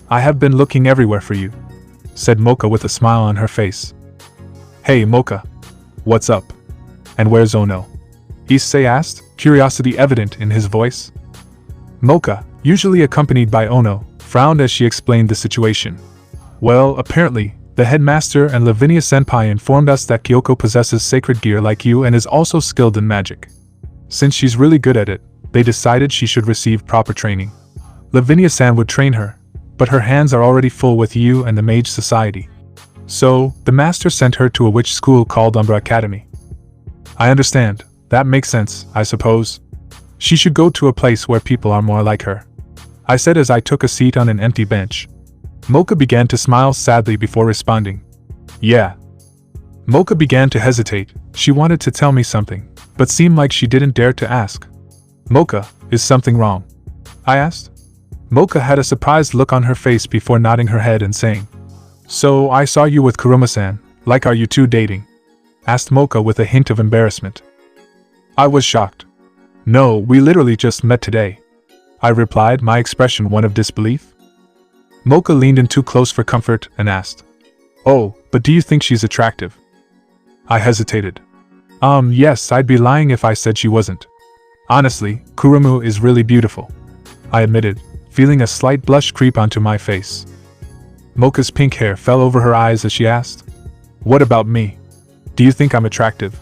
I have been looking everywhere for you," said Mocha with a smile on her face. "Hey, Mocha. What's up? And where's Ono?" Issei asked, curiosity evident in his voice. Mocha, usually accompanied by Ono, frowned as she explained the situation. "Well, apparently, the headmaster and Lavinia-senpai informed us that Kyoko possesses sacred gear like you and is also skilled in magic. Since she's really good at it, they decided she should receive proper training. Lavinia-san would train her, but her hands are already full with you and the Mage Society. So, the master sent her to a witch school called Yokai Academy." "I understand. That makes sense, I suppose. She should go to a place where people are more like her," I said as I took a seat on an empty bench. Mocha began to smile sadly before responding. "Yeah." Mocha began to hesitate. She wanted to tell me something, but seemed like she didn't dare to ask. "Mocha, is something wrong?" I asked. Mocha had a surprised look on her face before nodding her head and saying, "So I saw you with Kuruma-san, like are you two dating?" asked Mocha with a hint of embarrassment. I was shocked. "No, we literally just met today," I replied, my expression one of disbelief. Mocha leaned in too close for comfort and asked, "Oh, but do you think she's attractive?" I hesitated. Yes, I'd be lying if I said she wasn't. Honestly, Kurumu is really beautiful, I admitted, feeling a slight blush creep onto my face. Mocha's pink hair fell over her eyes as she asked, "What about me? Do you think I'm attractive?"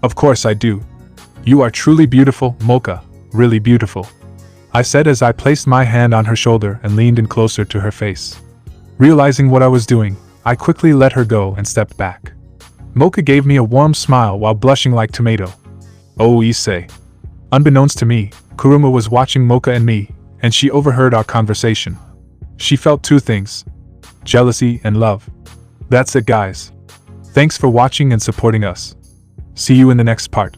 "Of course I do. You are truly beautiful, Mocha, really beautiful," I said as I placed my hand on her shoulder and leaned in closer to her face. Realizing what I was doing, I quickly let her go and stepped back. Mocha gave me a warm smile while blushing like tomato. "Oh, Issei." Unbeknownst to me, Kuruma was watching Mocha and me, and she overheard our conversation. She felt two things: jealousy and love. That's it, guys. Thanks for watching and supporting us. See you in the next part.